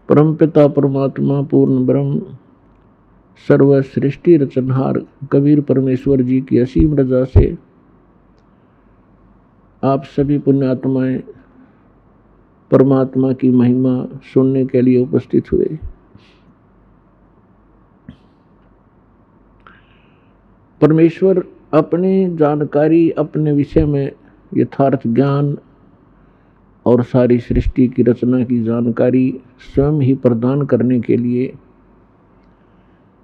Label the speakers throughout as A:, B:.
A: परमपिता परमात्मा पूर्ण ब्रह्म सर्व सृष्टि रचनहार कबीर परमेश्वर जी की असीम रजा से आप सभी पुण्यात्माएं परमात्मा की महिमा सुनने के लिए उपस्थित हुए। परमेश्वर अपनी जानकारी, अपने विषय में यथार्थ ज्ञान और सारी सृष्टि की रचना की जानकारी स्वयं ही प्रदान करने के लिए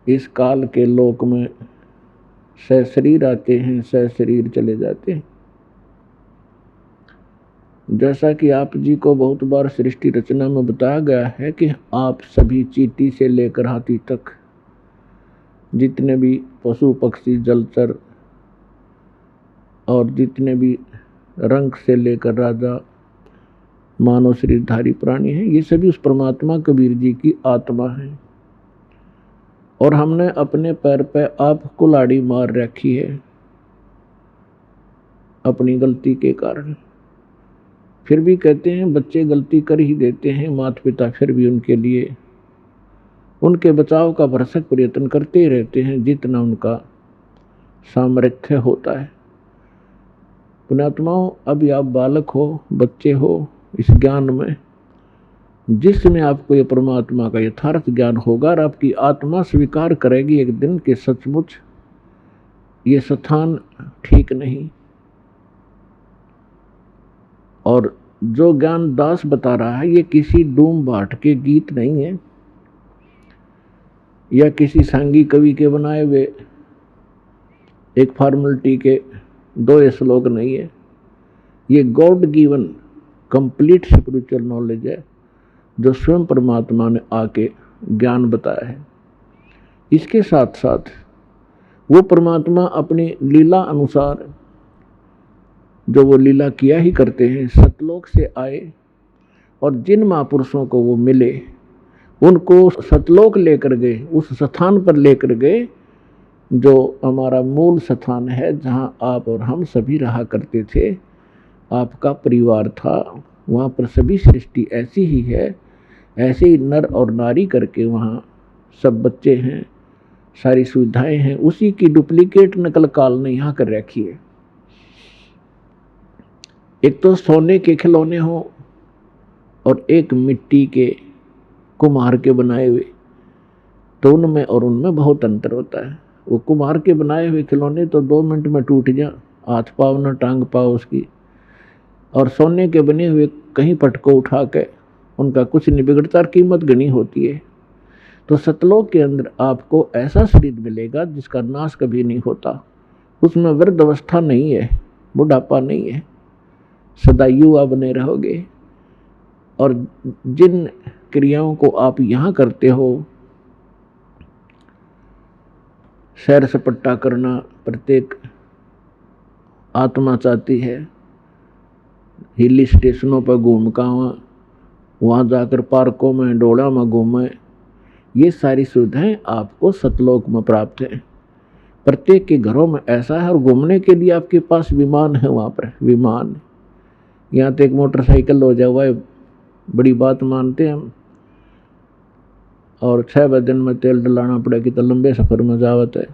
A: इस काल के लोक में सशरीर आते हैं, सशरीर चले जाते हैं। जैसा कि आप जी को बहुत बार सृष्टि रचना में बताया गया है कि आप सभी चींटी से लेकर हाथी तक जितने भी पशु पक्षी जलचर और जितने भी रंग से लेकर राजा मानव शरीरधारी प्राणी हैं, ये सभी उस परमात्मा कबीर जी की आत्मा है। और हमने अपने पैर पे आप कुल्हाड़ी मार रखी है अपनी गलती के कारण। फिर भी कहते हैं बच्चे गलती कर ही देते हैं, माता पिता फिर भी उनके लिए उनके बचाव का भरसक प्रयत्न करते ही रहते हैं जितना उनका सामर्थ्य होता है। पुण्यात्माओं, अभी आप बालक हो, बच्चे हो, इस ज्ञान में जिसमें आपको ये परमात्मा का यथार्थ ज्ञान होगा और आपकी आत्मा स्वीकार करेगी एक दिन के सचमुच ये स्थान ठीक नहीं। और जो ज्ञान दास बता रहा है ये किसी डूम भाट के गीत नहीं है या किसी सांगी कवि के बनाए हुए एक फॉर्मेलिटी के 2 श्लोक नहीं है। ये God given complete spiritual knowledge है जो स्वयं परमात्मा ने आके ज्ञान बताया है। इसके साथ साथ वो परमात्मा अपनी लीला अनुसार जो वो लीला किया ही करते हैं, सतलोक से आए और जिन महापुरुषों को वो मिले उनको सतलोक लेकर गए, उस स्थान पर लेकर गए जो हमारा मूल स्थान है, जहाँ आप और हम सभी रहा करते थे, आपका परिवार था। वहाँ पर सभी सृष्टि ऐसी ही है, ऐसे ही नर और नारी करके वहाँ सब बच्चे हैं, सारी सुविधाएं हैं, उसी की डुप्लीकेट नकल काल ने यहाँ कर रखी है। एक तो सोने के खिलौने हो और एक मिट्टी के कुम्हार के बनाए हुए, तो उनमें और उनमें बहुत अंतर होता है। वो कुम्हार के बनाए हुए खिलौने तो 2 मिनट में टूट जा, हाथ पाव न टांग पाओ उसकी, और सोने के बने हुए कहीं पटको उठा के उनका कुछ नहीं बिगड़ता, कीमत गनी होती है। तो सतलोक के अंदर आपको ऐसा शरीर मिलेगा जिसका नाश कभी नहीं होता, उसमें वृद्ध अवस्था नहीं है, बुढ़ापा नहीं है, सदा युवा बने रहोगे। और जिन क्रियाओं को आप यहाँ करते हो, सैर सपट्टा करना प्रत्येक आत्मा चाहती है, हिल स्टेशनों पर घूम का वहाँ जाकर पार्कों में डोड़ा में घूमें, ये सारी सुविधाएं आपको सतलोक में प्राप्त है। प्रत्येक के घरों में ऐसा है। और घूमने के लिए आपके पास विमान है, वहाँ पर विमान, यहाँ तो एक मोटरसाइकिल हो जाए वह बड़ी बात मानते हैं हम, और 6 दिन में तेल डलाना पड़ेगी तो लंबे सफ़र में जावत है।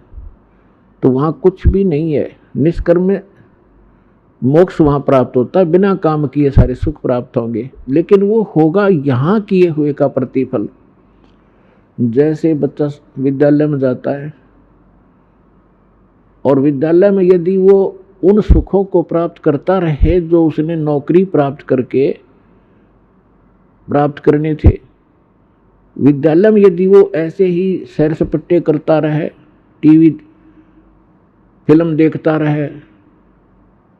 A: तो वहाँ कुछ भी नहीं है, निष्कर्म मोक्ष वहाँ प्राप्त होता है, बिना काम किए सारे सुख प्राप्त होंगे, लेकिन वो होगा यहाँ किए हुए का प्रतिफल। जैसे बच्चा विद्यालय में जाता है और विद्यालय में यदि वो उन सुखों को प्राप्त करता रहे जो उसने नौकरी प्राप्त करके प्राप्त करने थे, विद्यालय में यदि वो ऐसे ही सैर सपट्टे करता रहे, टीवी फिल्म देखता रहे,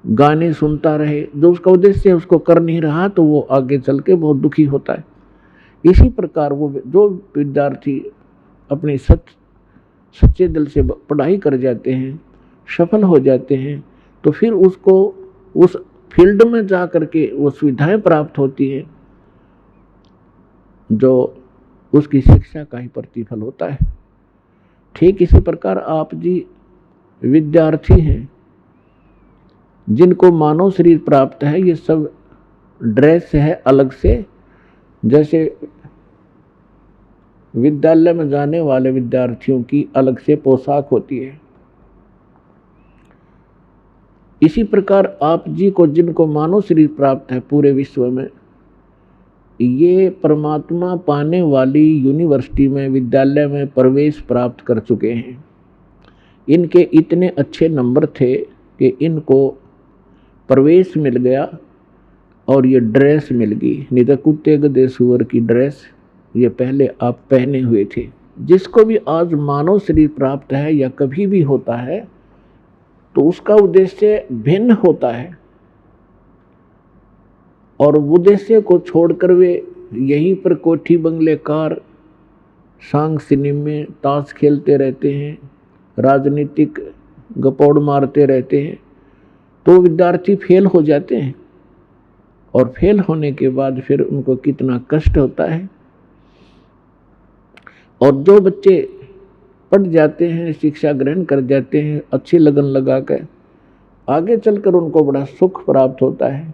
A: गाने सुनता रहे, जो उसका उद्देश्य उसको कर नहीं रहा, तो वो आगे चल के बहुत दुखी होता है। इसी प्रकार वो जो विद्यार्थी अपने सच्चे दिल से पढ़ाई कर जाते हैं, सफल हो जाते हैं, तो फिर उसको उस फील्ड में जा करके वो सुविधाएं प्राप्त होती हैं जो उसकी शिक्षा का ही प्रतिफल होता है। ठीक इसी प्रकार आप जी विद्यार्थी हैं, जिनको मानव शरीर प्राप्त है, ये सब ड्रेस है अलग से। जैसे विद्यालय में जाने वाले विद्यार्थियों की अलग से पोशाक होती है। इसी प्रकार आप जी को जिनको मानव शरीर प्राप्त है पूरे विश्व में, ये परमात्मा पाने वाली यूनिवर्सिटी में, विद्यालय में प्रवेश प्राप्त कर चुके हैं। इनके इतने अच्छे नंबर थे कि इनको प्रवेश मिल गया और ये ड्रेस मिल गई, नहीं तो कुत्ते गधे सूअर की ड्रेस ये पहले आप पहने हुए थे। जिसको भी आज मानव शरीर प्राप्त है या कभी भी होता है तो उसका उद्देश्य भिन्न होता है, और उद्देश्य को छोड़कर वे यहीं पर कोठी बंगले कार सांग सिनेमे ताश खेलते रहते हैं, राजनीतिक गपौड़ मारते रहते हैं, तो विद्यार्थी फेल हो जाते हैं। और फेल होने के बाद फिर उनको कितना कष्ट होता है। और जो बच्चे पढ़ जाते हैं, शिक्षा ग्रहण कर जाते हैं अच्छी लगन लगा कर, आगे चलकर उनको बड़ा सुख प्राप्त होता है।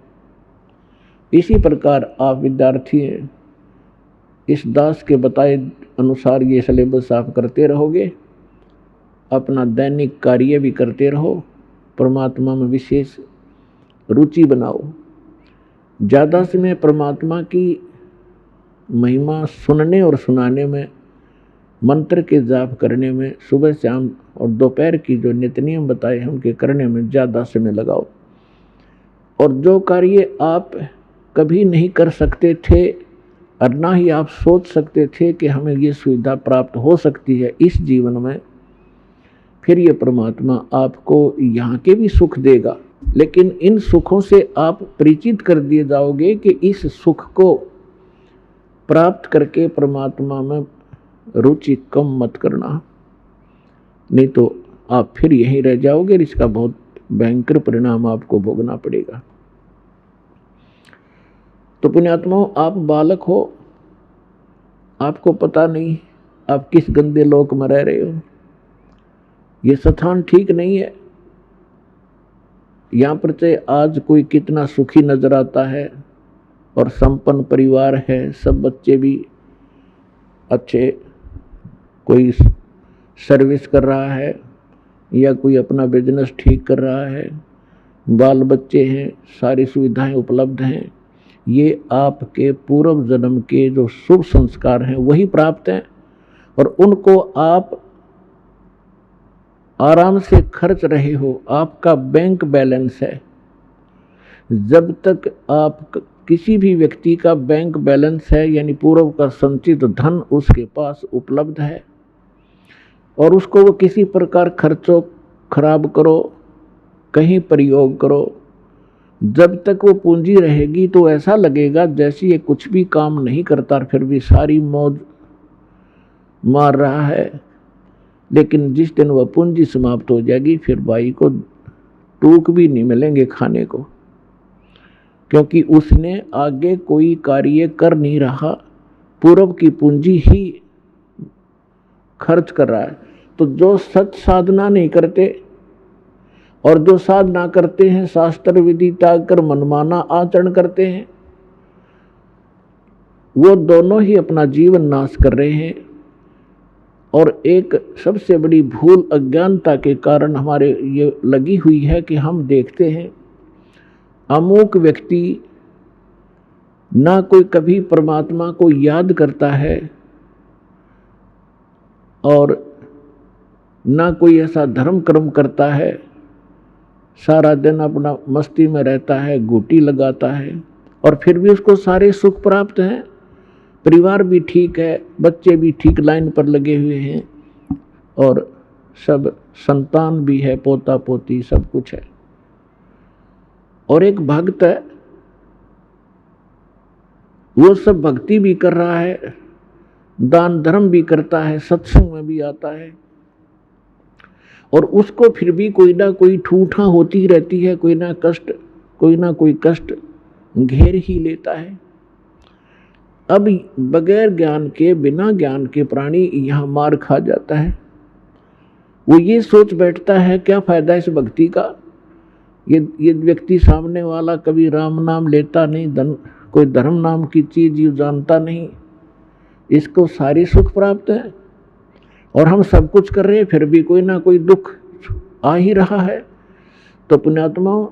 A: इसी प्रकार आप विद्यार्थी हैं, इस दास के बताए अनुसार ये सिलेबस आप करते रहोगे, अपना दैनिक कार्य भी करते रहो, परमात्मा में विशेष रुचि बनाओ। ज़्यादा समय परमात्मा की महिमा सुनने और सुनाने में, मंत्र के जाप करने में, सुबह शाम और दोपहर की जो नित्य नियम बताए हैं उनके करने में ज़्यादा समय लगाओ। और जो कार्य आप कभी नहीं कर सकते थे और ना ही आप सोच सकते थे कि हमें ये सुविधा प्राप्त हो सकती है इस जीवन में, फिर ये परमात्मा आपको यहाँ के भी सुख देगा। लेकिन इन सुखों से आप परिचित कर दिए जाओगे कि इस सुख को प्राप्त करके परमात्मा में रुचि कम मत करना, नहीं तो आप फिर यहीं रह जाओगे। इसका बहुत भयंकर परिणाम आपको भोगना पड़ेगा। तो पुण्यात्माओं, आप बालक हो, आपको पता नहीं आप किस गंदे लोक में रह रहे हो। ये स्थान ठीक नहीं है। यहाँ पर चाहे आज कोई कितना सुखी नजर आता है और संपन्न परिवार है, सब बच्चे भी अच्छे, कोई सर्विस कर रहा है या कोई अपना बिजनेस ठीक कर रहा है, बाल बच्चे हैं, सारी सुविधाएं उपलब्ध हैं, ये आपके पूर्व जन्म के जो शुभ संस्कार हैं वही प्राप्त हैं, और उनको आप आराम से खर्च रहे हो। आपका बैंक बैलेंस है। जब तक आप किसी भी व्यक्ति का बैंक बैलेंस है, यानी पूर्व का संचित धन उसके पास उपलब्ध है, और उसको वो किसी प्रकार खर्चो खराब करो, कहीं प्रयोग करो, जब तक वो पूंजी रहेगी तो ऐसा लगेगा जैसे ये कुछ भी काम नहीं करता, फिर भी सारी मौज मार रहा है। लेकिन जिस दिन वह पूंजी समाप्त हो जाएगी, फिर भाई को टूक भी नहीं मिलेंगे खाने को, क्योंकि उसने आगे कोई कार्य कर नहीं रहा, पूर्व की पूंजी ही खर्च कर रहा है। तो जो सत साधना नहीं करते और जो साधना करते हैं, शास्त्र विधि त्याग कर मनमाना आचरण करते हैं, वो दोनों ही अपना जीवन नाश कर रहे हैं। और एक सबसे बड़ी भूल अज्ञानता के कारण हमारे ये लगी हुई है कि हम देखते हैं अमुक व्यक्ति ना कोई कभी परमात्मा को याद करता है और ना कोई ऐसा धर्म कर्म करता है, सारा दिन अपना मस्ती में रहता है, गोटी लगाता है, और फिर भी उसको सारे सुख प्राप्त हैं। परिवार भी ठीक है, बच्चे भी ठीक लाइन पर लगे हुए हैं, और सब संतान भी है, पोता पोती सब कुछ है। और एक भक्त है, वो सब भक्ति भी कर रहा है, दान धर्म भी करता है, सत्संग में भी आता है, और उसको फिर भी कोई ना कोई ठूठा होती रहती है, कोई ना कोई कष्ट घेर ही लेता है। अब बगैर ज्ञान के, बिना ज्ञान के प्राणी यहाँ मार खा जाता है। वो ये सोच बैठता है क्या फायदा इस भक्ति का, ये व्यक्ति सामने वाला कभी राम नाम लेता नहीं, कोई धर्म नाम की चीज जानता नहीं, इसको सारी सुख प्राप्त है और हम सब कुछ कर रहे हैं, फिर भी कोई ना कोई दुख आ ही रहा है। तो पुण्यात्माओं,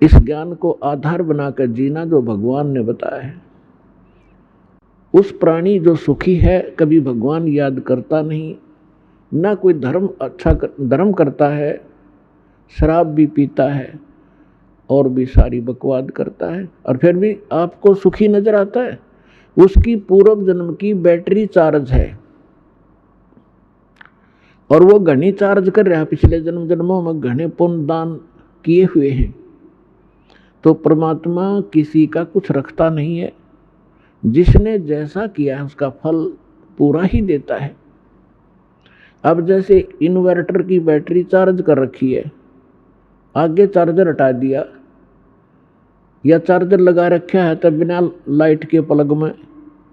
A: इस ज्ञान को आधार बनाकर जीना जो भगवान ने बताया है। उस प्राणी जो सुखी है कभी भगवान याद करता नहीं, ना कोई धर्म करता है, शराब भी पीता है और भी सारी बकवाद करता है, और फिर भी आपको सुखी नजर आता है। उसकी पूर्व जन्म की बैटरी चार्ज है और वो घनी चार्ज कर रहा है, पिछले जन्मों में घने पुण्य दान किए हुए हैं। तो परमात्मा किसी का कुछ रखता नहीं है, जिसने जैसा किया है उसका फल पूरा ही देता है। अब जैसे इन्वर्टर की बैटरी चार्ज कर रखी है, आगे चार्जर हटा दिया या चार्जर लगा रखा है तब बिना लाइट के प्लग में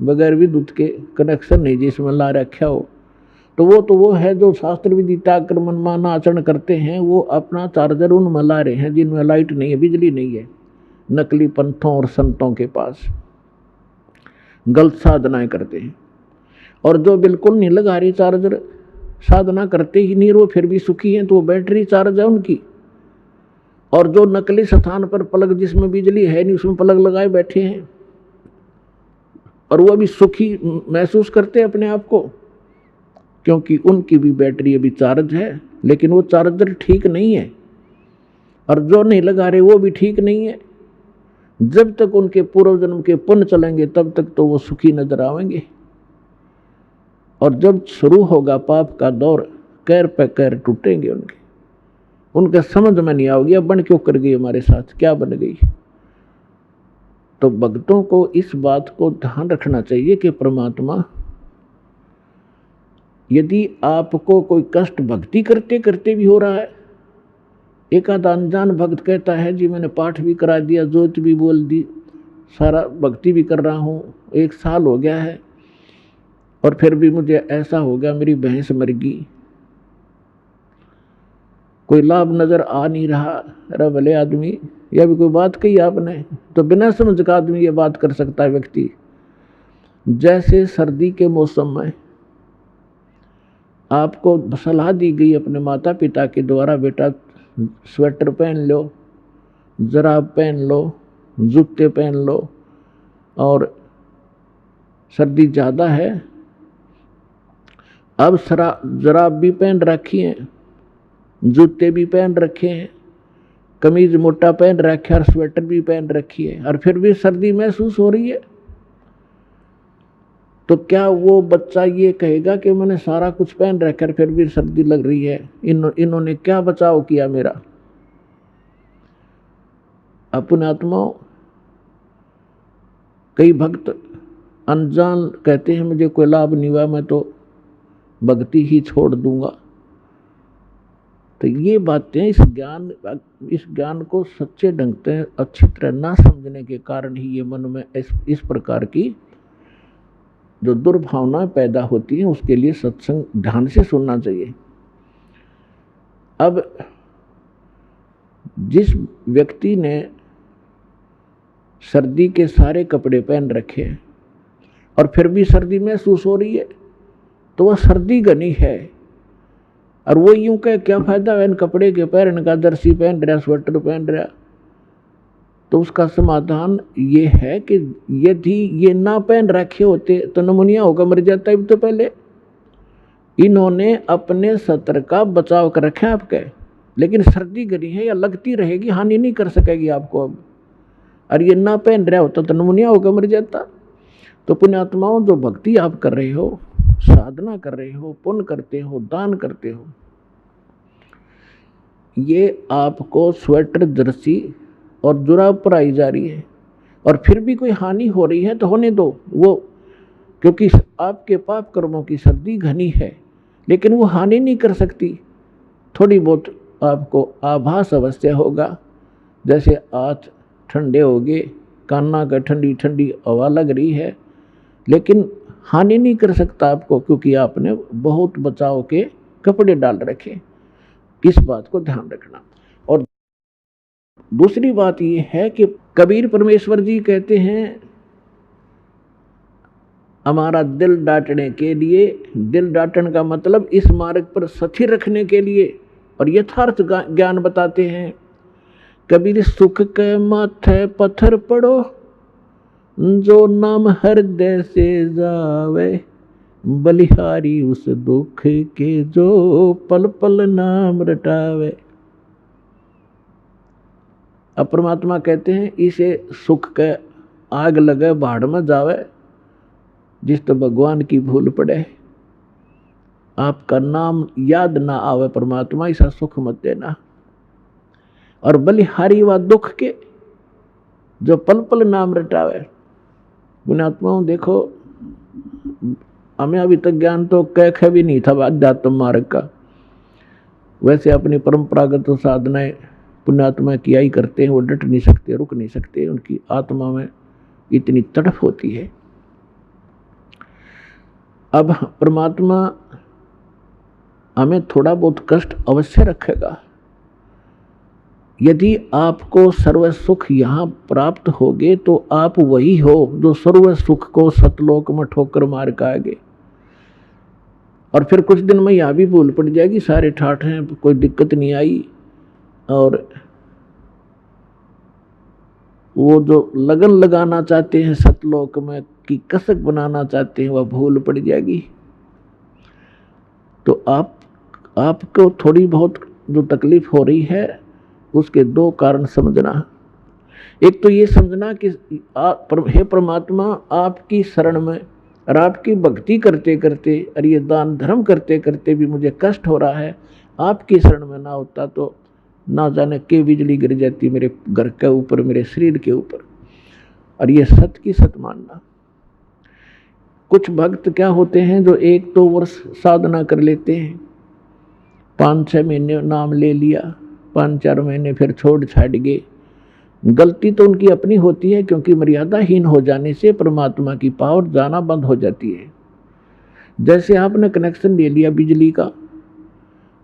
A: बगैर विद्युत के कनेक्शन नहीं जिसमें ला रखा हो, तो वो है जो शास्त्र विदिता आक्रमण मान आचरण करते हैं, वो अपना चार्जर उनमें ला रहे हैं जिनमें लाइट नहीं है, बिजली नहीं है। नकली पंथों और संतों के पास गलत साधनाएं करते हैं। और जो बिल्कुल नहीं लगा रही चार्जर, साधना करते ही नहीं, वो फिर भी सुखी हैं, तो वो बैटरी चार्ज है उनकी। और जो नकली स्थान पर प्लग जिसमें बिजली है नहीं उसमें प्लग लगाए बैठे हैं और वो भी सुखी महसूस करते हैं अपने आप को, क्योंकि उनकी भी बैटरी अभी चार्ज है, लेकिन वो चार्जर ठीक नहीं है। और जो नहीं लगा रहे वो भी ठीक नहीं है। जब तक उनके पूर्व जन्म के पुण्य चलेंगे तब तक तो वो सुखी नजर आएंगे, और जब शुरू होगा पाप का दौर, कैर पे कैर टूटेंगे उनके समझ में नहीं आओगी अब बन क्यों कर गई, हमारे साथ क्या बन गई। तो भक्तों को इस बात को ध्यान रखना चाहिए कि परमात्मा, यदि आपको कोई कष्ट भक्ति करते करते भी हो रहा है, एक आधा अनजान भक्त कहता है जी मैंने पाठ भी करा दिया, ज्योति भी बोल दी, सारा भक्ति भी कर रहा हूँ, 1 साल हो गया है और फिर भी मुझे ऐसा हो गया, मेरी भैंस मर गई, कोई लाभ नजर आ नहीं रहा। अरे भले आदमी, यह भी कोई बात कही आपने? तो बिना समझ का आदमी ये बात कर सकता है व्यक्ति। जैसे सर्दी के मौसम में आपको सलाह दी गई अपने माता पिता के द्वारा, बेटा स्वेटर पहन लो, जराब पहन लो, जूते पहन लो, और सर्दी ज़्यादा है। अब जराब भी पहन रखी है, जूते भी पहन रखे हैं, कमीज मोटा पहन रखा है और स्वेटर भी पहन रखी है, और फिर भी सर्दी महसूस हो रही है। तो क्या वो बच्चा ये कहेगा कि मैंने सारा कुछ पहन रखा है फिर भी सर्दी लग रही है, इन्होंने क्या बचाव किया मेरा? अपने आत्माओं, कई भक्त अनजान कहते हैं मुझे कोई लाभ नहीं हुआ, मैं तो भक्ति ही छोड़ दूंगा। तो ये बातें इस ज्ञान को सच्चे ढंग से अच्छी तरह ना समझने के कारण ही ये मन में इस प्रकार की जो दुर्भावनाएं पैदा होती हैं। उसके लिए सत्संग ध्यान से सुनना चाहिए। अब जिस व्यक्ति ने सर्दी के सारे कपड़े पहन रखे हैं और फिर भी सर्दी महसूस हो रही है, तो वह सर्दी घनी है। और वो यूं कहे क्या फायदा है इन कपड़े के पहनने का, जर्सी पहन रहा, स्वेटर पहन रहा। तो उसका समाधान ये है कि यदि ये ना पहन रखे होते तो नमूनिया होकर मर जाता है। तो पहले इन्होंने अपने सत्र का बचाव कर रखा है आपके, लेकिन सर्दी घनी है या लगती रहेगी, हानि नहीं कर सकेगी आपको अब। और ये ना पहन रहा होता तो नमूनिया होकर मर जाता। तो पुण्यात्माओं, जो भक्ति आप कर रहे हो, साधना कर रहे हो, पुण्य करते हो, दान करते हो, ये आपको स्वेटर, जर्सी और जुराब पर आई जा रही है, और फिर भी कोई हानि हो रही है तो होने दो वो, क्योंकि आपके पाप कर्मों की सर्दी घनी है, लेकिन वो हानि नहीं कर सकती। थोड़ी बहुत आपको आभास अवश्य होगा, जैसे आज ठंडे हो गए, कान्ना का ठंडी ठंडी हवा लग रही है, लेकिन हानि नहीं कर सकता आपको, क्योंकि आपने बहुत बचाव के कपड़े डाल रखे। इस बात को ध्यान रखना। और दूसरी बात ये है कि कबीर परमेश्वर जी कहते हैं हमारा दिल डांटने के लिए, दिल डांटने का मतलब इस मार्ग पर स्थिर रखने के लिए और यथार्थ ज्ञान बताते हैं। कबीर सुख के माथे पत्थर पड़ो, जो नाम हृदय से जावे, बलिहारी उस दुख के जो पल पल नाम रटावे। अब परमात्मा कहते हैं इसे सुख के आग लगे भाड़ में जावे, जिस तो भगवान की भूल पड़े, आपका नाम याद ना आवे परमात्मा, ऐसा सुख मत देना। और बलिहारी व दुख के जो पल पल नाम रटावे। पुण्यात्माओं देखो, हमें अभी तक ज्ञान तो कह भी नहीं था अध्यात्म मार्ग का। वैसे अपनी परंपरागत साधनाएं पुण्यात्मा किया ही करते हैं, वो डट नहीं सकते, रुक नहीं सकते, उनकी आत्मा में इतनी तड़फ होती है। अब परमात्मा हमें थोड़ा बहुत कष्ट अवश्य रखेगा। यदि आपको सर्व सुख यहाँ प्राप्त होगे तो आप वही हो जो सर्व सुख को सतलोक में ठोकर मार खाएंगे। और फिर कुछ दिन में यह भी भूल पड़ जाएगी, सारे ठाठ हैं, कोई दिक्कत नहीं आई, और वो जो लगन लगाना चाहते हैं सतलोक में की कसक बनाना चाहते हैं, वह भूल पड़ जाएगी। तो आपको थोड़ी बहुत जो तकलीफ हो रही है उसके दो कारण समझना। एक तो ये समझना कि हे परमात्मा, आपकी शरण में और आपकी भक्ति करते करते और ये दान धर्म करते करते भी मुझे कष्ट हो रहा है। आपकी शरण में ना होता तो ना जाने के बिजली गिर जाती मेरे घर के ऊपर, मेरे शरीर के ऊपर। और ये सत की सत मानना। कुछ भक्त क्या होते हैं जो 1-2 वर्ष साधना कर लेते हैं, 5-6 महीने नाम ले लिया, 5-4 महीने फिर छोड़ छाड़ गए। गलती तो उनकी अपनी होती है, क्योंकि मर्यादाहीन हो जाने से परमात्मा की पावर जाना बंद हो जाती है। जैसे आपने कनेक्शन ले लिया बिजली का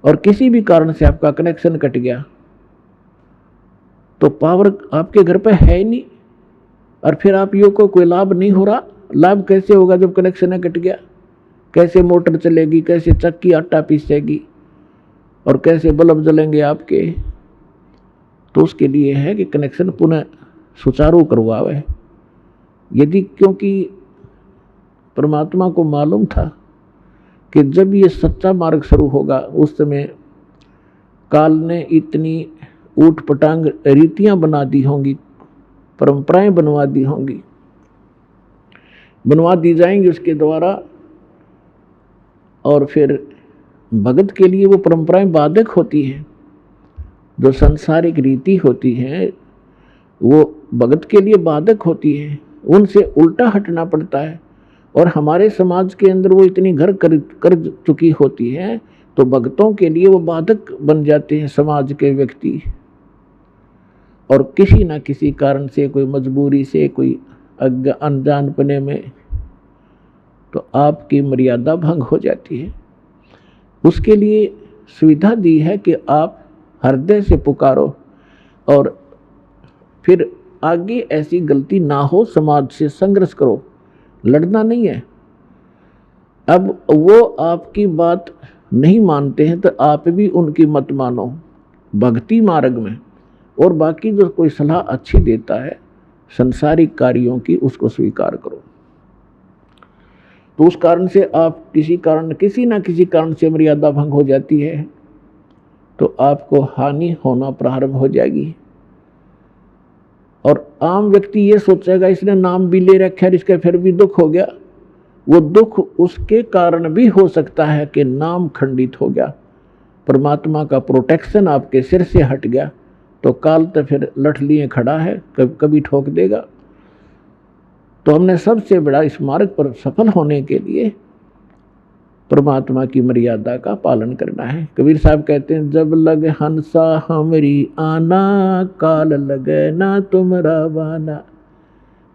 A: और किसी भी कारण से आपका कनेक्शन कट गया तो पावर आपके घर पे है ही नहीं, और फिर आप यो को कोई लाभ नहीं हो रहा। लाभ कैसे होगा जब कनेक्शन कट गया? कैसे मोटर चलेगी, कैसे चक्की आटा पीसेगी और कैसे बल्ब जलेंगे आपके? तो उसके लिए है कि कनेक्शन पुनः सुचारू करवावे। यदि क्योंकि परमात्मा को मालूम था कि जब ये सच्चा मार्ग शुरू होगा उस समय काल ने इतनी ऊट पटांग रीतियां बना दी होंगी, परंपराएं बनवा दी जाएंगी उसके द्वारा, और फिर भगत के लिए वो परंपराएं बाधक होती हैं। जो सांसारिक रीति होती है वो भगत के लिए बाधक होती है, उनसे उल्टा हटना पड़ता है। और हमारे समाज के अंदर वो इतनी घर कर चुकी होती है तो भक्तों के लिए वो बाधक बन जाते हैं समाज के व्यक्ति। और किसी ना किसी कारण से, कोई मजबूरी से, कोई अनजानपने में, तो आपकी मर्यादा भंग हो जाती है। उसके लिए सुविधा दी है कि आप हृदय से पुकारो और फिर आगे ऐसी गलती ना हो, समाज से संघर्ष करो, लड़ना नहीं है। अब वो आपकी बात नहीं मानते हैं तो आप भी उनकी मत मानो भक्ति मार्ग में, और बाकी जो कोई सलाह अच्छी देता है संसारिक कार्यों की, उसको स्वीकार करो। तो उस कारण से आप किसी ना किसी कारण से मर्यादा भंग हो जाती है तो आपको हानि होना प्रारंभ हो जाएगी। और आम व्यक्ति ये सोचेगा इसने नाम भी ले रखा है, इसका फिर भी दुख हो गया। वो दुख उसके कारण भी हो सकता है कि नाम खंडित हो गया, परमात्मा का प्रोटेक्शन आपके सिर से हट गया, तो काल तो फिर लठ लिए खड़ा है, कभी ठोक देगा। तो हमने सबसे बड़ा इस मार्ग पर सफल होने के लिए परमात्मा की मर्यादा का पालन करना है। कबीर साहब कहते हैं, जब लग हंसा हमरी आना, काल लगे ना तुमरा बाना।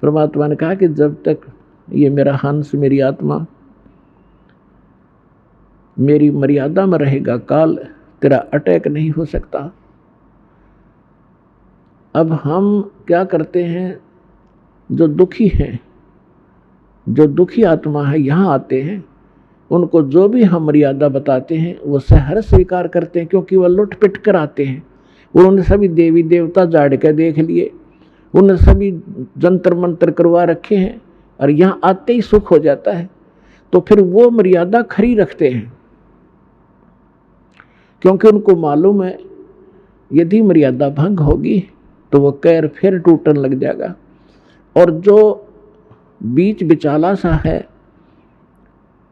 A: परमात्मा ने कहा कि जब तक ये मेरा हंस, मेरी आत्मा मेरी मर्यादा में रहेगा, काल तेरा अटैक नहीं हो सकता। अब हम क्या करते हैं, जो दुखी हैं जो दुखी आत्मा है यहाँ आते हैं, उनको जो भी हम मर्यादा बताते हैं वो सहर्ष स्वीकार करते हैं, क्योंकि वह लुट पिट कर आते हैं। उन्होंने सभी देवी देवता जाड़ के देख लिए, उन्होंने सभी जंतर मंत्र करवा रखे हैं, और यहाँ आते ही सुख हो जाता है। तो फिर वो मर्यादा खरी रखते हैं, क्योंकि उनको मालूम है यदि मर्यादा भंग होगी तो वो कैर फिर टूटने लग जाएगा। और जो बीच बिचाला सा है,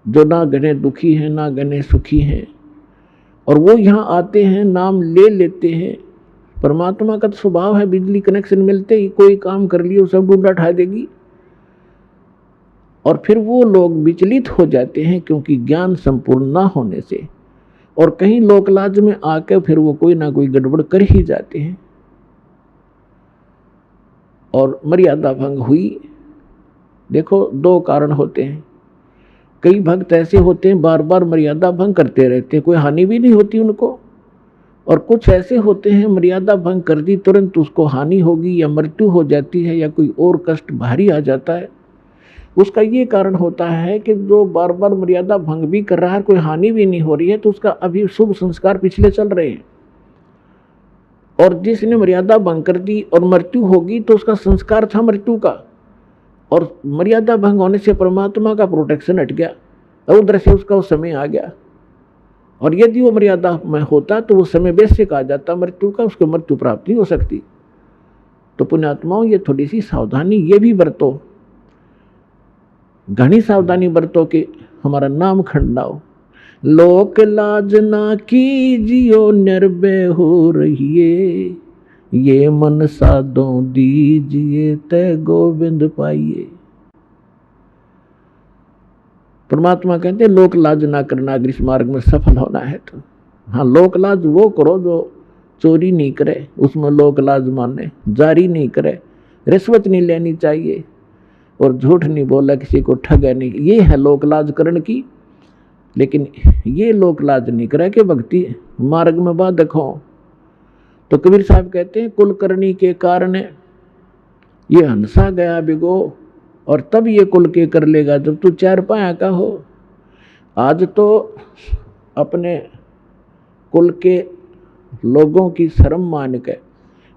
A: जो ना गने दुखी है ना गने सुखी हैं, और वो यहाँ आते हैं, नाम ले लेते हैं। परमात्मा का तो स्वभाव है, बिजली कनेक्शन मिलते ही कोई काम कर लियो सब डूडा उठा देगी। और फिर वो लोग विचलित हो जाते हैं, क्योंकि ज्ञान संपूर्ण ना होने से, और कहीं लोकलाज में आकर फिर वो कोई ना कोई गड़बड़ कर ही जाते हैं, और मर्यादा भंग हुई। देखो दो कारण होते हैं। कई भक्त ऐसे होते हैं बार बार मर्यादा भंग करते रहते हैं, कोई हानि भी नहीं होती उनको, और कुछ ऐसे होते हैं मर्यादा भंग कर दी तुरंत उसको हानि होगी या मृत्यु हो जाती है या कोई और कष्ट भारी आ जाता है। उसका ये कारण होता है कि जो बार बार मर्यादा भंग भी कर रहा है, कोई हानि भी नहीं हो रही है, तो उसका अभी शुभ संस्कार पिछले चल रहे हैं। और जिसने मर्यादा भंग कर दी और मृत्यु होगी तो उसका संस्कार था मृत्यु का, और मर्यादा भंग होने से परमात्मा का प्रोटेक्शन हट गया, और उधर से उसका वो समय आ गया। और यदि वो मर्यादा में होता तो वो समय बेसिक आ जाता मृत्यु का, उसको मृत्यु प्राप्त नहीं हो सकती। तो पुण्यात्माओं, ये थोड़ी सी सावधानी ये भी बरतो, घनी सावधानी बरतो कि हमारा नाम खंड ना हो। लोक लाज ना कीजियो निर्भय हो रहिए, ये मन साधो दीजिए तय गोविंद पाइए। परमात्मा कहते हैं लोक लाज ना करना अगर इस मार्ग में सफल होना है तो। हाँ, लोक लाज वो करो जो चोरी नहीं करे, उसमें लोक लाज माने, जारी नहीं करे, रिश्वत नहीं लेनी चाहिए, और झूठ नहीं बोला, किसी को ठगा नहीं, ये है लोक लाज करण की। लेकिन ये लोक लाज नहीं करे कि भक्ति मार्ग में बाधक हो। तो कबीर साहब कहते हैं कुलकर्णी के कारण ये हंसा गया बिगो, और तब ये कुल के कर लेगा जब तू चार पाया का हो। आज तो अपने कुल के लोगों की शर्म मान के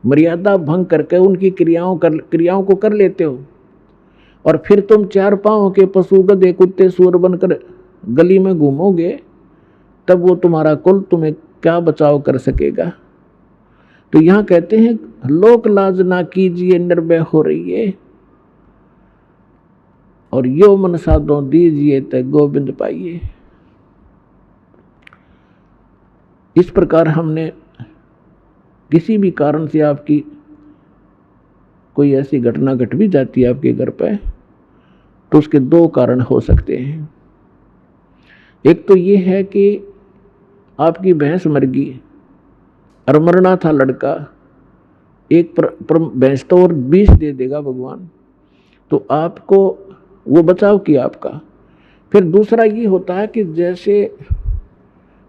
A: मर्यादा भंग करके उनकी क्रियाओं को कर लेते हो, और फिर तुम चार पांव के पशु गधे कुत्ते सूअर बनकर गली में घूमोगे, तब वो तुम्हारा कुल तुम्हें क्या बचाव कर सकेगा। तो यहाँ कहते हैं लोक लाज ना कीजिए निर्भय हो रहिए, और यो मन साधो दीजिए तय गोविंद पाइए। इस प्रकार हमने किसी भी कारण से आपकी कोई ऐसी घटना घट भी जाती है आपके घर पे, तो उसके दो कारण हो सकते हैं। एक तो ये है कि आपकी भैंस मर गई और मरना था लड़का, एक भैंस तो और 20 दे देगा भगवान, तो आपको वो बचाव किया आपका। फिर दूसरा ये होता है कि जैसे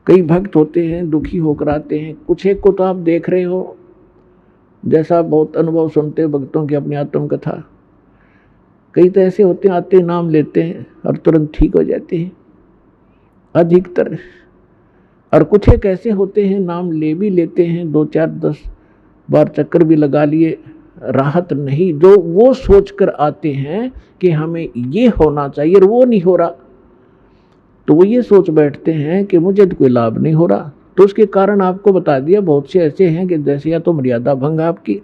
A: कई भक्त होते हैं दुखी होकर आते हैं, कुछ एक को तो आप देख रहे हो, जैसा बहुत अनुभव सुनते हैं भक्तों की अपनी आत्मकथा, कई तो ऐसे होते हैं आते नाम लेते हैं और तुरंत ठीक हो जाते हैं अधिकतर, और कुछ एक ऐसे होते हैं नाम ले भी लेते हैं, 2 4 10 बार चक्कर भी लगा लिए, राहत नहीं, जो वो सोचकर आते हैं कि हमें ये होना चाहिए और वो नहीं हो रहा, तो वो ये सोच बैठते हैं कि मुझे तो कोई लाभ नहीं हो रहा। तो उसके कारण आपको बता दिया, बहुत से ऐसे हैं कि जैसे या तो मर्यादा भंग आपकी।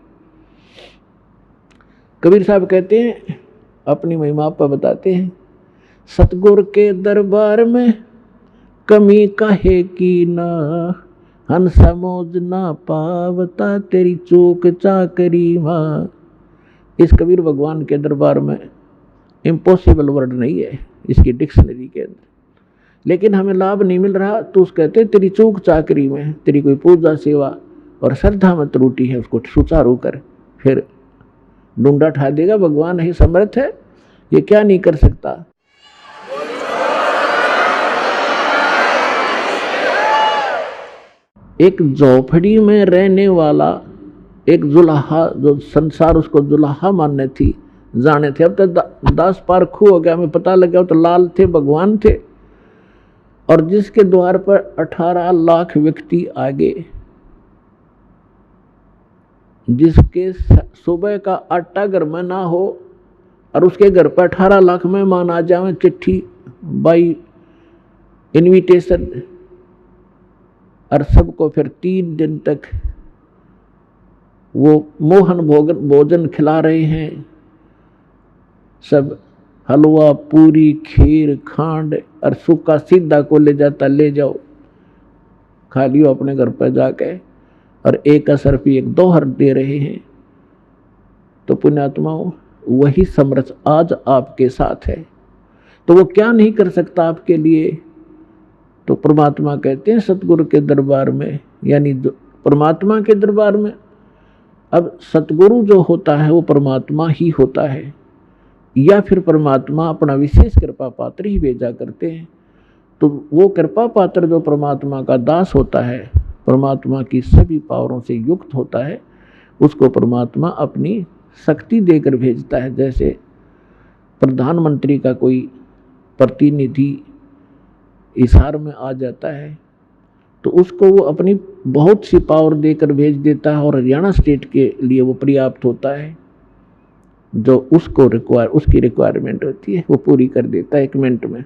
A: कबीर साहब कहते हैं अपनी महिमा पर बताते हैं, सतगुर के दरबार में कमी काहे की ना, हन समझ ना पावता तेरी चूक चाकरी माँ। इस कबीर भगवान के दरबार में इम्पॉसिबल वर्ड नहीं है इसकी डिक्शनरी के अंदर, लेकिन हमें लाभ नहीं मिल रहा, तो उस कहते तेरी चूक चाकरी में, तेरी कोई पूजा सेवा और श्रद्धा में त्रुटि है, उसको सुचारू कर, फिर डूंडा ठा देगा। भगवान ही समर्थ है, ये क्या नहीं कर सकता। एक झोपड़ी में रहने वाला एक जुलाहा, जो संसार उसको जुलाहा मानने थी, जाने थे। अब तो दास पारखू हो गया, हमें पता लगा तो लाल थे, भगवान थे। और जिसके द्वार पर 18 लाख व्यक्ति आ गए, जिसके सुबह का आटा घर में ना हो और उसके घर पर 18 लाख मेहमान आ जाए, चिट्ठी बाई इनविटेशन, और सबको फिर 3 दिन तक वो मोहन भोजन खिला रहे हैं। सब हलवा, पूरी, खीर, खांड और सूखा सीधा को ले जाता, ले जाओ खा लियो अपने घर पर जाके, और 1 दे रहे हैं। तो पुण्यात्माओं, वही समर्थ आज आपके साथ है, तो वो क्या नहीं कर सकता आपके लिए। तो परमात्मा कहते हैं सतगुरु के दरबार में, यानी परमात्मा के दरबार में। अब सतगुरु जो होता है वो परमात्मा ही होता है, या फिर परमात्मा अपना विशेष कृपा पात्र ही भेजा करते हैं। तो वो कृपा पात्र जो परमात्मा का दास होता है, परमात्मा की सभी पावरों से युक्त होता है, उसको परमात्मा अपनी शक्ति देकर भेजता है। जैसे प्रधानमंत्री का कोई प्रतिनिधि हिसार में आ जाता है तो उसको वो अपनी बहुत सी पावर देकर भेज देता है, और हरियाणा स्टेट के लिए वो पर्याप्त होता है। जो उसको उसकी रिक्वायरमेंट होती है वो पूरी कर देता है 1 मिनट में।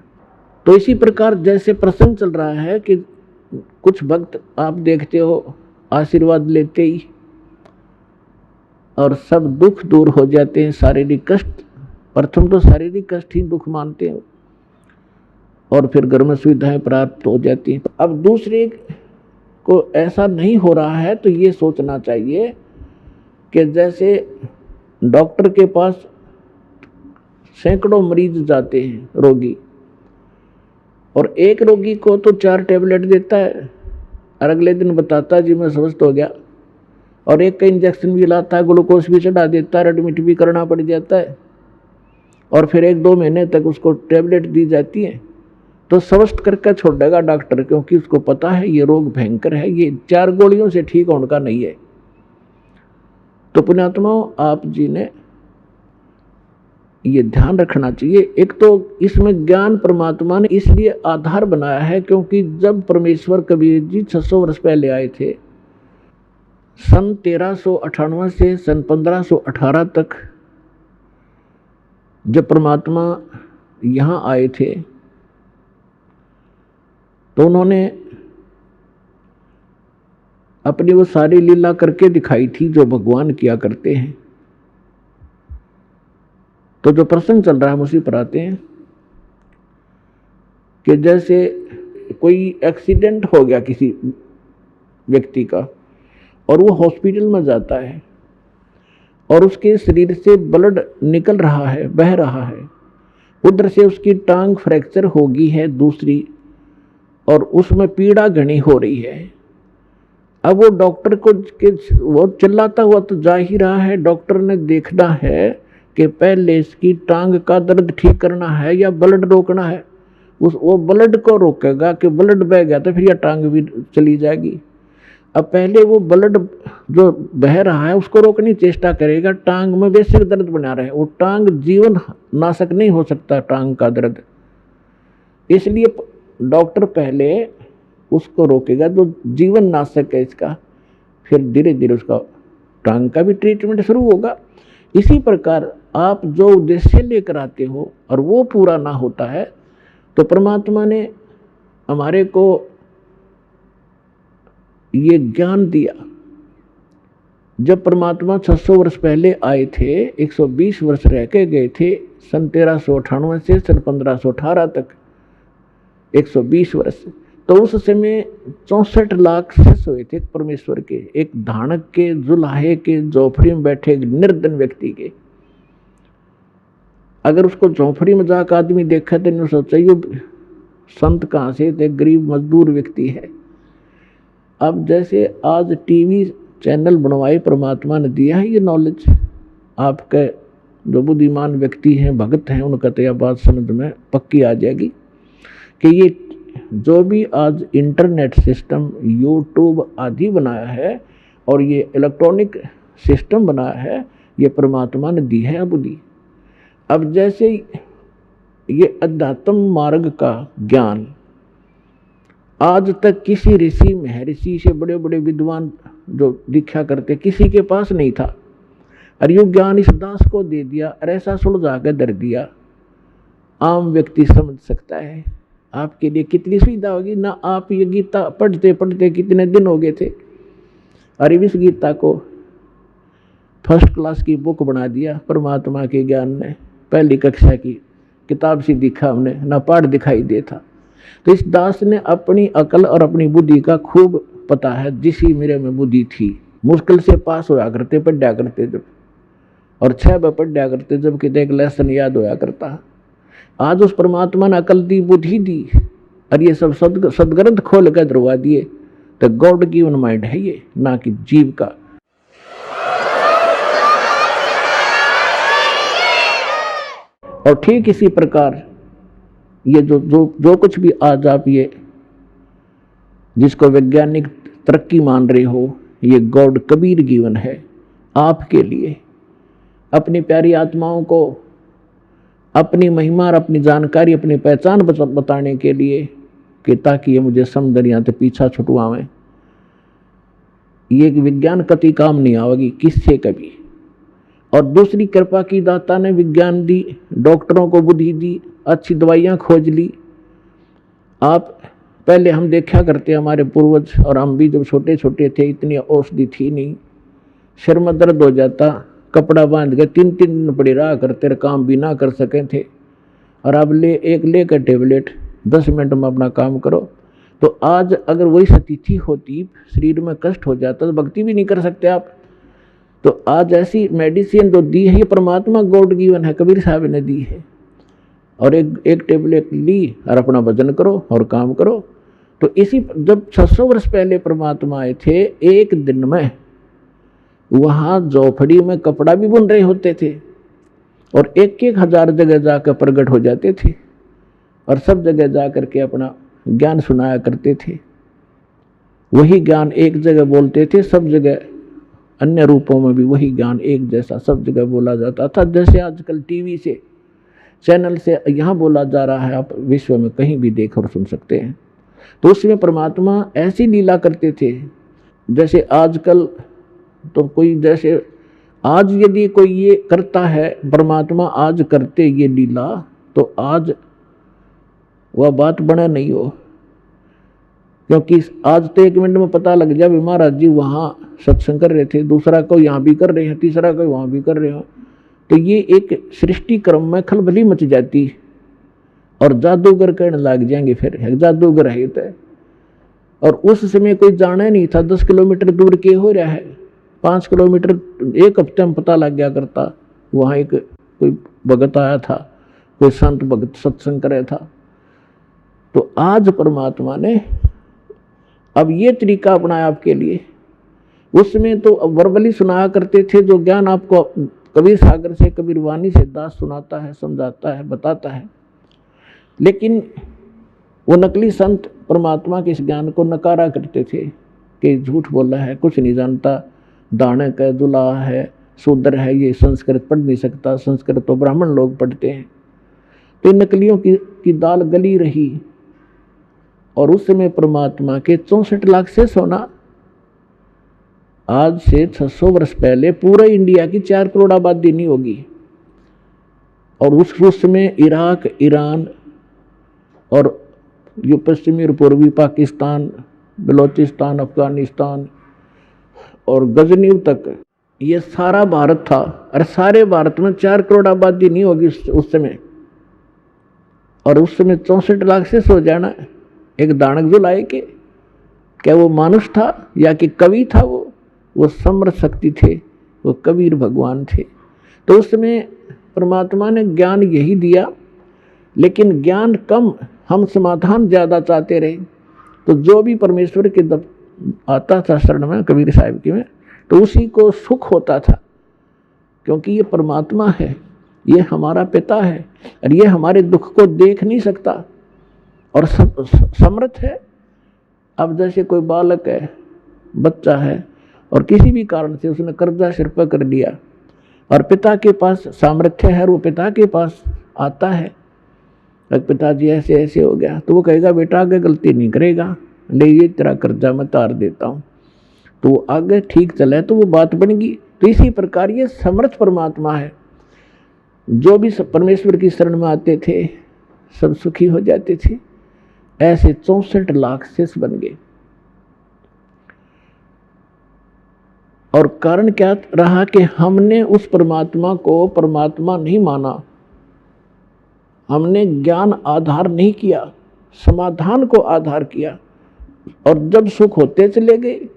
A: तो इसी प्रकार जैसे प्रसंग चल रहा है कि कुछ भक्त आप देखते हो आशीर्वाद लेते ही और सब दुख दूर हो जाते हैं, शारीरिक कष्ट, प्रथम तो शारीरिक कष्ट ही दुख मानते हैं, और फिर घर में सुविधाएं प्राप्त हो जाती हैं। अब दूसरे को ऐसा नहीं हो रहा है तो ये सोचना चाहिए कि जैसे डॉक्टर के पास सैकड़ों मरीज जाते हैं रोगी, और एक रोगी को तो 4 टैबलेट देता है और अगले दिन बताता है जी मैं स्वस्थ हो गया, और एक का इंजेक्शन भी लाता है, ग्लूकोज भी चढ़ा देता है, एडमिट भी करना पड़ जाता है, और फिर 1-2 महीने तक उसको टैबलेट दी जाती है। तो स्वस्थ करके छोड़ देगा डॉक्टर, क्योंकि उसको पता है ये रोग भयंकर है, ये 4 गोलियों से ठीक होने का नहीं है। तो पुण्यात्माओं, आप जी ने ये ध्यान रखना चाहिए। एक तो इसमेमें ज्ञान परमात्मा ने इसलिए आधार बनाया है क्योंकि जब परमेश्वर कबीर जी 600 वर्ष पहले आए थे, सन 1398 से सन 1518 तक जब परमात्मा यहाँ आए थे, तो उन्होंने अपनी वो सारी लीला करके दिखाई थी जो भगवान किया करते हैं। तो जो प्रसंग चल रहा है हम उसी पर आते हैं कि जैसे कोई एक्सीडेंट हो गया किसी व्यक्ति का, और वो हॉस्पिटल में जाता है, और उसके शरीर से ब्लड निकल रहा है, बह रहा है, उधर से उसकी टांग फ्रैक्चर होगी है दूसरी, और उसमें पीड़ा घनी हो रही है। अब वो डॉक्टर को वो चिल्लाता हुआ तो जा ही रहा है, डॉक्टर ने देखना है कि पहले इसकी टांग का दर्द ठीक करना है या ब्लड रोकना है। वो ब्लड को रोकेगा कि ब्लड बह गया तो फिर यह टांग भी चली जाएगी। अब पहले वो ब्लड जो बह रहा है उसको रोकने की चेष्टा करेगा, टांग में बेसिक दर्द बना रहे, वो टांग जीवन नाशक नहीं हो सकता टांग का दर्द, इसलिए डॉक्टर पहले उसको रोकेगा जो जीवन नाशक है इसका, फिर धीरे धीरे उसका टांग का भी ट्रीटमेंट शुरू होगा। इसी प्रकार आप जो उद्देश्य लेकर आते हो और वो पूरा ना होता है तो परमात्मा ने हमारे को ये ज्ञान दिया। जब परमात्मा 600 वर्ष पहले आए थे, 120 वर्ष रह के गए थे, सन 1398 से सन 1518 तक 120 वर्ष। तो उस समय 64 लाख शिष्य हुए थे परमेश्वर के, एक धानक के, जुलाहे के, झोपड़ी में बैठे निर्धन व्यक्ति के। अगर उसको झोपड़ी में जाकर आदमी देखा तो नहीं सोचा ये संत कहाँ से थे, गरीब मजदूर व्यक्ति है। अब जैसे आज टीवी चैनल बनवाए परमात्मा ने दिया है ये नॉलेज, आपके जो बुद्धिमान व्यक्ति हैं, भगत हैं, उनका तो यह बात समझ में पक्की आ जाएगी कि ये जो भी आज इंटरनेट सिस्टम, यूट्यूब आदि बनाया है और ये इलेक्ट्रॉनिक सिस्टम बनाया है, ये परमात्मा ने दी है बुद्धि। अब जैसे ये अध्यात्म मार्ग का ज्ञान आज तक किसी ऋषि महर्षि से, बड़े बड़े विद्वान जो दीक्षा करते, किसी के पास नहीं था, और यो ज्ञान इस दास को दे दिया और ऐसा सुलझा कर धर दिया। आम व्यक्ति समझ सकता है आपके लिए कितनी सुविधा होगी ना। आप ये गीता पढ़ते पढ़ते कितने दिन हो गए थे, और इस गीता को फर्स्ट क्लास की बुक बना दिया परमात्मा के ज्ञान ने। पहली कक्षा की किताब सी दिखा हमने, ना पाठ दिखाई देता। तो इस दास ने अपनी अकल और अपनी बुद्धि का खूब पता है, जिसी मेरे में बुद्धि थी। मुश्किल से पास होया करते, पढ़ा करते जब, और 6 बार पढ़ा करते जब कितने एक लेसन याद होया करता। आज उस परमात्मा ने अकल दी, बुद्धि दी, और ये सब सदग्रंथ खोल कर दरवा दिए। तो गॉड गिवन माइंड है ये, ना कि जीव का। और ठीक इसी प्रकार ये जो कुछ भी आज आप ये जिसको वैज्ञानिक तरक्की मान रहे हो, ये गॉड कबीर गिवन है आपके लिए, अपनी प्यारी आत्माओं को अपनी महिमा और अपनी जानकारी, अपनी पहचान बताने के लिए, कि ताकि ये मुझे समदरिया से पीछा छुटवावें। ये विज्ञान कति काम नहीं आवेगी किससे कभी। और दूसरी कृपा की दाता ने विज्ञान दी, डॉक्टरों को बुद्धि दी, अच्छी दवाइयाँ खोज ली। आप पहले हम देखा करते, हमारे पूर्वज और हम भी जब छोटे छोटे थे, इतनी औषधि थी नहीं। सिर में दर्द हो जाता, कपड़ा बांध के 3-3 दिन पड़े रहा करते, काम भी ना कर सके थे। और अब लेकर टेबलेट 10 मिनट में अपना काम करो। तो आज अगर वही स्थिति होती, शरीर में कष्ट हो जाता, तो भक्ति भी नहीं कर सकते आप। तो आज ऐसी मेडिसिन जो दी है, ये परमात्मा गॉड गिवन है, कबीर साहब ने दी है। और एक टेबलेट ली और अपना भजन करो और काम करो। तो इसी जब 600 वर्ष पहले परमात्मा आए थे, एक दिन में वहाँ झोपड़ी में कपड़ा भी बुन रहे होते थे, और 1-1 हजार जगह जाकर प्रकट हो जाते थे, और सब जगह जा करके अपना ज्ञान सुनाया करते थे। वही ज्ञान एक जगह बोलते थे, सब जगह अन्य रूपों में भी वही ज्ञान एक जैसा सब जगह बोला जाता था। जैसे आजकल टीवी से, चैनल से यहाँ बोला जा रहा है, आप विश्व में कहीं भी देख और सुन सकते हैं। तो उसमें परमात्मा ऐसी लीला करते थे, जैसे आजकल तो कोई, जैसे आज यदि कोई ये करता है, परमात्मा आज करते ये लीला, तो आज वह बात बना नहीं हो। क्योंकि आज तो 1 मिनट में पता लग जाए महाराज जी वहाँ सत्संग कर रहे थे, दूसरा को यहाँ भी कर रहे हैं, तीसरा को वहाँ भी कर रहे हैं। तो ये एक सृष्टि क्रम में खलबली मच जाती, और जादूगर कहने लग जाएंगे फिर जादूगर है तो। और उस समय कोई जाना नहीं था, 10 किलोमीटर दूर के हो रहा है, 5 किलोमीटर 1 हफ्ते में पता लग गया करता। वहाँ एक कोई भगत आया था, कोई संत भगत सत्संग कर रहा था। तो आज परमात्मा ने अब ये तरीका अपनाया आपके लिए। उसमें तो वर्बली सुनाया करते थे, जो ज्ञान आपको कबीर सागर से, कबीर वाणी से दास सुनाता है, समझाता है, बताता है। लेकिन वो नकली संत परमात्मा के इस ज्ञान को नकारा करते थे कि झूठ बोला है, कुछ नहीं जानता, दानक है, दुल्हा है, शूद्र है, ये संस्कृत पढ़ नहीं सकता, संस्कृत तो ब्राह्मण लोग पढ़ते हैं। तो नकलियों की दाल गली रही। और उस समय परमात्मा के 64 लाख से सोना, आज से 600 वर्ष पहले पूरे इंडिया की 4 करोड़ आबादी नहीं होगी। और उस समय इराक, ईरान और जो पश्चिमी और पूर्वी पाकिस्तान, बलोचिस्तान, अफगानिस्तान और गजनीव तक, ये सारा भारत था। और सारे भारत में 4 करोड़ आबादी नहीं होगी उस समय। और उस समय 64 लाख से सो जाना एक दानक जो लाए के, क्या वो मानुष था या कि कवि था? वो समर्थ शक्ति थे, वो कबीर भगवान थे। तो उस समय परमात्मा ने ज्ञान यही दिया, लेकिन ज्ञान कम, हम समाधान ज़्यादा चाहते रहे। तो जो भी परमेश्वर के आता था शरण में, कबीर साहिब की में, तो उसी को सुख होता था, क्योंकि ये परमात्मा है, ये हमारा पिता है, और ये हमारे दुख को देख नहीं सकता और समर्थ है। अब जैसे कोई बालक है, बच्चा है, और किसी भी कारण से उसने कर्जा सिर पर कर लिया, और पिता के पास सामर्थ्य है, वो पिता के पास आता है, अगर पिताजी ऐसे ऐसे हो गया तो वो कहेगा बेटा आगे गलती नहीं करेगा, ले ये तेरा कर्जा मैं तार देता हूँ, तो वो आगे ठीक चले तो वो बात बनेगी। तो इसी प्रकार ये समर्थ परमात्मा है, जो भी परमेश्वर की शरण में आते थे सब सुखी हो जाते थे। ऐसे 64 लाख शिष्य बन गए। और कारण क्या रहा कि हमने उस परमात्मा को परमात्मा नहीं माना, हमने ज्ञान आधार नहीं किया, समाधान को आधार किया, और जब सुख होते चले गए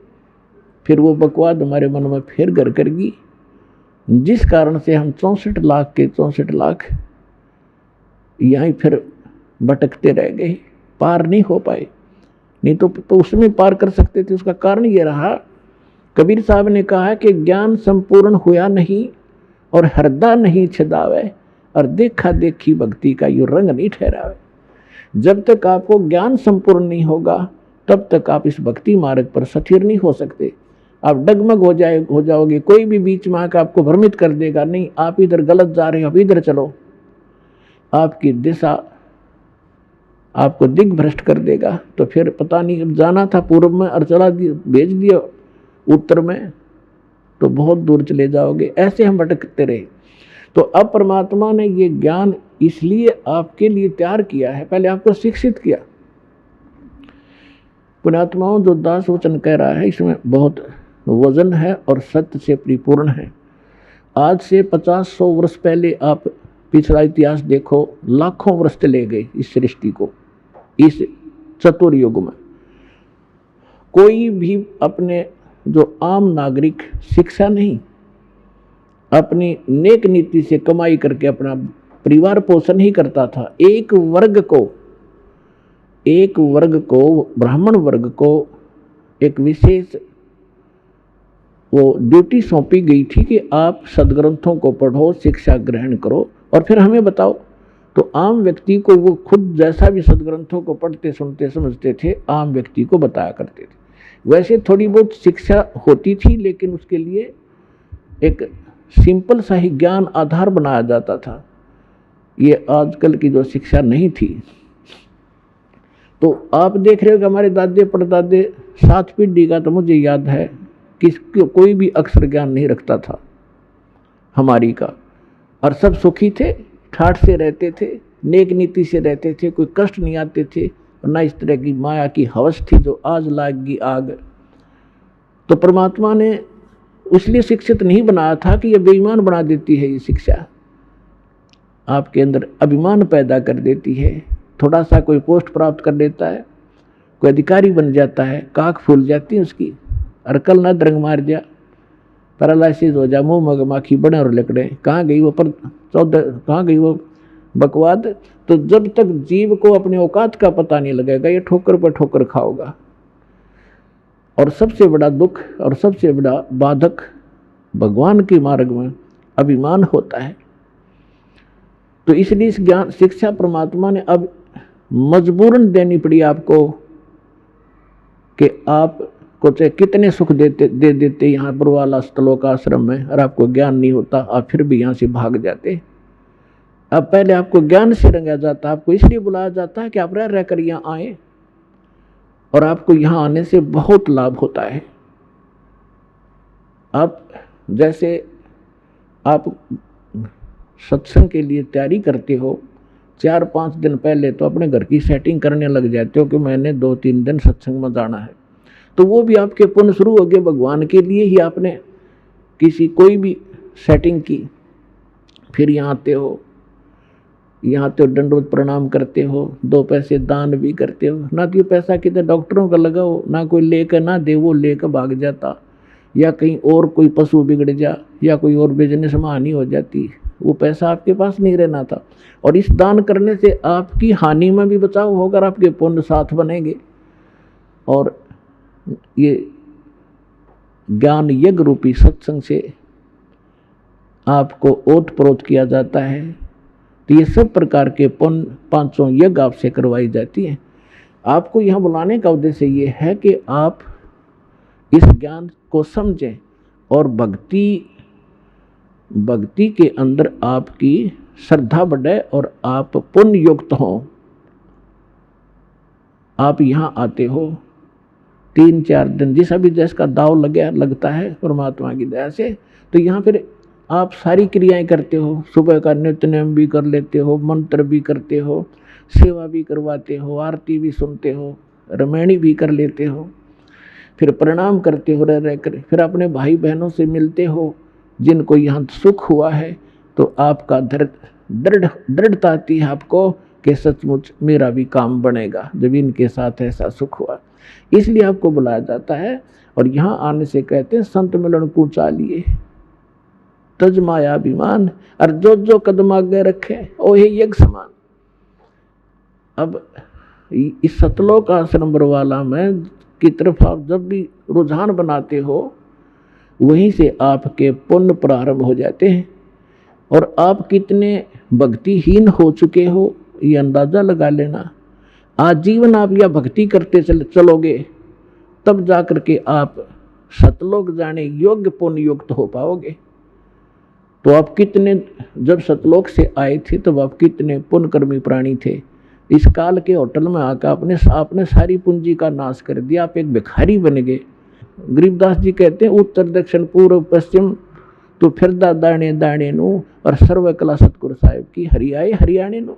A: फिर वो बकवाद हमारे मन में फिर घर कर गई, जिस कारण से हम 64 लाख के 64 लाख यहीं फिर भटकते रह गए, पार नहीं हो पाए। नहीं तो उसमें पार कर सकते थे। उसका कारण ये रहा, कबीर साहब ने कहा कि ज्ञान संपूर्ण हुआ नहीं और हृदय नहीं छदावे, और देखा देखी भक्ति का यो रंग नहीं ठहरावे। जब तक आपको ज्ञान संपूर्ण नहीं होगा तब तक आप इस भक्ति मार्ग पर स्थिर नहीं हो सकते। आप डगमग हो जाओगे, कोई भी बीच में आकर आपको भ्रमित कर देगा, नहीं आप इधर गलत जा रहे हो, अब इधर चलो, आपकी दिशा आपको दिग्भ्रष्ट कर देगा। तो फिर पता नहीं जाना था पूर्व में और चला भेज दिया उत्तर में, तो बहुत दूर चले जाओगे। ऐसे हम भटकते रहे। तो अब परमात्मा ने ये ज्ञान इसलिए आपके लिए तैयार किया है, पहले आपको शिक्षित किया। पुण्यात्माओं, जो दास वचन कह रहा है इसमें बहुत वजन है और सत्य से परिपूर्ण है। आज से 50-100 वर्ष पहले आप पिछला इतिहास देखो, लाखों वर्ष चले गए इस सृष्टि को, इस चतुर्युग में। कोई भी अपने जो आम नागरिक शिक्षा नहीं, अपनी नेक नीति से कमाई करके अपना परिवार पोषण ही करता था। एक वर्ग को ब्राह्मण वर्ग को एक विशेष वो ड्यूटी सौंपी गई थी कि आप सदग्रंथों को पढ़ो, शिक्षा ग्रहण करो और फिर हमें बताओ। तो आम व्यक्ति को वो खुद जैसा भी सदग्रंथों को पढ़ते सुनते समझते थे, आम व्यक्ति को बताया करते थे। वैसे थोड़ी बहुत शिक्षा होती थी, लेकिन उसके लिए एक सिंपल सा ही ज्ञान आधार बनाया जाता था। ये आजकल की जो शिक्षा नहीं थी। तो आप देख रहे हो कि हमारे दादे परदादे 7 पीढ़ी का, तो मुझे याद है कि कोई भी अक्षर ज्ञान नहीं रखता था हमारी का, और सब सुखी थे, ठाठ से रहते थे, नेक नीति से रहते थे, कोई कष्ट नहीं आते थे, और ना इस तरह की माया की हवस थी जो आज लागी आग। तो परमात्मा ने इसलिए शिक्षित नहीं बनाया था कि यह बेईमान बना देती है। ये शिक्षा आपके अंदर अभिमान पैदा कर देती है। थोड़ा सा कोई पोस्ट प्राप्त कर लेता है, कोई अधिकारी बन जाता है, काख फूल जाती है उसकी, अरकल ना द्रंग मार जा, पैरालिसिस हो जा, मुंह मगमाखी बड़े और लकड़े, कहाँ गई वो बकवाद। तो जब तक जीव को अपने औकात का पता नहीं लगेगा, ये ठोकर पर ठोकर खाओगा। और सबसे बड़ा दुख और सबसे बड़ा बाधक भगवान के मार्ग में अभिमान होता है। तो इसलिए इस ज्ञान शिक्षा परमात्मा ने अब मजबूरन देनी पड़ी आपको, कि आपको चाहे कितने सुख दे देते यहाँ पर वाला स्थलों का आश्रम में, और आपको ज्ञान नहीं होता, आप फिर भी यहाँ से भाग जाते। अब पहले आपको ज्ञान से रंगा जाता, आपको इसलिए बुलाया जाता है कि आप रह कर यहाँ आए, और आपको यहाँ आने से बहुत लाभ होता है। आप जैसे आप सत्संग के लिए तैयारी करते हो, 4-5 दिन पहले तो अपने घर की सेटिंग करने लग जाते हो कि मैंने 2-3 दिन सत्संग में जाना है। तो वो भी आपके पुण्य शुरू हो गए, भगवान के लिए ही आपने कोई भी सेटिंग की। फिर यहाँ आते हो, यहाँ तो दंडवत प्रणाम करते हो, 2 पैसे दान भी करते हो। ना तो ये पैसा कितने डॉक्टरों का लगाओ, ना कोई लेकर ना दे, वो लेकर भाग जाता, या कहीं और कोई पशु बिगड़ जा, या कोई और बिजनेस में हानि हो जाती, वो पैसा आपके पास नहीं रहना था। और इस दान करने से आपकी हानि में भी बचाव होगा, आपके पुण्य साथ बनेंगे। और ये ज्ञान यज्ञ रूपी सत्संग से आपको ओत प्रोत किया जाता है। तो ये सब प्रकार के पुण्य 500 यज्ञ आपसे करवाई जाती है। आपको यहाँ बुलाने का उद्देश्य ये है कि आप इस ज्ञान को समझें और भक्ति भक्ति के अंदर आपकी श्रद्धा बढ़े और आप पुण्य युक्त हों। आप यहाँ आते हो 3-4 दिन, जिस अभी जिसका दाव लगता है परमात्मा की दया से, तो यहाँ फिर आप सारी क्रियाएं करते हो। सुबह का नित्य नेम भी कर लेते हो, मंत्र भी करते हो, सेवा भी करवाते हो, आरती भी सुनते हो, रामायणी भी कर लेते हो, फिर प्रणाम करते हो रह कर, फिर अपने भाई बहनों से मिलते हो जिनको यहाँ सुख हुआ है, तो आपका दृढ़ता आती है आपको कि सचमुच मेरा भी काम बनेगा जब इनके साथ ऐसा सुख हुआ। इसलिए आपको बुलाया जाता है। और यहाँ आने से कहते हैं संत मिलन को चालिए तज माया अभिमान, और जो जो कदम आगे रखे ओ हे यज्ञ समान। अब इस सतलोक आश्रम बरवाला में की तरफ आप जब भी रुझान बनाते हो, वहीं से आपके पुण्य प्रारंभ हो जाते हैं। और आप कितने भक्तिहीन हो चुके हो ये अंदाजा लगा लेना। आजीवन आप यह भक्ति करते चलोगे, तब जाकर के आप सतलोक जाने योग्य पुण्य युक्त हो पाओगे। तो आप कितने, जब सतलोक से आए थे तब आप कितने पुण्यकर्मी प्राणी थे। इस काल के होटल में आकर आपने सारी पूंजी का नाश कर दिया, आप एक भिखारी बन गए। गरीबदास जी कहते हैं उत्तर दक्षिण पूर्व पश्चिम तो फिरदा दाने दाने नु, और सर्व कला सतगुरु साहिब की हरियाए हरियाणे नु।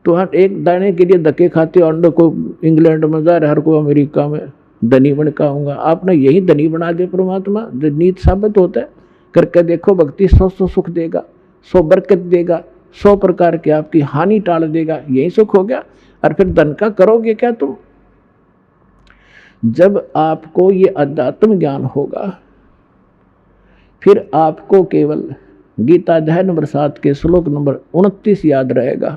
A: तो हर एक दाने के लिए धक्के खाते हो, अंडो को इंग्लैंड में जा रहे, हर को अमेरिका में धनी बन काऊंगा। आपने यही धनी बना दे परमात्मा, जो नीत साबित होता है। करके देखो, भक्ति 100 सुख देगा, 100 बरकत देगा, 100 प्रकार की आपकी हानि टाल देगा, यही सुख हो गया। और फिर धन का करोगे क्या तुम? जब आपको ये अध्यात्म ज्ञान होगा, फिर आपको केवल गीता अध्याय नंबर 7 के श्लोक नंबर 29 याद रहेगा।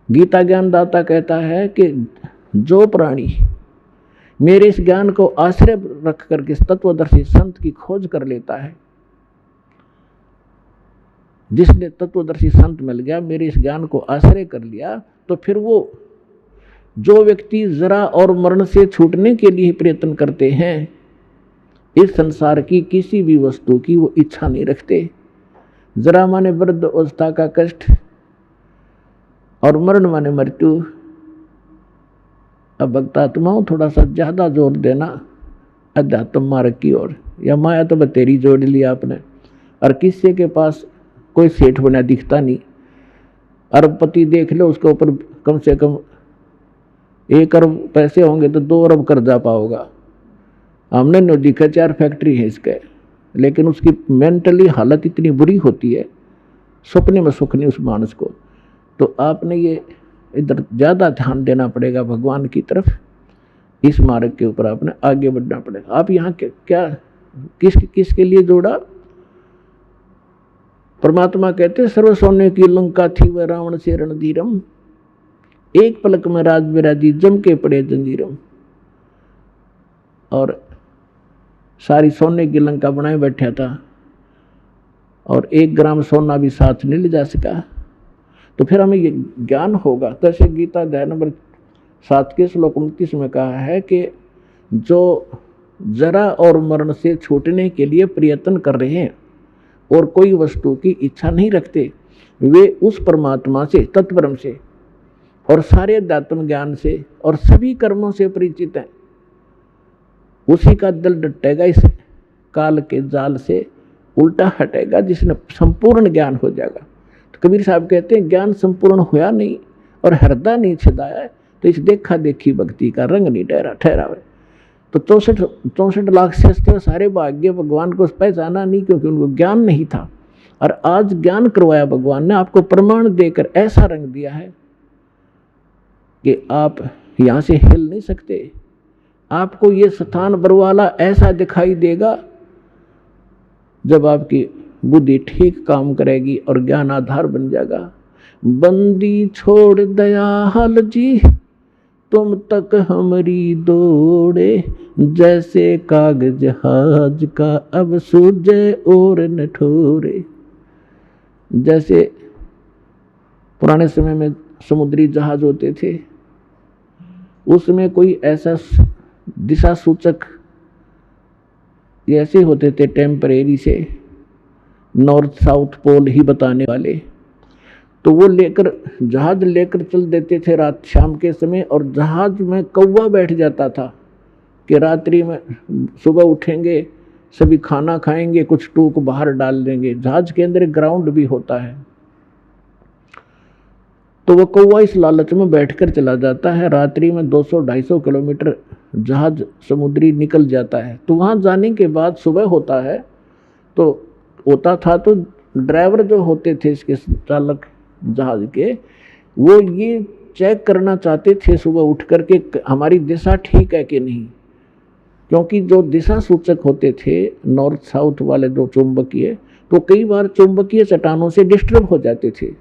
A: गीता ज्ञान दाता कहता है कि जो प्राणी मेरे इस ज्ञान को आश्रय रख करके तत्वदर्शी संत की खोज कर लेता है, जिसने तत्वदर्शी संत मिल गया, मेरे इस ज्ञान को आश्रय कर लिया, तो फिर वो जो व्यक्ति जरा और मरण से छूटने के लिए प्रयत्न करते हैं, इस संसार की किसी भी वस्तु की वो इच्छा नहीं रखते। जरा माने वृद्ध अवस्था का कष्ट और मरण माने मृत्यु। अब भक्तात्माओं थोड़ा सा ज्यादा जोर देना अध्यात्म मार्ग की ओर। या माया तो बतेरी जोड़ ली आपने, और किसी के पास कोई सेठ बना दिखता नहीं। अरबपति देख लो, उसके ऊपर कम से कम 1 अरब पैसे होंगे तो 2 अरब कर्जा पाओगा। हमने न दिखा 4 फैक्ट्री है इसके, लेकिन उसकी मेंटली हालत इतनी बुरी होती है, सपने में सुख नहीं उस मानस को। तो आपने ये इधर ज़्यादा ध्यान देना पड़ेगा भगवान की तरफ। इस मार्ग के ऊपर आपने आगे बढ़ना पड़ेगा। आप यहाँ क्या किसके लिए जोड़ा? परमात्मा कहते सर्व सोने की लंका थी वह रावण से रणधीरम, एक पलक में राज विराजी जम के पड़े जंजीरम। और सारी सोने की लंका बनाए बैठा था और 1 ग्राम सोना भी साथ नहीं ले जा सका। तो फिर हमें ये ज्ञान होगा। तैसे गीता अध्याय नंबर 7 के श्लोक 29 में कहा है कि जो जरा और मरण से छूटने के लिए प्रयत्न कर रहे हैं और कोई वस्तु की इच्छा नहीं रखते, वे उस परमात्मा से, तत्परम से और सारे अध्यात्म ज्ञान से और सभी कर्मों से परिचित हैं। उसी का दिल डटेगा इस काल के जाल से, उल्टा हटेगा, जिसने संपूर्ण ज्ञान हो जाएगा। तो कबीर साहब कहते हैं ज्ञान संपूर्ण होया नहीं और हृदय नहीं छिदाया है, तो इस देखा देखी भक्ति का रंग नहीं ठहरावे। तो 64 लाख से सारे भाग्य भगवान को पहचाना नहीं, क्योंकि उनको ज्ञान नहीं था। और आज ज्ञान करवाया भगवान ने, आपको प्रमाण देकर ऐसा रंग दिया है कि आप यहाँ से हिल नहीं सकते। आपको ये स्थान बरवाला ऐसा दिखाई देगा जब आपकी बुद्धि ठीक काम करेगी और ज्ञान आधार बन जाएगा। बंदी छोड़ दयाल जी तुम तक हमारी दौड़े, जैसे कागज जहाज का अब सूझे और न ठोरे। जैसे पुराने समय में समुद्री जहाज होते थे, उसमें कोई ऐसा दिशा सूचक ऐसे होते थे टेम्परेरी से नॉर्थ साउथ पोल ही बताने वाले। तो वो लेकर जहाज लेकर चल देते थे रात शाम के समय, और जहाज में कौवा बैठ जाता था कि रात्रि में सुबह उठेंगे, सभी खाना खाएंगे, कुछ टूक बाहर डाल देंगे। जहाज के अंदर ग्राउंड भी होता है। तो वो कौवा इस लालच में बैठकर चला जाता है। रात्रि में 200-250 किलोमीटर जहाज समुद्री निकल जाता है। तो वहाँ जाने के बाद सुबह होता है, तो होता था तो ड्राइवर जो होते थे इसके चालक जहाज के, वो ये चेक करना चाहते थे सुबह उठ कर के हमारी दिशा ठीक है कि नहीं, क्योंकि जो दिशा सूचक होते थे नॉर्थ साउथ वाले जो चुंबकीय, तो कई बार चुंबकीय चट्टानों से डिस्टर्ब हो जाते थे।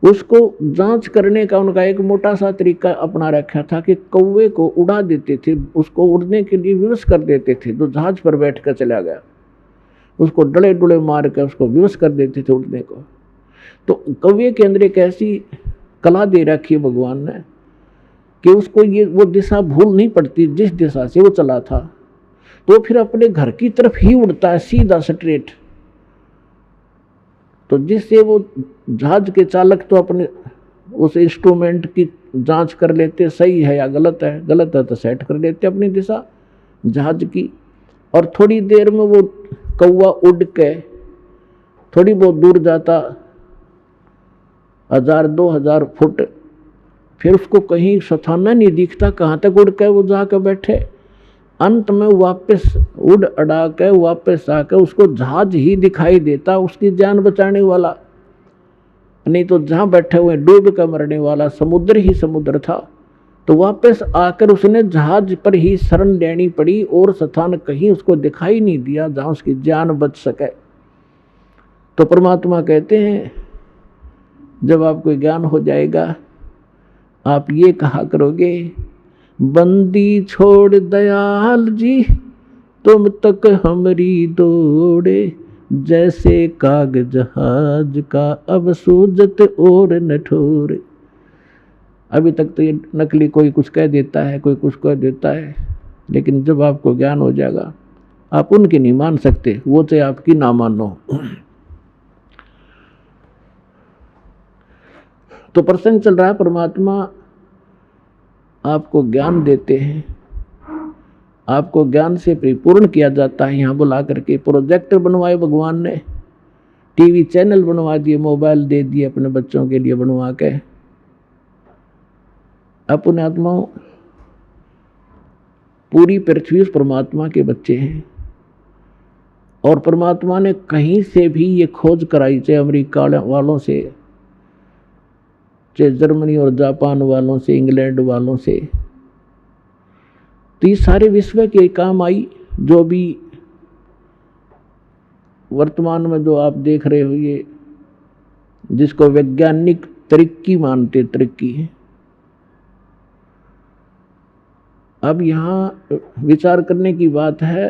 A: उसको जांच करने का उनका एक मोटा सा तरीका अपना रखा था कि कौवे को उड़ा देते थे, उसको उड़ने के लिए विवश कर देते थे। जो जहाज पर बैठ कर चला गया उसको डले डुले मार कर उसको विवश कर देते थे उड़ने को। तो कौवे के अंदर एक ऐसी कला दे रखी है भगवान ने कि उसको ये वो दिशा भूल नहीं पड़ती जिस दिशा से वो चला था, तो फिर अपने घर की तरफ ही उड़ता है सीधा स्ट्रेट। तो जिससे वो जहाज के चालक तो अपने उस इंस्ट्रूमेंट की जांच कर लेते सही है या गलत है, गलत है तो सेट कर लेते अपनी दिशा जहाज की। और थोड़ी देर में वो कौवा उड़ के थोड़ी बहुत दूर जाता, 1000-2000 फुट, फिर उसको कहीं स्थान नहीं दिखता कहाँ तक उड़ के वो जाकर बैठे। अंत में वापस उड़ अड़ा के वापस आकर उसको जहाज ही दिखाई देता, उसकी जान बचाने वाला, नहीं तो जहाँ बैठे हुए डूब कर मरने वाला समुद्र ही समुद्र था। तो वापस आकर उसने जहाज पर ही शरण लेनी पड़ी और स्थान कहीं उसको दिखाई नहीं दिया जहाँ उसकी जान बच सके। तो परमात्मा कहते हैं जब आपको ज्ञान हो जाएगा आप ये कहा करोगे, बंदी छोड़ दयाल जी तुम तक हमरी दौड़े, जैसे काग जहाज का अब सूजत और न ठोरे। अभी तक तो ये नकली कोई कुछ कह देता है, कोई कुछ कह देता है, लेकिन जब आपको ज्ञान हो जाएगा आप उनकी नहीं मान सकते, वो चाहे आपकी ना मानो। तो प्रसंग चल रहा है, परमात्मा आपको ज्ञान देते हैं, आपको ज्ञान से परिपूर्ण किया जाता है। यहाँ बुला करके प्रोजेक्टर बनवाए भगवान ने, टीवी चैनल बनवा दिए, मोबाइल दे दिए अपने बच्चों के लिए बनवा के। अपने आत्माओं पूरी पृथ्वी उस परमात्मा के बच्चे हैं, और परमात्मा ने कहीं से भी ये खोज कराई, चाहे अमेरिका वालों से, चाहे जर्मनी और जापान वालों से, इंग्लैंड वालों से, तो ये सारे विश्व के काम आई। जो भी वर्तमान में जो आप देख रहे हो, ये जिसको वैज्ञानिक तरक्की मानते, तरक्की है। अब यहाँ विचार करने की बात है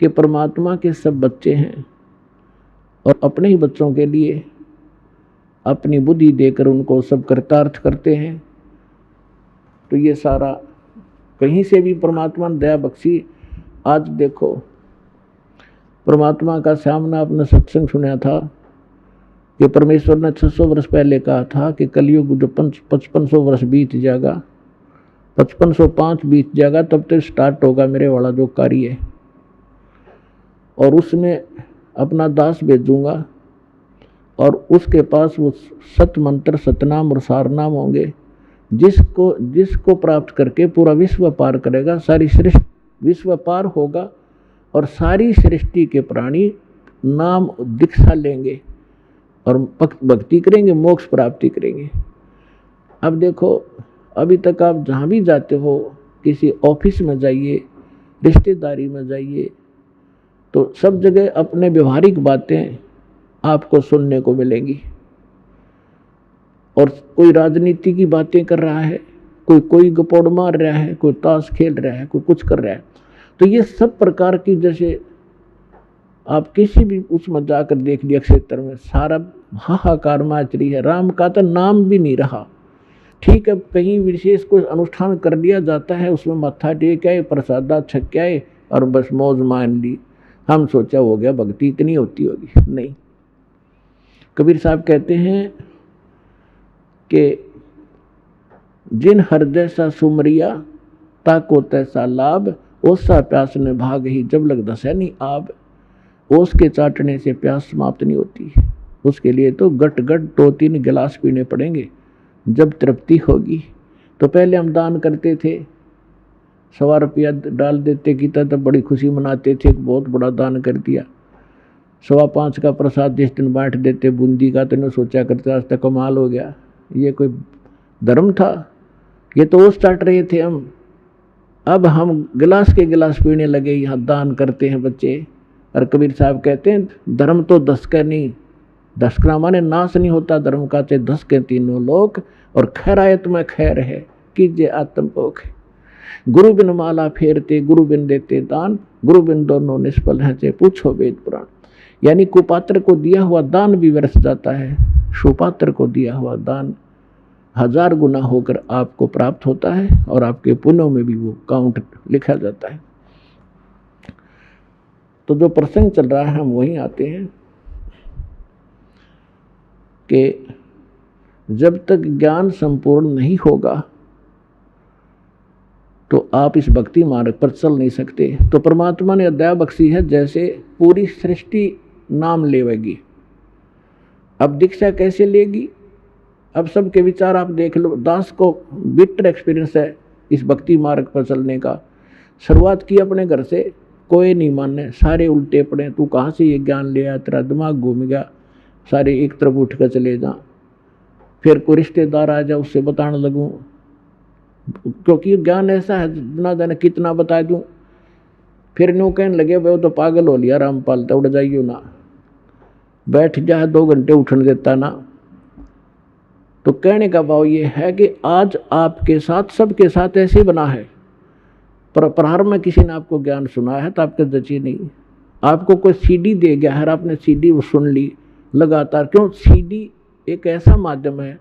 A: कि परमात्मा के सब बच्चे हैं और अपने ही बच्चों के लिए अपनी बुद्धि देकर उनको सब कृतार्थ करते हैं। तो ये सारा कहीं से भी परमात्मा ने दया बख्शी। आज देखो परमात्मा का सामने आपने सत्संग सुना था कि परमेश्वर ने 600 वर्ष पहले कहा था कि कलयुग जो 5500 वर्ष बीत जाएगा, 5505 बीत जाएगा, तब तक स्टार्ट होगा मेरे वाला जो कार्य, और उसमें अपना दास भेजूंगा और उसके पास वो सत मंत्र, सतनाम और सारनाम होंगे, जिसको प्राप्त करके पूरा विश्व पार करेगा, सारी सृष्टि विश्व पार होगा और सारी सृष्टि के प्राणी नाम दीक्षा लेंगे और भक्ति करेंगे, मोक्ष प्राप्ति करेंगे। अब देखो, अभी तक आप जहाँ भी जाते हो, किसी ऑफिस में जाइए, रिश्तेदारी में जाइए, तो सब जगह अपने व्यवहारिक बातें आपको सुनने को मिलेंगी। और कोई राजनीति की बातें कर रहा है, कोई गपोड़ मार रहा है, कोई ताश खेल रहा है, कोई कुछ कर रहा है। तो ये सब प्रकार की, जैसे आप किसी भी उसमें जाकर देख लिया क्षेत्र में, सारा हाहाकार माचरी है, राम का तो नाम भी नहीं रहा। ठीक है, कहीं विशेष कोई अनुष्ठान कर लिया जाता है, उसमें मत्था टेक आए, प्रसादा छक आए और बस मौज मान ली। हम सोचा हो गया भक्ति इतनी होती होगी, नहीं। कबीर साहब कहते हैं कि जिन हृदय सा सुमरिया ताको तैसा लाभ, ओसा प्यास ने भाग ही जब लग दसे नहीं आब। ओस के चाटने से प्यास समाप्त नहीं होती, उसके लिए तो गट गट 2-3 गिलास पीने पड़ेंगे जब तृप्ति होगी। तो पहले हम दान करते थे, 100 रुपया डाल देते गीता, तब बड़ी खुशी मनाते थे, बहुत बड़ा दान कर दिया। 5.25 का प्रसाद जिस दिन बांट देते बूंदी का, तो इन्हें सोचा करते आज तक कमाल हो गया, ये कोई धर्म था, ये तो ओस चाट रहे थे हम। अब हम गिलास के गिलास पीने लगे, यहाँ दान करते हैं बच्चे। और कबीर साहब कहते हैं धर्म तो 10 का नहीं, 10 का माने नाश नहीं होता धर्म का, चाहे 10 के 3 लोक, और खैरायत में खैर है कीजिए आत्मभोग। गुरु बिन माला फेरते गुरु बिन देते दान, गुरु बिन दोनों निष्फल हैं चाहे पूछो वेद पुराण। यानी कुपात्र को दिया हुआ दान भी व्यर्थ जाता है, सुपात्र को दिया हुआ दान 1000 गुना होकर आपको प्राप्त होता है, और आपके पुण्यों में भी वो काउंट लिखा जाता है। तो जो प्रसंग चल रहा है हम वहीं आते हैं कि जब तक ज्ञान संपूर्ण नहीं होगा तो आप इस भक्ति मार्ग पर चल नहीं सकते। तो परमात्मा ने दया बख्शी है, जैसे पूरी सृष्टि नाम लेवेगी। अब दीक्षा कैसे लेगी? अब सबके विचार आप देख लो। दास को बिटर एक्सपीरियंस है इस भक्ति मार्ग पर चलने का। शुरुआत की अपने घर से, कोई नहीं माने, सारे उल्टे पड़े, तू कहाँ से ये ज्ञान ले आया, तेरा दिमाग घूम गया, सारे एक तरफ उठ कर चले जा। फिर कोई रिश्तेदार आ जाए, उससे बताने लगूं, क्योंकि ज्ञान ऐसा है ना जाने कितना बता दूं। फिर न्यू कहने लगे भाई वो तो पागल हो लिया रामपाल, तो उड़ जाइयो ना, बैठ जा 2 घंटे उठने देता ना। तो कहने का भाव ये है कि आज आपके साथ सबके साथ ऐसे बना है, पर प्रारंभ में किसी ने आपको ज्ञान सुनाया है तो आपके जची नहीं। आपको कोई सीडी दे गया है, आपने सीडी वो सुन ली लगातार, क्यों? सीडी एक ऐसा माध्यम है,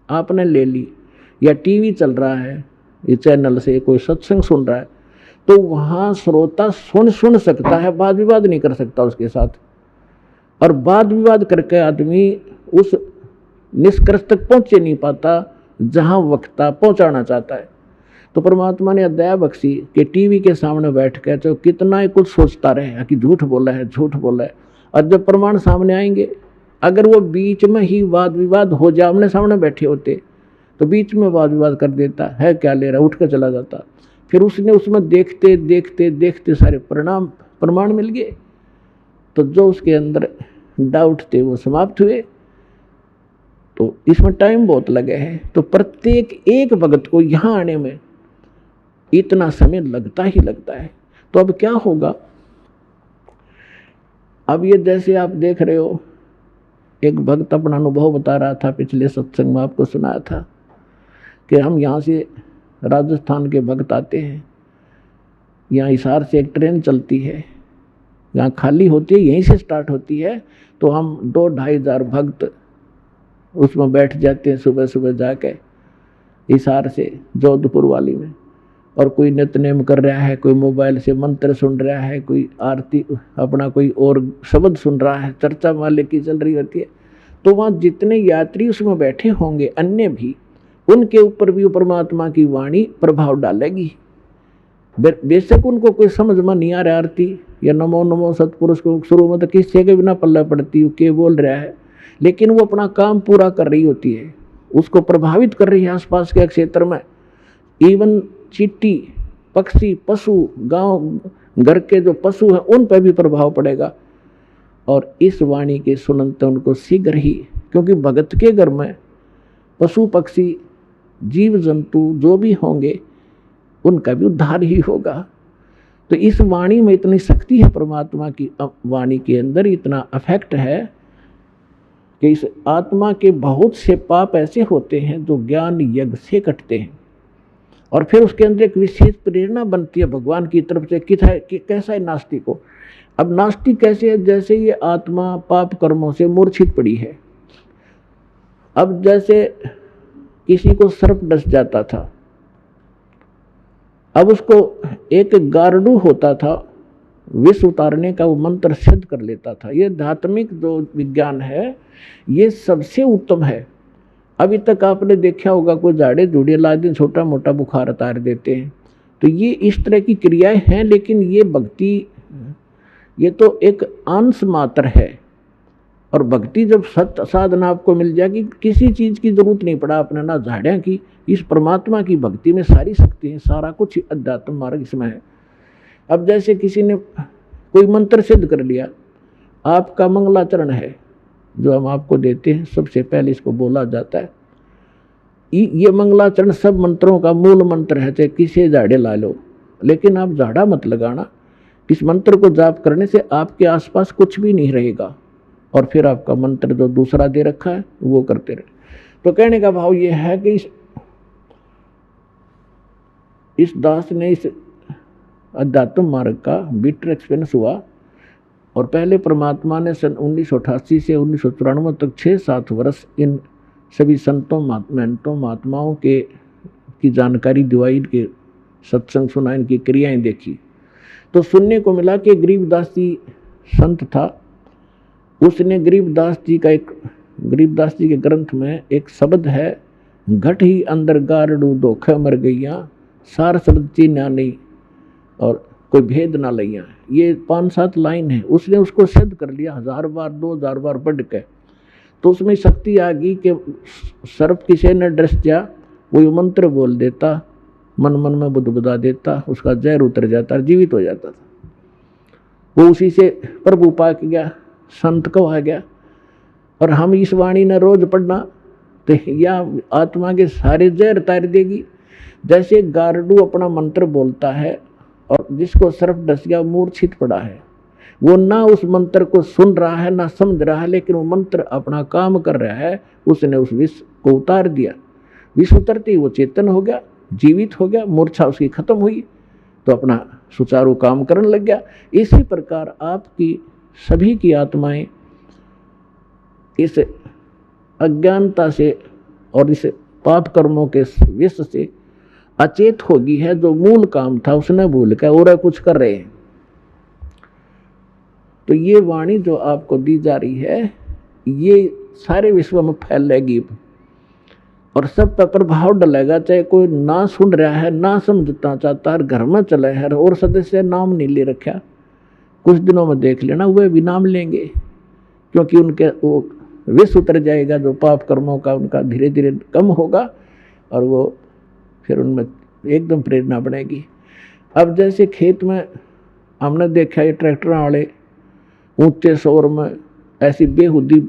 A: आपने ले ली, या टीवी चल रहा है, ये चैनल से कोई सत्संग सुन रहा है, तो वहाँ श्रोता सुन सकता है, वाद विवाद नहीं कर सकता उसके साथ। और वाद विवाद करके आदमी उस निष्कर्ष तक पहुँचे नहीं पाता जहाँ वक्ता पहुँचाना चाहता है। तो परमात्मा ने दया बख्शी कि टीवी के सामने बैठ कर तो कितना ही कुछ सोचता रहे कि झूठ बोला है, झूठ बोला है, और जब प्रमाण सामने आएंगे, अगर वो बीच में ही वाद विवाद हो जाए, आमने सामने बैठे होते तो बीच में वाद विवाद कर देता है, क्या ले रहा, उठ कर चला जाता। फिर उसने उसमें देखते देखते देखते सारे प्रमाण मिल गए, तो जो उसके अंदर डाउट थे वो समाप्त हुए। तो इसमें टाइम बहुत लगे है, तो प्रत्येक एक भगत को यहाँ आने में इतना समय लगता ही लगता है। तो अब क्या होगा? अब ये जैसे आप देख रहे हो, एक भक्त अपना अनुभव बता रहा था, पिछले सत्संग में आपको सुनाया था कि हम यहाँ से राजस्थान के भक्त आते हैं, यहाँ हिसार से एक ट्रेन चलती है, यहाँ खाली होती है, यहीं से स्टार्ट होती है, तो हम 2-2.5 हज़ार भक्त उसमें बैठ जाते हैं सुबह सुबह जाके हिसार से जोधपुर वाली में। और कोई नित्यनेम कर रहा है, कोई मोबाइल से मंत्र सुन रहा है, कोई आरती अपना कोई और शब्द सुन रहा है, चर्चा माले की चल रही होती है। तो वहाँ जितने यात्री उसमें बैठे होंगे अन्य भी, उनके ऊपर भी परमात्मा की वाणी प्रभाव डालेगी। बेशक उनको कोई समझ में नहीं आ रहा आरती या नमो नमो सतपुरुष को शुरू में तो किसी के बिना पल्ला पड़ती के बोल रहा है, लेकिन वो अपना काम पूरा कर रही होती है, उसको प्रभावित कर रही है आसपास के क्षेत्र में। इवन चींटी, पक्षी, पशु, गांव घर के जो पशु हैं उन पर भी प्रभाव पड़ेगा। और इस वाणी के सुनते उनको शीघ्र ही, क्योंकि भगत के घर में पशु पक्षी जीव जंतु जो भी होंगे उनका भी उद्धार ही होगा। तो इस वाणी में इतनी शक्ति है, परमात्मा की वाणी के अंदर इतना अफेक्ट है कि इस आत्मा के बहुत से पाप ऐसे होते हैं जो ज्ञान यज्ञ से कटते हैं, और फिर उसके अंदर एक विशेष प्रेरणा बनती है भगवान की तरफ से कि कैसा है नास्तिक को। अब नास्तिक कैसे है? जैसे ये आत्मा पाप कर्मों से मूर्छित पड़ी है। अब जैसे किसी को सर्प डस जाता था, अब उसको एक गार्डू होता था, विष उतारने का वो मंत्र सिद्ध कर लेता था। ये धात्मिक जो विज्ञान है ये सबसे उत्तम है। अभी तक आपने देखा होगा कोई झाड़े झूड़े ला दिन छोटा मोटा बुखार उतार देते हैं, तो ये इस तरह की क्रियाएं हैं, लेकिन ये भक्ति ये तो एक अंश मात्र है। और भक्ति जब सत्य साधना आपको मिल जाएगी, किसी चीज की जरूरत नहीं पड़ा आपने, ना झाड़ियाँ की, इस परमात्मा की भक्ति में सारी शक्ति है, सारा कुछ अध्यात्म मार्ग इसमें है। अब जैसे किसी ने कोई मंत्र सिद्ध कर लिया, आपका मंगलाचरण है जो हम आपको देते हैं, सबसे पहले इसको बोला जाता है। ये मंगलाचरण सब मंत्रों का मूल मंत्र है, चाहे किसी झाड़े ला लो, लेकिन आप झाड़ा मत लगाना। इस मंत्र को जाप करने से आपके आसपास कुछ भी नहीं रहेगा, और फिर आपका मंत्र जो दूसरा दे रखा है वो करते रहे। तो कहने का भाव ये है कि इस दास ने इस अध्यात्म मार्ग का बिटर एक्सपीरियंस हुआ, और पहले परमात्मा ने सन 1988 से 1994 तक 6-7 वर्ष इन सभी संतों महंतों महात्माओं की जानकारी दिवाई, इनके सत्संग सुना, इनकी क्रियाएं देखी। तो सुनने को मिला कि गरीबदास जी संत था, उसने गरीबदास जी के ग्रंथ में एक शब्द है, घट ही अंदर गारड़ू धोखे मर गईया, सार शब्द चीन्या नहीं और कोई भेद ना लैया। ये 5-7 लाइन है, उसने उसको सिद्ध कर लिया 1000 बार 2000 बार पढ़ के। तो उसमें शक्ति आ गई कि सर्प किसी ने डस जा, वो मंत्र बोल देता, मन मन में बुदबुदा देता, उसका जहर उतर जाता, जीवित हो जाता था। वो उसी से प्रभु पा के गया, संत को आ गया। और हम इस वाणी ने रोज पढ़ना तो या आत्मा के सारे जहर तार देगी। जैसे गारडू अपना मंत्र बोलता है और जिसको सर्प डस गया मूर्छित पड़ा है, वो ना उस मंत्र को सुन रहा है ना समझ रहा है, लेकिन वो मंत्र अपना काम कर रहा है, उसने उस विष को उतार दिया। विष उतरते ही वो चेतन हो गया, जीवित हो गया, मूर्छा उसकी खत्म हुई, तो अपना सुचारू काम करने लग गया। इसी प्रकार आपकी सभी की आत्माएं इस अज्ञानता से और इस पाप कर्मों के विष से अचेत होगी है। जो मूल काम था उसने भूल कर और कुछ कर रहे हैं। तो ये वाणी जो आपको दी जा रही है ये सारे विश्व में फैलेगी और सब पर प्रभाव डलेगा। चाहे कोई ना सुन रहा है, ना समझना चाहता है, घर में चला है और सदस्य नाम नहीं ले रखा, कुछ दिनों में देख लेना वे भी नाम लेंगे, क्योंकि उनके वो विष उतर जाएगा, जो पाप कर्मों का उनका धीरे धीरे कम होगा और वो फिर उनमें एकदम प्रेरणा बनेगी। अब जैसे खेत में हमने देखा ये ट्रैक्टर वाले ऊंचे शोर में ऐसी बेहुदी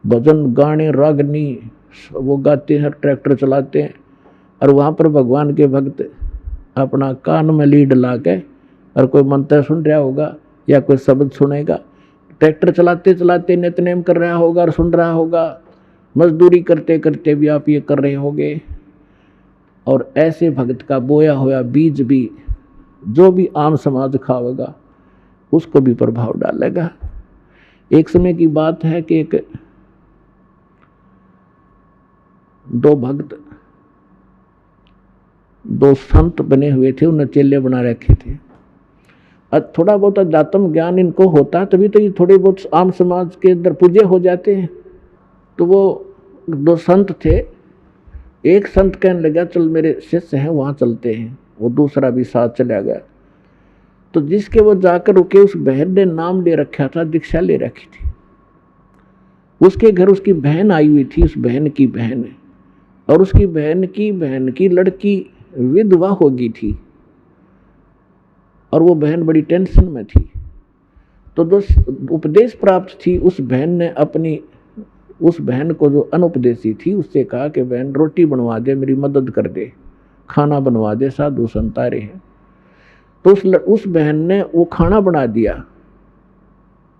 A: भजन गाने रागनी वो गाते हैं, ट्रैक्टर चलाते हैं, और वहाँ पर भगवान के भक्त अपना कान में लीड ला के और कोई मंत्र सुन रहा होगा या कोई शब्द सुनेगा, ट्रैक्टर चलाते चलाते नित्यनेम कर रहा होगा और सुन रहा होगा, मजदूरी करते करते भी आप ये कर रहे होंगे। और ऐसे भक्त का बोया हुआ बीज भी जो भी आम समाज खावेगा उसको भी प्रभाव डालेगा। एक समय की बात है कि एक दो संत बने हुए थे, उन्हें चेले बना रखे थे। थोड़ा बहुत अध्यात्म ज्ञान इनको होता है तभी तो ये थोड़े बहुत आम समाज के अंदर पूजे हो जाते हैं। तो वो 2 संत थे, एक संत कहने लगा चल मेरे शिष्य हैं वहाँ चलते हैं, वो दूसरा भी साथ चला गया। तो जिसके वो जाकर रुके उस बहन ने नाम ले रखा था, दीक्षा ले रखी थी। उसके घर उसकी बहन आई हुई थी, उस बहन की बहन, और उसकी बहन की लड़की विधवा हो गई थी और वो बहन बड़ी टेंशन में थी। तो जो उपदेश प्राप्त थी उस बहन को जो अनुपदेशी थी उससे कहा कि बहन रोटी बनवा दे, मेरी मदद कर दे, खाना बनवा दे, साधु संत आ रहे हैं। तो उस बहन ने वो खाना बना दिया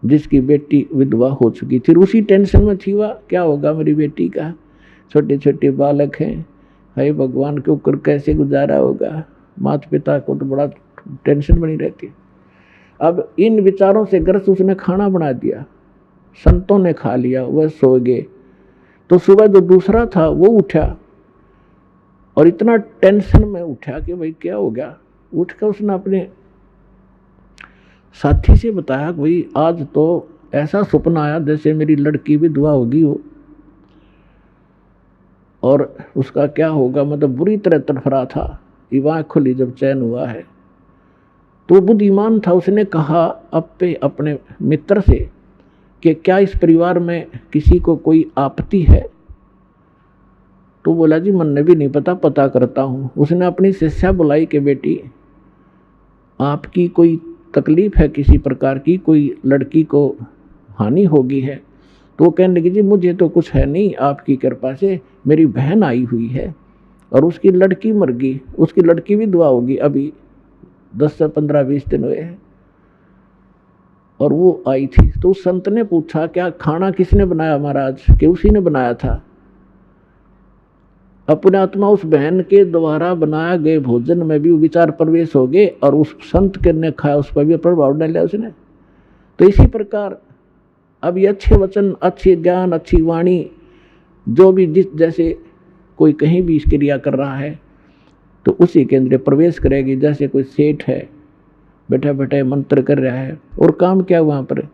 A: जिसकी बेटी विधवा हो चुकी थी। उसी टेंशन में थी वह, क्या होगा मेरी बेटी का, छोटे छोटे बालक हैं, हे भगवान के ऊपर कैसे गुजारा होगा, माता पिता को तो बड़ा टेंशन बनी रहती। अब इन विचारों से ग्रस्त उसने खाना बना दिया, संतों ने खा लिया, वह सो गए। तो सुबह जो दूसरा था वो उठा और इतना टेंशन में उठा कि भाई क्या हो गया। उठ कर उसने अपने साथी से बताया कि भाई आज तो ऐसा सपना आया जैसे मेरी लड़की विधवा होगी हो, और उसका क्या होगा, मतलब बुरी तरह तड़फड़ा था। ये आँख खुली जब चैन हुआ है। तो बुद्धिमान था, उसने कहा अपने मित्र से कि क्या इस परिवार में किसी को कोई आपत्ति है। तो बोला जी मन ने भी नहीं पता, पता करता हूँ। उसने अपनी शिष्या बुलाई कि बेटी आपकी कोई तकलीफ है किसी प्रकार की, कोई लड़की को हानि होगी है। तो वो कहने लगी जी मुझे तो कुछ है नहीं, आपकी कृपा से मेरी बहन आई हुई है और उसकी लड़की मर गई, उसकी लड़की भी दुआ होगी, अभी 10 से 15-20 दिन हुए हैं और वो आई थी। तो उस संत ने पूछा क्या खाना किसने बनाया महाराज, कि उसी ने बनाया था। अपने आत्मा उस बहन के द्वारा बनाया गए भोजन में भी विचार प्रवेश हो गए और उस संत के ने खाया, उस पर भी प्रभाव डाला उसने। तो इसी प्रकार अब ये अच्छे वचन, अच्छे ज्ञान, अच्छी वाणी जो भी जिस जैसे कोई कहीं भी इस क्रिया कर रहा है तो उसी के अंदर प्रवेश करेगी। जैसे कोई सेठ है बैठा बैठा मंत्र कर रहा है और काम क्या वहाँ पर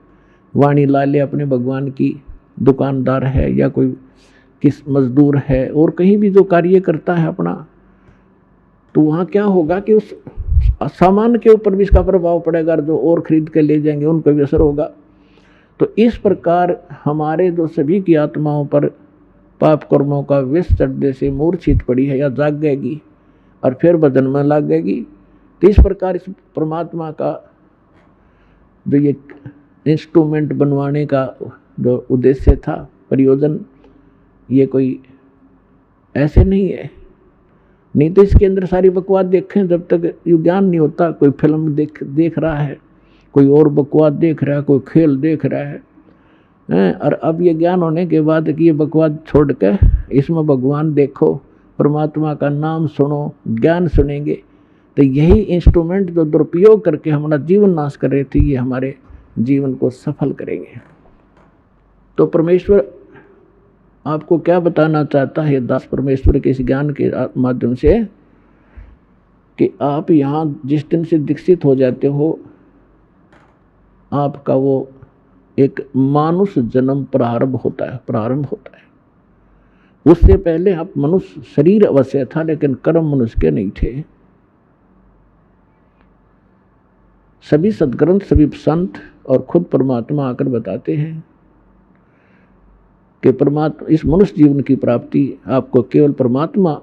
A: वाणी ला ले अपने भगवान की, दुकानदार है या कोई किस मजदूर है और कहीं भी जो कार्य करता है अपना, तो वहाँ क्या होगा कि उस सामान के ऊपर भी इसका प्रभाव पड़ेगा, जो और खरीद के ले जाएंगे उनको भी असर होगा। तो इस प्रकार हमारे जो सभी की आत्माओं पर पाप कर्मों का विष चढ़ने से मूर्छित पड़ी है या जागेगी और फिर बदन में लग गएगी। तो इस प्रकार इस परमात्मा का जो ये इंस्ट्रूमेंट बनवाने का जो उद्देश्य था, प्रयोजन, ये कोई ऐसे नहीं है। नहीं तो इसके अंदर सारी बकवास देखें, जब तक ये ज्ञान नहीं होता, कोई फिल्म देख रहा है, कोई और बकवास देख रहा है, कोई खेल देख रहा है, और अब ये ज्ञान होने के बाद कि ये बकवास छोड़ के इसमें भगवान देखो, परमात्मा का नाम सुनो, ज्ञान सुनेंगे, तो यही इंस्ट्रूमेंट जो दुरुपयोग करके हमारा जीवन नाश कर रहे थे, ये हमारे जीवन को सफल करेंगे। तो परमेश्वर आपको क्या बताना चाहता है दास परमेश्वर के इस ज्ञान के माध्यम से, कि आप यहाँ जिस दिन से दीक्षित हो जाते हो, आपका वो एक मानुष जन्म प्रारंभ होता है। उससे पहले आप मनुष्य शरीर अवश्य था लेकिन कर्म मनुष्य के नहीं थे। सभी सद्ग्रंथ, सभी संत और खुद परमात्मा आकर बताते हैं कि परमात्मा इस मनुष्य जीवन की प्राप्ति आपको केवल परमात्मा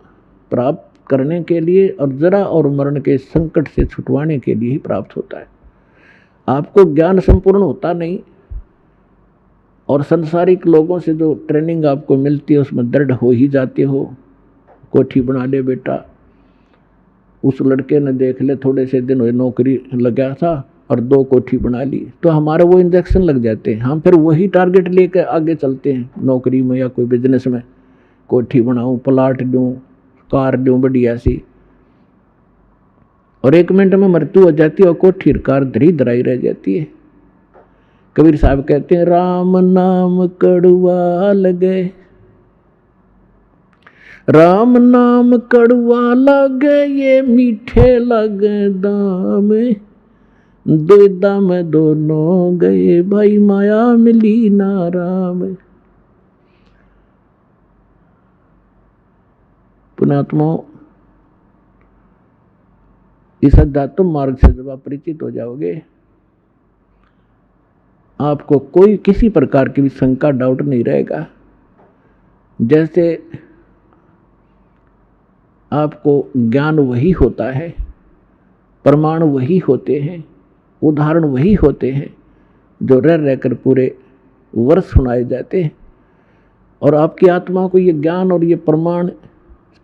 A: प्राप्त करने के लिए और जरा और मरण के संकट से छुटवाने के लिए ही प्राप्त होता है। आपको ज्ञान संपूर्ण होता नहीं और संसारिक लोगों से जो ट्रेनिंग आपको मिलती है उसमें दृढ़ हो ही जाते हो। कोठी बना ले बेटा, उस लड़के ने देख ले थोड़े से दिन हुए नौकरी लगा था और 2 कोठी बना ली, तो हमारे वो इंजेक्शन लग जाते हैं, हम फिर वही टारगेट लेकर आगे चलते हैं नौकरी में या कोई बिजनेस में। कोठी बनाऊं, प्लाट लूँ, कार लूँ बढ़िया सी, और 1 मिनट में मृत्यु हो जाती है और कोठी कार धरी धराई रह जाती है। कबीर साहब कहते हैं राम नाम कड़वा लगे, राम नाम कड़वा लगे, ये मीठे लगे दाम, दुविधा में दोनों गए, भाई माया मिली ना राम। पुणात्मा, इस अध्यात्म मार्ग से जब आप परिचित हो जाओगे, आपको कोई किसी प्रकार की भी शंका, डाउट नहीं रहेगा। जैसे आपको ज्ञान वही होता है, प्रमाण वही होते हैं, उदाहरण वही होते हैं जो रह रहकर पूरे वर्ष सुनाए जाते हैं, और आपकी आत्मा को ये ज्ञान और ये प्रमाण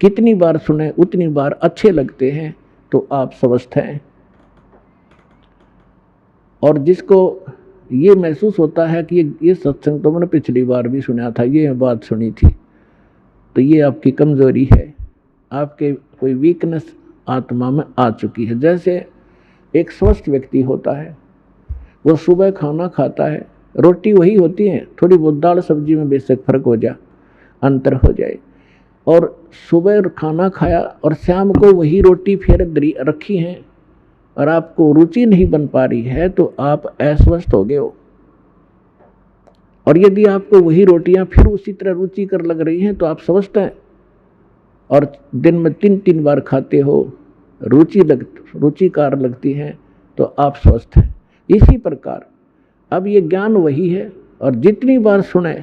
A: कितनी बार सुने उतनी बार अच्छे लगते हैं, तो आप स्वस्थ हैं। और जिसको ये महसूस होता है कि ये सत्संग तो मैंने पिछली बार भी सुना था, ये बात सुनी थी, तो ये आपकी कमजोरी है, आपके कोई वीकनेस आत्मा में आ चुकी है। जैसे एक स्वस्थ व्यक्ति होता है, वो सुबह खाना खाता है, रोटी वही होती है, थोड़ी बहुत दाल सब्जी में बेशक फर्क हो जाए, अंतर हो जाए, और सुबह खाना खाया और शाम को वही रोटी फिर रखी है, और आपको रुचि नहीं बन पा रही है तो आप अस्वस्थ हो गए हो। और यदि आपको वही रोटियां फिर उसी तरह रुचिकर लग रही हैं तो आप स्वस्थ हैं। और दिन में 3-3 बार खाते हो, रुचिकार लगती हैं तो आप स्वस्थ हैं। इसी प्रकार अब ये ज्ञान वही है, और जितनी बार सुने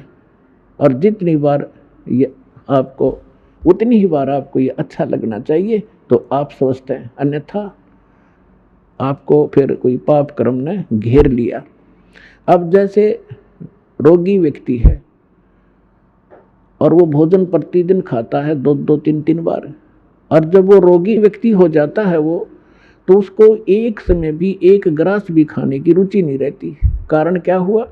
A: और जितनी बार ये आपको, उतनी ही बार आपको ये अच्छा लगना चाहिए तो आप स्वस्थ हैं, अन्यथा आपको फिर कोई पाप कर्म ने घेर लिया। अब जैसे रोगी व्यक्ति है और वो भोजन प्रतिदिन खाता है 2-2, 3-3 बार, और जब वो रोगी व्यक्ति हो जाता है वो, तो उसको एक समय भी एक ग्रास भी खाने की रुचि नहीं रहती। कारण क्या हुआ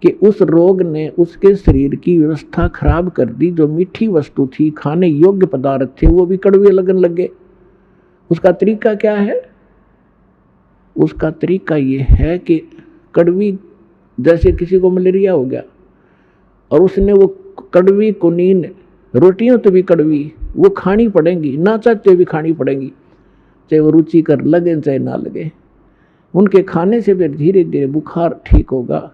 A: कि उस रोग ने उसके शरीर की व्यवस्था खराब कर दी। जो मीठी वस्तु थी, खाने योग्य पदार्थ थे, वो भी कड़वे लगन लगे। उसका तरीका क्या है? उसका तरीका ये है कि कड़वी, जैसे किसी को मलेरिया हो गया और उसने वो कड़वी कुनीन, रोटियां तो भी कड़वी वो खानी पड़ेंगी, ना चाहते हुए भी खानी पड़ेंगी, चाहे वो रुचि कर लगे चाहे ना लगे। उनके खाने से फिर धीरे धीरे बुखार ठीक होगा,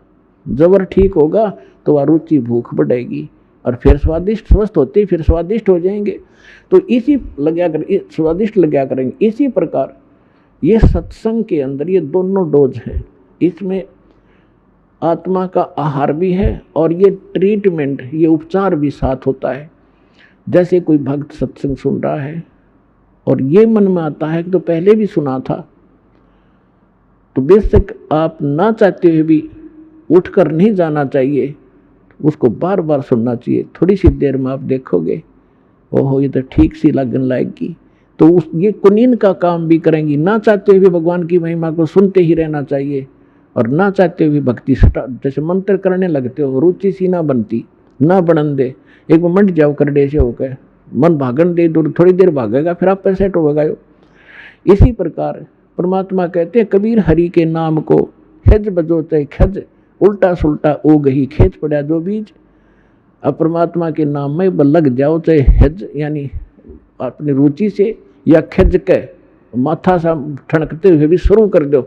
A: जबर ठीक होगा, तो वह रुचि भूख बढ़ेगी और फिर स्वादिष्ट, स्वस्थ होते फिर स्वादिष्ट हो जाएंगे। तो इसी स्वादिष्ट लगा करेंगे। इसी प्रकार ये सत्संग के अंदर ये दोनों डोज हैं। इसमें आत्मा का आहार भी है और ये ट्रीटमेंट, ये उपचार भी साथ होता है। जैसे कोई भक्त सत्संग सुन रहा है और ये मन में आता है कि तो पहले भी सुना था, तो बेशक आप ना चाहते हुए भी उठकर नहीं जाना चाहिए, उसको बार बार सुनना चाहिए। थोड़ी सी देर में आप देखोगे ओहो ये तो ठीक सी लगन लाएगी, तो ये कुनीन का काम भी करेंगी। ना चाहते हुए भी भगवान की महिमा को सुनते ही रहना चाहिए, और ना चाहते हुए भक्ति जैसे मंत्र करने लगते हो, रुचि सी ना बनती, ना बनन दे, एक मंड जाओ कर डे से होकर मन भागन दे, दूर थोड़ी देर भागेगा फिर आप पैसे होगा। इसी प्रकार परमात्मा कहते हैं कबीर हरि के नाम को खज बजो चाहे खज, उल्टा सुल्टा ओ गही खेच पड़ा जो बीज। अब परमात्मा के नाम में लग जाओ, चाहे हज यानी अपनी रुचि से, या खज के माथा सा ठनकते हुए भी शुरू कर दो।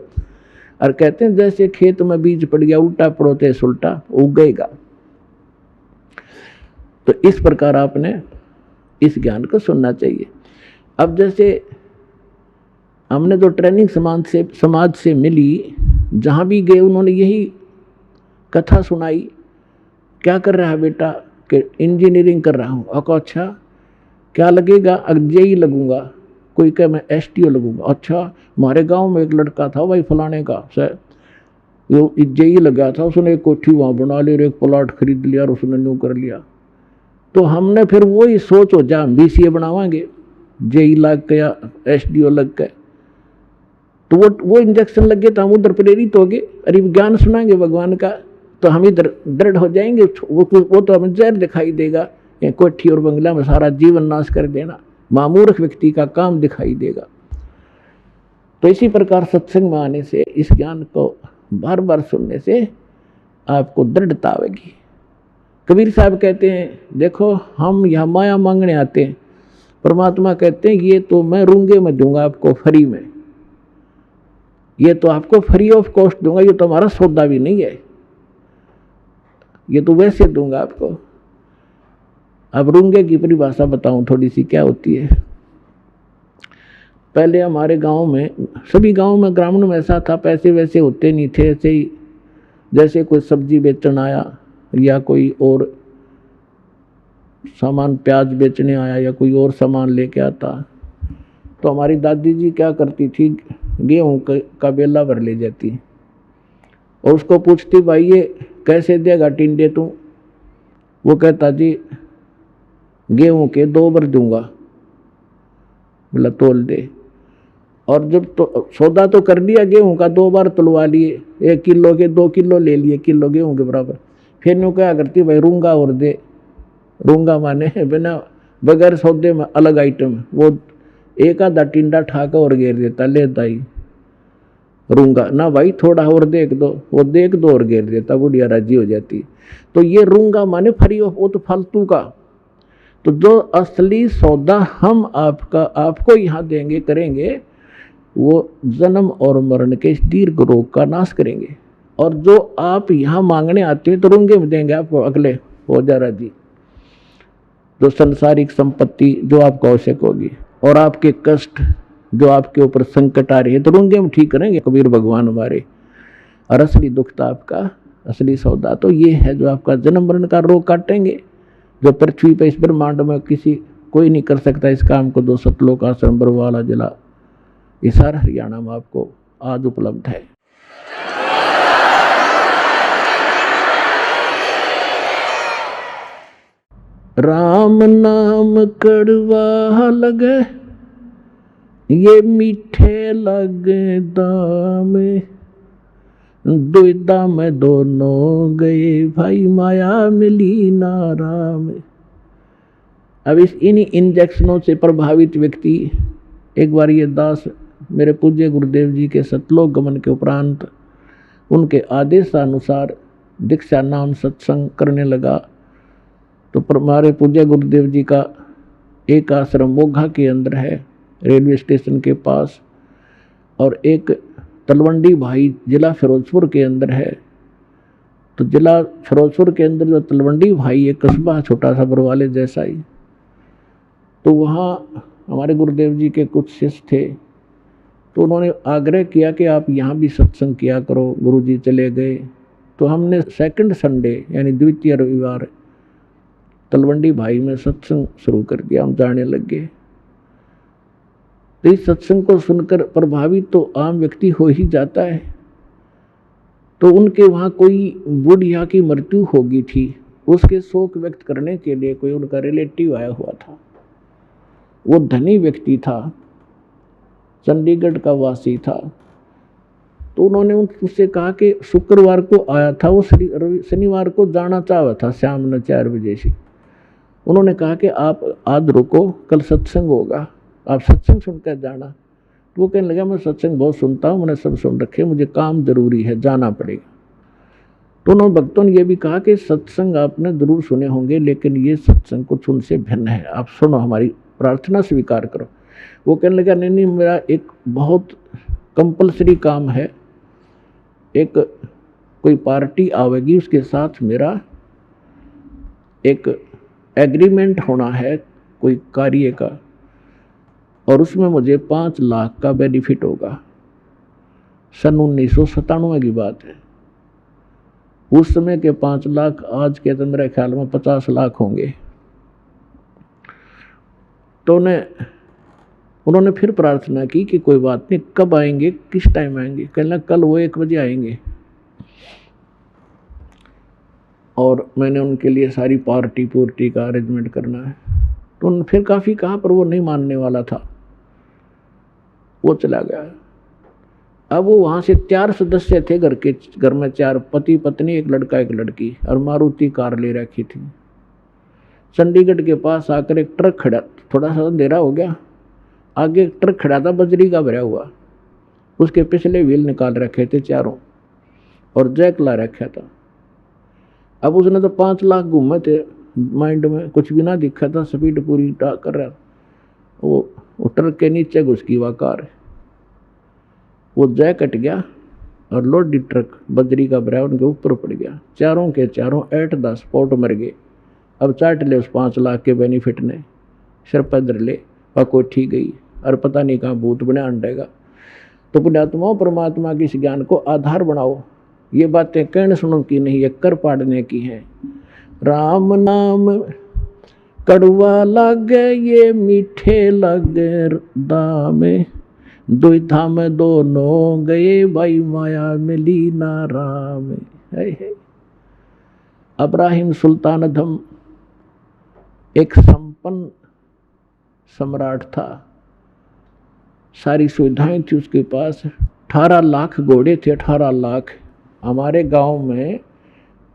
A: और कहते हैं जैसे खेत में बीज पड़ गया, उल्टा पड़ो चाहे सुल्टा उगेगा। तो इस प्रकार आपने इस ज्ञान को सुनना चाहिए। अब जैसे हमने जो ट्रेनिंग समाज से मिली, जहाँ भी गए उन्होंने यही कथा सुनाई, क्या कर रहा है बेटा? कि इंजीनियरिंग कर रहा हूँ। अच्छा क्या लगेगा? जेई लगूंगा। कोई कहे मैं STO लगूंगा। अच्छा हमारे गांव में एक लड़का था भाई फलाने का सर, वो जेई लगा था, उसने एक कोठी वहाँ बना ली और एक प्लॉट खरीद लिया और उसने न्यू कर लिया। तो हमने फिर वही सोच हो जा BCA बनावांगे, जेई लग के या SDO लग के, तो वो इंजेक्शन लग गए तो हम उधर प्रेरित हो गए। अरे ज्ञान सुनाएंगे भगवान का तो हम इधर दृढ़ हो जाएंगे। वो तो हमें जहर दिखाई देगा, कोठी और बंगला में सारा जीवन नाश कर देना, मामूर्ख व्यक्ति का काम दिखाई देगा। तो इसी प्रकार सत्संग में आने से, इस ज्ञान को बार बार सुनने से आपको दृढ़ता आएगी। कबीर साहब कहते हैं देखो हम यहाँ माया मांगने आते हैं, परमात्मा कहते हैं ये तो मैं रूंगे में दूंगा आपको फ्री में, ये तो आपको फ्री ऑफ कॉस्ट दूंगा, ये तो हमारा सौदा भी नहीं है, ये तो वैसे दूंगा आपको। अब रूंगे की परिभाषा बताऊं थोड़ी सी क्या होती है। पहले हमारे गांव में, सभी गांव में ग्रामीण में ऐसा था, पैसे वैसे होते नहीं थे। ऐसे ही जैसे कोई सब्जी बेचने आया या कोई और सामान, प्याज बेचने आया या कोई और सामान लेके आता, तो हमारी दादी जी क्या करती थी, गेहूं का बेला भर ले जाती और उसको पूछती भाई ये कैसे देगा टिंडे तू? वो कहता जी गेहूं के 2 बार दूंगा, बोला तोल दे। और जब तो सौदा तो कर दिया गेहूं का, 2 बार तुलवा लिए, 1 किलो के 2 किलो ले लिए, किलो गेहूं के बराबर। फिर यूँ क्या करती भाई रूंगा और दे। रूंगा माने बिना बगैर सौदे में अलग आइटम, वो एक आधा टिंडा ठाका और घेर देता, ले दाई रूंगा ना भाई थोड़ा और देख दो, वो देख दो और घेर देता, बुढ़िया राजी हो जाती। तो ये रूंगा माने फ्री ऑफ, वो तो फालतू का। तो जो असली सौदा हम आपको यहाँ देंगे करेंगे, वो जन्म और मरण के इस दीर्घ रोग का नाश करेंगे। और जो आप यहाँ मांगने आते हैं तुरंगे में देंगे आपको, अगले हो जा राजी। जो संसारिक संपत्ति जो आपको आवश्यक होगी और आपके कष्ट जो आपके ऊपर संकट आ रही है तुरंगे में ठीक करेंगे कबीर भगवान हमारे। और असली दुख तो आपका, असली सौदा तो ये है जो आपका जन्म मरण का रोग काटेंगे, जो पृथ्वी पर इस ब्रह्मांड में किसी कोई नहीं कर सकता इस काम को। जो सतलोक आश्रम बरवाला जिला हिसार हरियाणा में आपको आज उपलब्ध है। राम नाम कड़वा लगे ये मीठे लगे दाम, दुविधा में दोनों गए भाई माया मिली ना राम। अब इन्हीं इंजेक्शनों से प्रभावित व्यक्ति, एक बार ये दास मेरे पूज्य गुरुदेव जी के सतलोक गमन के उपरांत उनके आदेशानुसार दीक्षा नाम सत्संग करने लगा। तो हमारे पूज्य गुरुदेव जी का एक आश्रम मोघा के अंदर है, रेलवे स्टेशन के पास, और एक तलवंडी भाई जिला फिरोजपुर के अंदर है। तो जिला फिरोजपुर के अंदर जो तलवंडी भाई एक कस्बा छोटा सा बरवाले जैसा ही, तो वहाँ हमारे गुरुदेव जी के कुछ शिष्य थे। तो उन्होंने आग्रह किया कि आप यहाँ भी सत्संग किया करो। गुरुजी चले गए तो हमने सेकंड संडे यानी द्वितीय रविवार तलवंडी भाई में सत्संग शुरू कर दिया। हम जाने लगे। तो इस सत्संग को सुनकर प्रभावित तो आम व्यक्ति हो ही जाता है। तो उनके वहाँ कोई बुढ़िया की मृत्यु हो गई थी, उसके शोक व्यक्त करने के लिए कोई उनका रिलेटिव आया हुआ था। वो धनी व्यक्ति था, चंडीगढ़ का वासी था। तो उन्होंने उससे कहा कि शुक्रवार को आया था, वो शनिवार को जाना चाहा था शाम में 4 बजे से। उन्होंने कहा कि आप आज रुको, कल सत्संग होगा, आप सत्संग सुनकर जाना। तो वो कहने लगा मैं सत्संग बहुत सुनता हूँ, मैंने सब सुन रखे, मुझे काम जरूरी है, जाना पड़ेगा। तो उन्होंने भक्तों ने यह भी कहा कि सत्संग आपने जरूर सुने होंगे, लेकिन ये सत्संग कुछ उनसे भिन्न है, आप सुनो, हमारी प्रार्थना स्वीकार करो। वो कहने लगा नहीं नहीं, मेरा एक बहुत कंपलसरी काम है, एक कोई पार्टी आवेगी, उसके साथ मेरा एक एग्रीमेंट होना है कोई कार्य का, और उसमें मुझे 5 लाख का बेनिफिट होगा। सन 1997 की बात है। उस समय के 5 लाख आज के तो मेरे ख्याल में 50 लाख होंगे। तो उन्होंने फिर प्रार्थना की कि कोई बात नहीं, कब आएंगे, किस टाइम आएंगे? कहना कल वो 1 बजे आएंगे। और मैंने उनके लिए सारी पार्टी पूर्ति का अरेंजमेंट करना है। तो उन्होंने फिर काफ़ी कहा, पर वो नहीं मानने वाला था, वो चला गया। अब वो वहाँ से 4 सदस्य थे घर में, 4 पति पत्नी, एक लड़का एक लड़की, और मारुति कार ले रखी थी। चंडीगढ़ के पास आकर एक ट्रक खड़ा, थोड़ा सा अंधेरा हो गया, आगे एक ट्रक खड़ा था बजरी का भरा हुआ, उसके पिछले व्हील निकाल रखे थे चारों और जैक ला रखा था। अब उसने तो 5 लाख घूमे थे माइंड में, कुछ भी ना दिखा था, स्पीड पूरी कर रहा। वो ट्रक के नीचे घुस गई वह कार, वो जैक कट गया और लोडेड ट्रक बजरी का भरा उनके ऊपर पड़ गया। चारों के चारों 8-10 स्पॉट मर गए। अब चाट ले उस 5 लाख के बेनिफिट ने, सिर पर धर ले और कोई ठीक गई, और पता नहीं कहाँ भूत बने अंडेगा। तो पुण्यात्माओं, परमात्मा के इस ज्ञान को आधार बनाओ। ये बातें कहने सुनो की नहीं, ये कर पाड़ने की हैं। राम नाम कड़वा लागे ये मीठे लगे दामे, दुविधा में दोनों गए भाई माया मिली ना राम। है अब्राहिम सुल्तान अधम एक संपन्न सम्राट था, सारी सुविधाएं थी उसके पास, 18 लाख घोड़े थे, 18 लाख। हमारे गांव में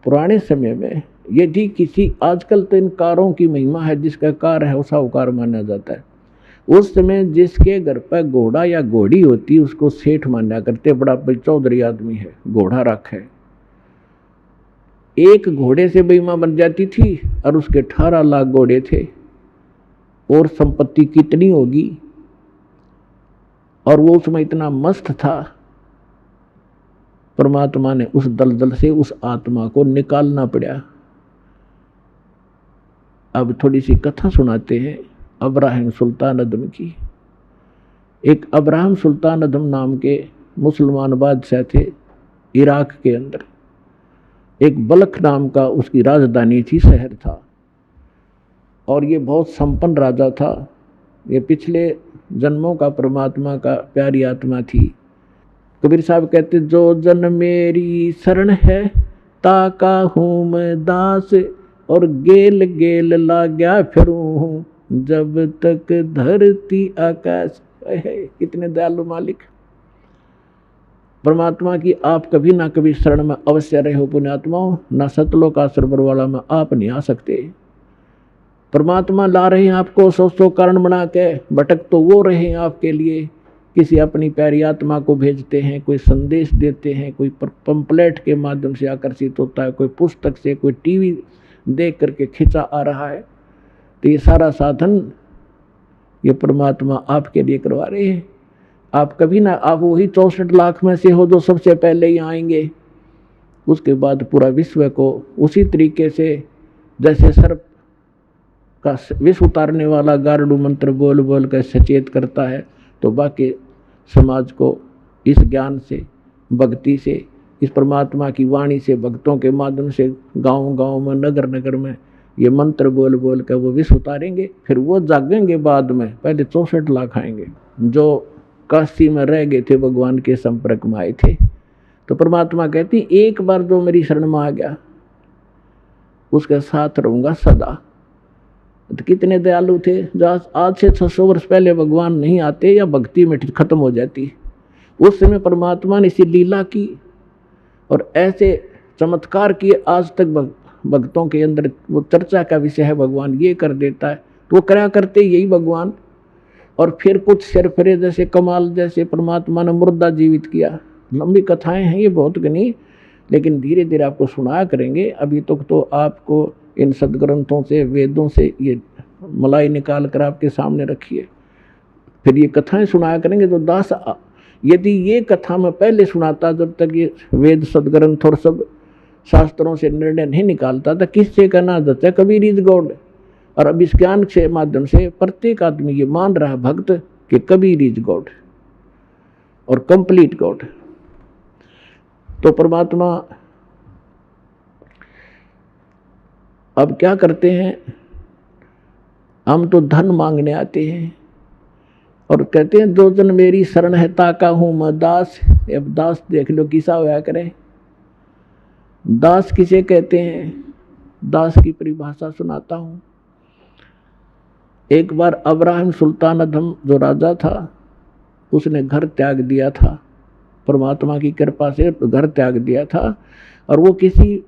A: पुराने समय में यदि किसी, आजकल तो इन कारों की महिमा है, जिसका कार है वो साहूकार माना जाता है। उस समय जिसके घर पर घोड़ा या घोड़ी होती उसको सेठ माना करते, बड़ा चौधरी आदमी है, घोड़ा रखा है। एक घोड़े से महिमा बन जाती थी, और उसके 18 लाख घोड़े थे, और संपत्ति कितनी होगी। और वो उसमें इतना मस्त था, परमात्मा ने उस दलदल से उस आत्मा को निकालना पड़ा। अब थोड़ी सी कथा सुनाते हैं अब्राहिम सुल्तान अदम की। एक अब्राहम सुल्तान अदम नाम के मुसलमान बादशाह थे इराक के अंदर। एक बलख नाम का उसकी राजधानी थी, शहर था, और ये बहुत संपन्न राजा था। ये पिछले जन्मों का परमात्मा का प्यारी आत्मा थी। कबीर साहब कहते, जो जन मेरी शरण है ताका हूँ मैं दास, और गेल गेल लाग्या फिरूं हूँ जब तक धरती आकाश है। कितने दयालु मालिक परमात्मा की आप कभी ना कभी शरण में अवश्य रहे हो पुण्यात्माओं। ना सतलोक का सरबर वाला में आप नहीं आ सकते। परमात्मा ला रहे हैं आपको सौ कारण बना के, भटक तो वो रहे हैं आपके लिए। किसी अपनी प्यारी आत्मा को भेजते हैं, कोई संदेश देते हैं, कोई पंपलेट के माध्यम से आकर्षित होता है, कोई पुस्तक से, कोई टीवी देख करके खिंचा आ रहा है। तो ये सारा साधन ये परमात्मा आपके लिए करवा रहे हैं। आप कभी ना, आप वही 64 लाख में से हो जो सबसे पहले ही आएंगे। उसके बाद पूरा विश्व को उसी तरीके से जैसे सर्प का विष उतारने वाला गारडू मंत्र बोल बोल कर सचेत करता है, तो बाकी समाज को इस ज्ञान से, भक्ति से, इस परमात्मा की वाणी से, भक्तों के माध्यम से गांव गांव में, नगर नगर में ये मंत्र बोल बोल कर वो विष उतारेंगे। फिर वो जागेंगे बाद में। पहले 64 लाख आएंगे जो काशी में रह गए थे, भगवान के संपर्क में आए थे। तो परमात्मा कहती, एक बार जो मेरी शरण में आ गया उसके साथ रहूंगा सदा। तो कितने दयालु थे। आज से 600 वर्ष पहले भगवान नहीं आते या भक्ति में खत्म हो जाती, उस समय परमात्मा ने इसी लीला की और ऐसे चमत्कार किए। आज तक भक्तों के अंदर वो चर्चा का विषय है, भगवान ये कर देता है, तो वो क्या करते यही भगवान। और फिर कुछ सिरफिरे जैसे कमाल, जैसे परमात्मा ने मुर्दा जीवित किया। लंबी कथाएं हैं ये बहुत गनी, लेकिन धीरे धीरे आपको सुनाया करेंगे। अभी तक तो आपको इन सदग्रंथों से, वेदों से ये मलाई निकाल कर आपके सामने रखिए, फिर ये कथाएं सुनाया करेंगे। तो दास, यदि ये कथा मैं पहले सुनाता, जब तक ये वेद सदग्रंथ और सब शास्त्रों से निर्णय नहीं निकालता था, किससे कहना जाता कबीर इज गॉड। और अब इस ज्ञान के माध्यम से प्रत्येक आदमी ये मान रहा है भक्त कि कबीर इज गॉड और कंप्लीट गॉड। तो परमात्मा अब क्या करते हैं, हम तो धन मांगने आते हैं और कहते हैं, जो जन मेरी शरण है ताका हूं मैं दास। अब दास देख लो किसा होया करे। दास किसे कहते हैं, दास की परिभाषा सुनाता हूं। एक बार अब्राहिम सुल्तान अदम जो राजा था, उसने घर त्याग दिया था, परमात्मा की कृपा से घर त्याग दिया था, और वो किसी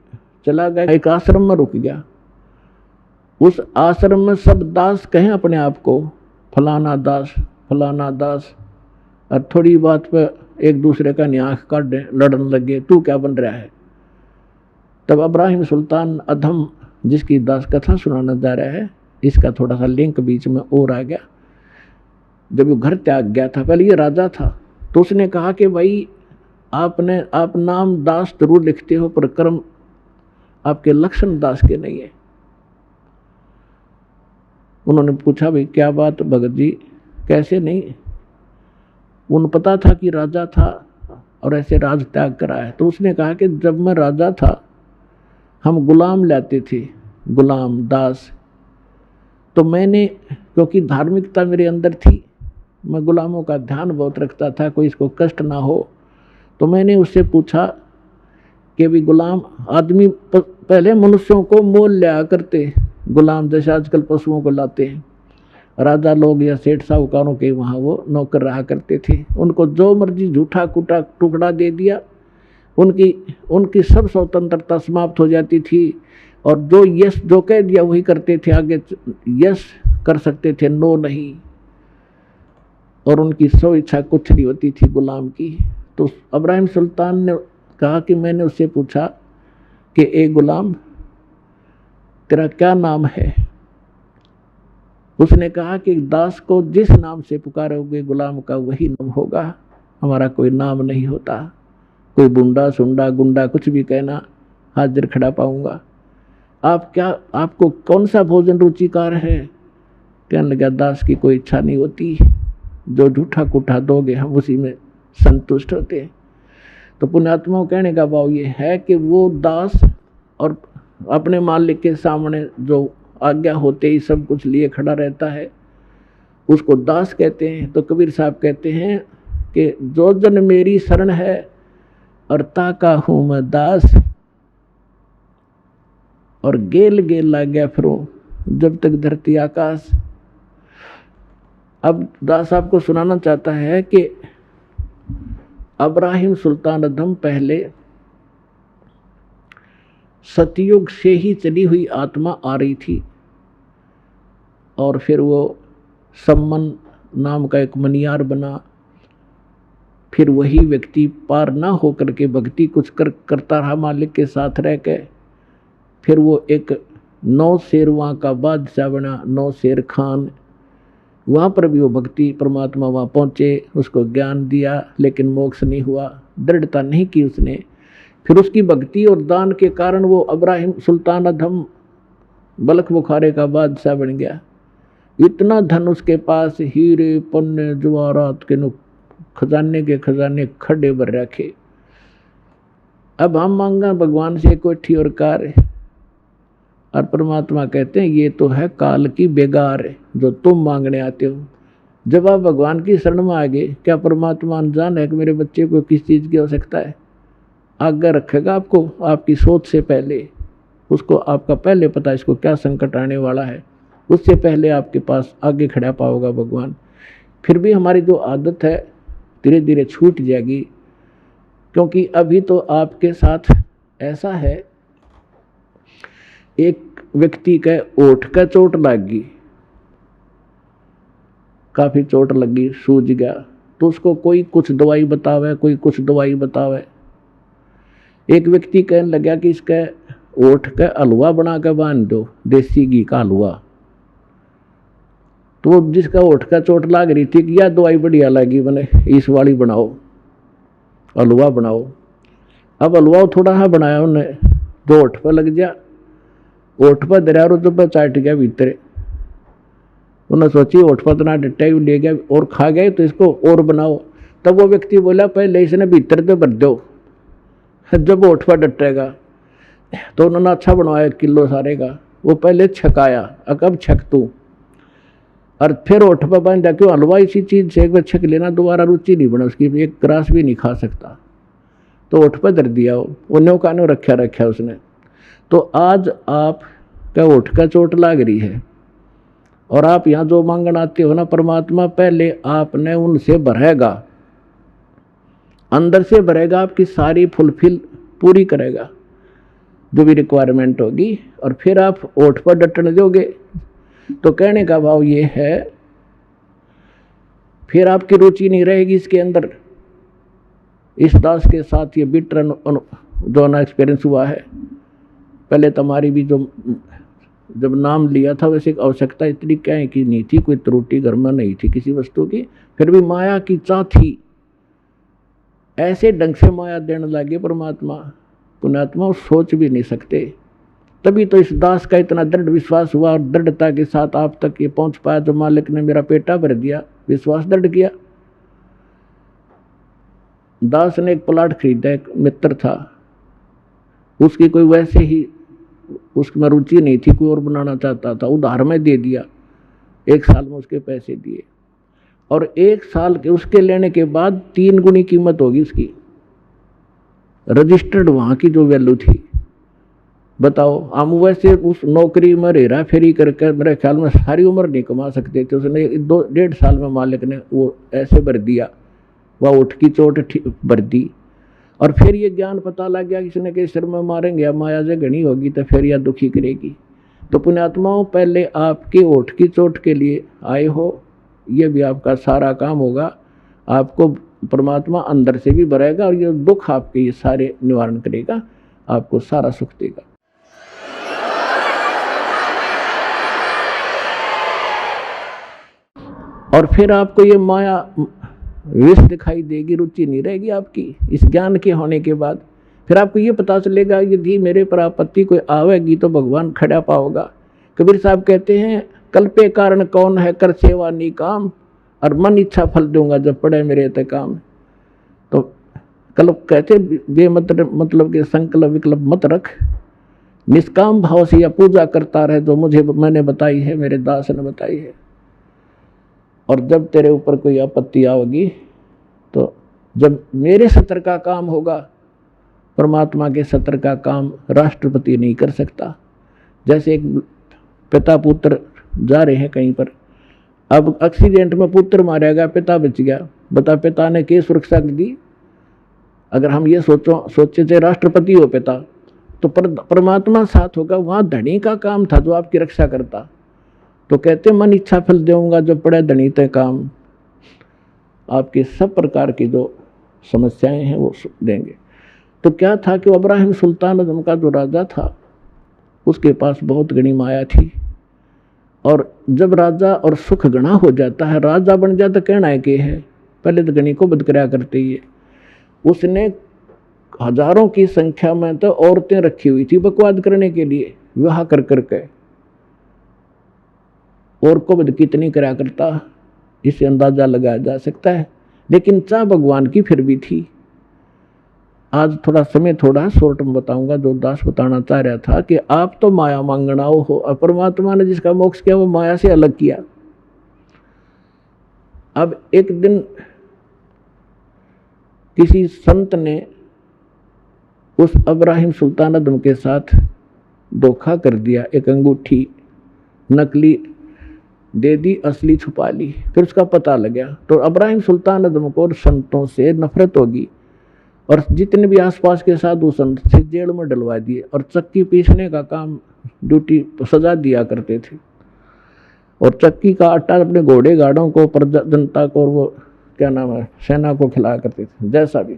A: चला गया, एक आश्रम में रुक गया। उस आश्रम में सब दास कहें अपने आप को, फलाना दास फलाना दास, और थोड़ी बात पर एक दूसरे का न्याख काट लड़ने लगे, तू क्या बन रहा है। तब अब्राहिम सुल्तान अदम जिसकी दास कथा सुनाना जा रहा है, इसका थोड़ा सा लिंक बीच में और आ गया। जब वो घर त्याग गया था, पहले ये राजा था, तो उसने कहा कि भाई आप नाम दास जरूर लिखते हो, पर कर्म आपके लक्षण दास के नहीं है। उन्होंने पूछा, भाई क्या बात भगत जी, कैसे नहीं। उन पता था कि राजा था और ऐसे राज त्याग करा है। तो उसने कहा कि जब मैं राजा था हम गुलाम लाते थे, गुलाम दास। तो मैंने, क्योंकि धार्मिकता मेरे अंदर थी, मैं गुलामों का ध्यान बहुत रखता था, कोई इसको कष्ट ना हो। तो मैंने उससे पूछा कि भी गुलाम आदमी पहले मनुष्यों को मोल लिया करते, गुलाम जैसे आजकल पशुओं को लाते हैं। राजा लोग या सेठ साहूकारों के वहाँ वो नौकर रहा करते थे, उनको जो मर्जी झूठा कुटा टुकड़ा दे दिया, उनकी सब स्वतंत्रता समाप्त हो जाती थी। और जो यस जो कह दिया वही करते थे, आगे यस कर सकते थे, नो नहीं। और उनकी सो इच्छा कुछ नहीं होती थी गुलाम की। तो अब्राहिम सुल्तान ने कहा कि मैंने उससे पूछा कि ए गुलाम, तेरा क्या नाम है। उसने कहा कि दास को जिस नाम से पुकारोगे गुलाम का वही नाम होगा, हमारा कोई नाम नहीं होता। कोई बुंडा सुंडा गुंडा कुछ भी कहना, हाजिर खड़ा पाऊंगा। आप क्या, आपको कौन सा भोजन रुचिकार है? कहने लगा दास की कोई इच्छा नहीं होती, जो झूठा कुठा दोगे हम उसी में संतुष्ट होते हैं। तो पुण्यात्माओं कहने का भाव ये है कि वो दास और अपने मालिक के सामने जो आज्ञा होते ही सब कुछ लिए खड़ा रहता है, उसको दास कहते हैं। तो कबीर साहब कहते हैं कि जो जन मेरी शरण है और ताका हूं मैं दास, और गेल गेल ला गया फिरूं जब तक धरती आकाश। अब दास आपको सुनाना चाहता है कि अब्राहिम सुल्तान अदम पहले सतयुग से ही चली हुई आत्मा आ रही थी, और फिर वो सम्मन नाम का एक मनियार बना। फिर वही व्यक्ति पार ना होकर के भक्ति कुछ करता रहा मालिक के साथ रह के। फिर वो एक 9 शेरवां का बादशाह बना, 9 शेर खान। वहाँ पर भी वो भक्ति परमात्मा वहाँ पहुँचे, उसको ज्ञान दिया, लेकिन मोक्ष नहीं हुआ, दृढ़ता नहीं की उसने। फिर उसकी भक्ति और दान के कारण वो अब्राहिम सुल्तान अदम बलख बुखारे का बादशाह बन गया। इतना धन उसके पास, हीरे पन्ने जवाहरात के खजाने के खजाने खड्डे भर रखे। अब हम मांगा भगवान से कोठी और कार, और परमात्मा कहते हैं ये तो है काल की बेगार जो तुम मांगने आते हो। जब आप भगवान की शरण में आ गए, क्या परमात्मा अनजान है कि मेरे बच्चे को किस चीज़ की आवश्यकता है? आज्ञा रखेगा आपको आपकी सोच से पहले, उसको आपका पहले पता इसको क्या संकट आने वाला है, उससे पहले आपके पास आगे खड़ा पाओगा भगवान। फिर भी हमारी जो आदत है धीरे धीरे छूट जाएगी, क्योंकि अभी तो आपके साथ ऐसा है, एक व्यक्ति के ओठ का चोट लग गई, काफी चोट लगी, सूज गया, तो उसको कोई कुछ दवाई बतावे, कोई कुछ दवाई बतावे। एक व्यक्ति कहने लगा कि इसका ओठ का हलवा बना के बांध दो, देसी घी का हलवा। तो जिसका ओठ का चोट लग रही थी कि यह दवाई बढ़िया लगी, बने इस वाली बनाओ, हलवा बनाओ। अब हलवा थोड़ा सा बनाया उन्हें, जो ओठ पर लग गया, ओठ पर दरिया तो पर चाट गया भीतर। उन्हें सोची ओठ पर इतना डट्टा ही ले गया और खा गए, तो इसको और बनाओ। तब वो व्यक्ति बोला पहले इसने भीतर तो भर दो, जब ओठ पर डटेगा। तो उन्होंने अच्छा बनवाया 1 किलो सारे का, वो पहले छकाया, अब छक तू, और फिर ओठ पर बांधा। क्यों? हलवा इसी चीज़ से एक बार छक लेना, दोबारा रुचि नहीं बना उसकी, एक ग्रास भी नहीं खा सकता। तो ओठ पर धर दिया, वो न्यों का रखा उसने। तो आज आप का ओठ का चोट लाग रही है, और आप यहाँ जो मांगन आते हो ना, परमात्मा पहले आपने उनसे भरेगा, अंदर से भरेगा, आपकी सारी फुलफिल पूरी करेगा जो भी रिक्वायरमेंट होगी, और फिर आप ओठ पर डटने दोगे। तो कहने का भाव ये है, फिर आपकी रुचि नहीं रहेगी इसके अंदर। इस दास के साथ ये बिटर जो ना एक्सपीरियंस हुआ है। पहले तुम्हारी भी जो जब नाम लिया था, वैसे आवश्यकता इतनी क्या है कि नहीं थी, कोई त्रुटि घर में नहीं थी किसी वस्तु की, फिर भी माया की चाह थी। ऐसे ढंग से माया देने लगे परमात्मा, पुण्यात्मा सोच भी नहीं सकते। तभी तो इस दास का इतना दृढ़ विश्वास हुआ, और दृढ़ता के साथ आप तक ये पहुंच पाया, जो मालिक ने मेरा पेटा भर दिया, विश्वास दृढ़ किया। दास ने एक प्लाट खरीदा, एक मित्र था, उसकी कोई वैसे ही उसमें रुचि नहीं थी, कोई और बनाना चाहता था, उधार में दे दिया। 1 साल में उसके पैसे दिए, और 1 साल के उसके लेने के बाद 3 गुनी कीमत होगी उसकी, रजिस्टर्ड वहाँ की जो वैल्यू थी। बताओ, हम वैसे उस नौकरी में हेरा फेरी करके मेरे ख्याल में सारी उम्र नहीं कमा सकते थे। उसने 2-1.5 साल में मालिक ने वो ऐसे भर दिया, वह उठ की चोट भर दी। और फिर ये ज्ञान पता लग गया, किसी के सिर में मारेंगे या माया से घनी होगी तो फिर यह दुखी करेगी। तो पुण्यात्माओं, पहले आपके ओठ की चोट के लिए आए हो, ये भी आपका सारा काम होगा। आपको परमात्मा अंदर से भी भरेगा, और ये दुख आपके ये सारे निवारण करेगा, आपको सारा सुख देगा। और फिर आपको ये माया विष दिखाई देगी, रुचि नहीं रहेगी आपकी इस ज्ञान के होने के बाद। फिर आपको ये पता चलेगा यदि मेरे पर आपत्ति कोई आवेगी तो भगवान खड़ा पाओगा। कबीर साहब कहते हैं कल्पे कारण कौन है, कर सेवा निकाम, और मन इच्छा फल दूंगा जब पड़े मेरे ते काम। तो कल्प कहते मतलब के संकल्प विकल्प मत रख, निष्काम भाव से या पूजा करता रहे जो मुझे मैंने बताई है, मेरे दास ने बताई है। और जब तेरे ऊपर कोई आपत्ति आएगी तो जब मेरे सत्र का काम होगा, परमात्मा के सत्र का काम राष्ट्रपति नहीं कर सकता। जैसे एक पिता पुत्र जा रहे हैं कहीं पर, अब एक्सीडेंट में पुत्र मारा गया, पिता बच गया, बता पिता ने क्या सुरक्षा दी? अगर हम ये सोचे थे राष्ट्रपति हो पिता, तो परमात्मा साथ होगा, वहाँ धनी का काम था जो आपकी रक्षा करता। तो कहते मन इच्छा फल दूंगा जो पड़े धनी ते काम। आपकी सब प्रकार की जो समस्याएं हैं वो देंगे। तो क्या था कि इब्राहिम सुल्तान आजम का जो राजा था उसके पास बहुत घनी माया थी, और जब राजा और सुख घना हो जाता है, राजा बन जाता कहना है कि है, पहले तो घनी को बद कराया करते ही है। उसने हजारों की संख्या में तो औरतें रखी हुई थी बकवाद करने के लिए, विवाह कर करके, और को बद कितनी कराया करता इससे अंदाजा लगाया जा सकता है। लेकिन चाह भगवान की फिर भी थी। आज थोड़ा समय थोड़ा शॉर्ट में बताऊंगा। जो दास बताना चाह रहा था कि आप तो माया मांगनाओ हो, और परमात्मा ने जिसका मोक्ष किया वो माया से अलग किया। अब एक दिन किसी संत ने उस इब्राहिम सुल्तान आदम के साथ धोखा कर दिया, एक अंगूठी नकली दे दी, असली छुपा ली। फिर उसका पता लगा तो इब्राहिम सुल्तान आदम को संतों से नफरत होगी, और जितने भी आसपास के साधु संत से जेल में डलवा दिए, और चक्की पीसने का काम ड्यूटी सजा दिया करते थे, और चक्की का आटा अपने घोड़े गाड़ों को, प्रजा जनता को, और वो क्या नाम है सेना को खिलाया करते थे। जैसा भी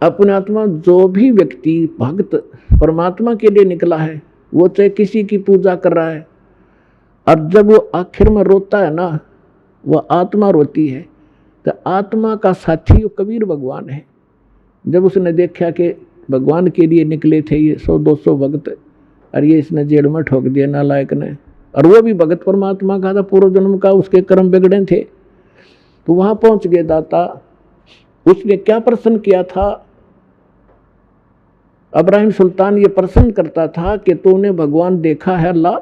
A: अपने आत्मा जो भी व्यक्ति भक्त परमात्मा के लिए निकला है, वो चाहे किसी की पूजा कर रहा है, और जब वो आखिर में रोता है ना, वह आत्मा रोती है, तो आत्मा का साथी वो कबीर भगवान है। जब उसने देखा कि भगवान के लिए निकले थे ये 100-200 भक्त, और ये इसने जेल में ठोक दिया नालायक ने, और वो भी भगत परमात्मा का था, पूर्व जन्म का उसके कर्म बिगड़े थे। तो वहां पहुंच गए दाता। उसने क्या प्रश्न किया था? इब्राहिम सुल्तान ये प्रश्न करता था कि तूने भगवान देखा है? अल्लाह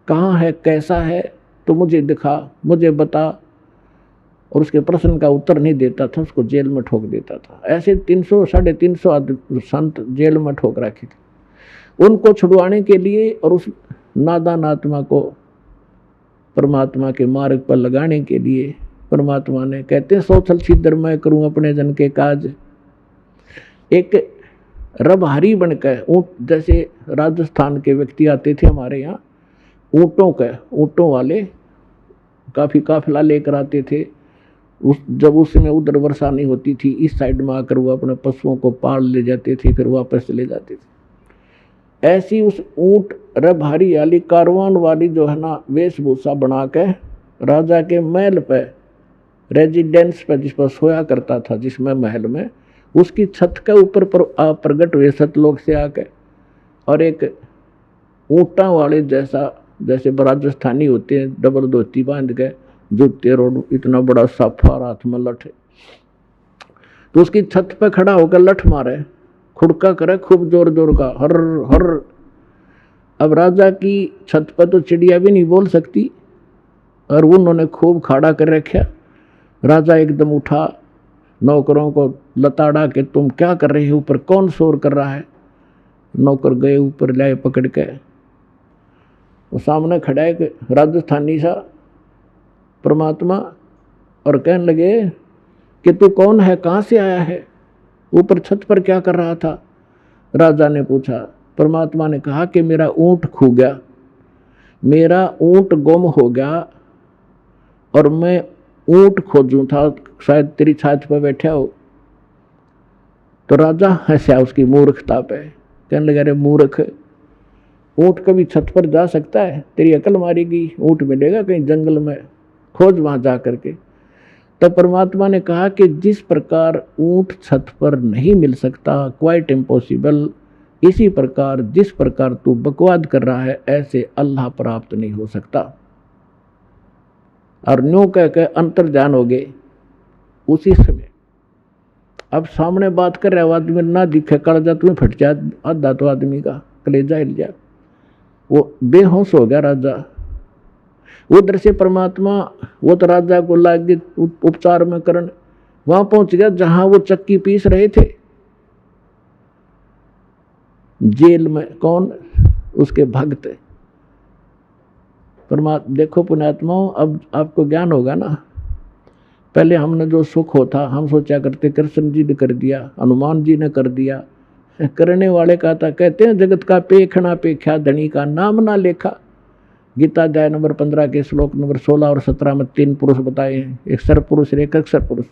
A: कहाँ है, कैसा है, तो मुझे दिखा, मुझे बता। और उसके प्रश्न का उत्तर नहीं देता था, उसको जेल में ठोक देता था। ऐसे 300-350 संत जेल में ठोक रखे थे। उनको छुड़वाने के लिए और उस नादान आत्मा को परमात्मा के मार्ग पर लगाने के लिए परमात्मा ने, कहते 100 छल छिद्र मैं करूं अपने जन के काज। एक रबहारी बनकर ऊँट, जैसे राजस्थान के व्यक्ति आते थे हमारे यहाँ, ऊँटों वाले काफ़ी काफिला लेकर आते थे। जब उसमें उधर वर्षा नहीं होती थी, इस साइड में आकर वो अपने पशुओं को पाल ले जाते थे, फिर वापस चले जाते थे। ऐसी उस ऊँट रबहारी वाली कारवान वाली जो है ना वेशभूषा बना के राजा के महल पे, रेजिडेंस पे, जिस पर सोया करता था, जिसमें महल में, उसकी छत के ऊपर प्रगट हुए सतलोक से आके, और एक ऊँटा वाले जैसे राजस्थानी होते हैं, डबल धोती बांध के, जूते रोड, इतना बड़ा साफा, हाथ में लठ, तो उसकी छत पे खड़ा होकर लठ मारे, खुड़का करे खूब जोर जोर का, हर हर। अब राजा की छत पर तो चिड़िया भी नहीं बोल सकती, और उन्होंने खूब खड़ा कर रखा। राजा एकदम उठा, नौकरों को लताड़ा के तुम क्या कर रहे हो, ऊपर कौन शोर कर रहा है? नौकर गए ऊपर, लाए पकड़ के। वो सामने खड़ा है राजस्थानी सा परमात्मा, और कहने लगे कि तू कौन है, कहाँ से आया है, ऊपर छत पर क्या कर रहा था? राजा ने पूछा। परमात्मा ने कहा कि मेरा ऊँट खो गया, मेरा ऊँट गुम हो गया, और मैं ऊँट खोजूं था, शायद तेरी छात पर बैठा हो। तो राजा हंसा उसकी मूर्खता पे, कहने लगा अरे मूर्ख, ऊँट कभी छत पर जा सकता है? तेरी अकल मारेगी, ऊँट मिलेगा कहीं जंगल में, खोज वहां जा करके। तब परमात्मा ने कहा कि जिस प्रकार ऊंट छत पर नहीं मिल सकता, क्वाइट इम्पॉसिबल, इसी प्रकार जिस प्रकार तू बकवाद कर रहा है ऐसे अल्लाह प्राप्त नहीं हो सकता। और न्यू कह के अंतर्ध्यान हो गए उसी समय। अब सामने बात कर रहे आदमी ना दिखे, कलेजा तुम्हें फट जाए आधा तो आदमी का कलेजा हिल जाए। वो बेहोश हो गया राजा। उधर से परमात्मा वो तो राजा को लागे उपचार में करण, वहां पहुंच गया जहां वो चक्की पीस रहे थे जेल में। कौन? उसके भक्त। परमात्मा देखो पुण्यात्माओं, अब आपको ज्ञान होगा ना। पहले हमने जो सुख होता हम सोचा करते कृष्ण जी ने कर दिया, हनुमान जी ने कर दिया। करने वाले का था, कहते हैं जगत का पेखना पेख्या धनी का नाम ना लेखा। गीता अध्याय नंबर 15 के श्लोक नंबर 16 और 17 में 3 पुरुष बताए हैं, एक सर पुरुष एक अक्षर पुरुष।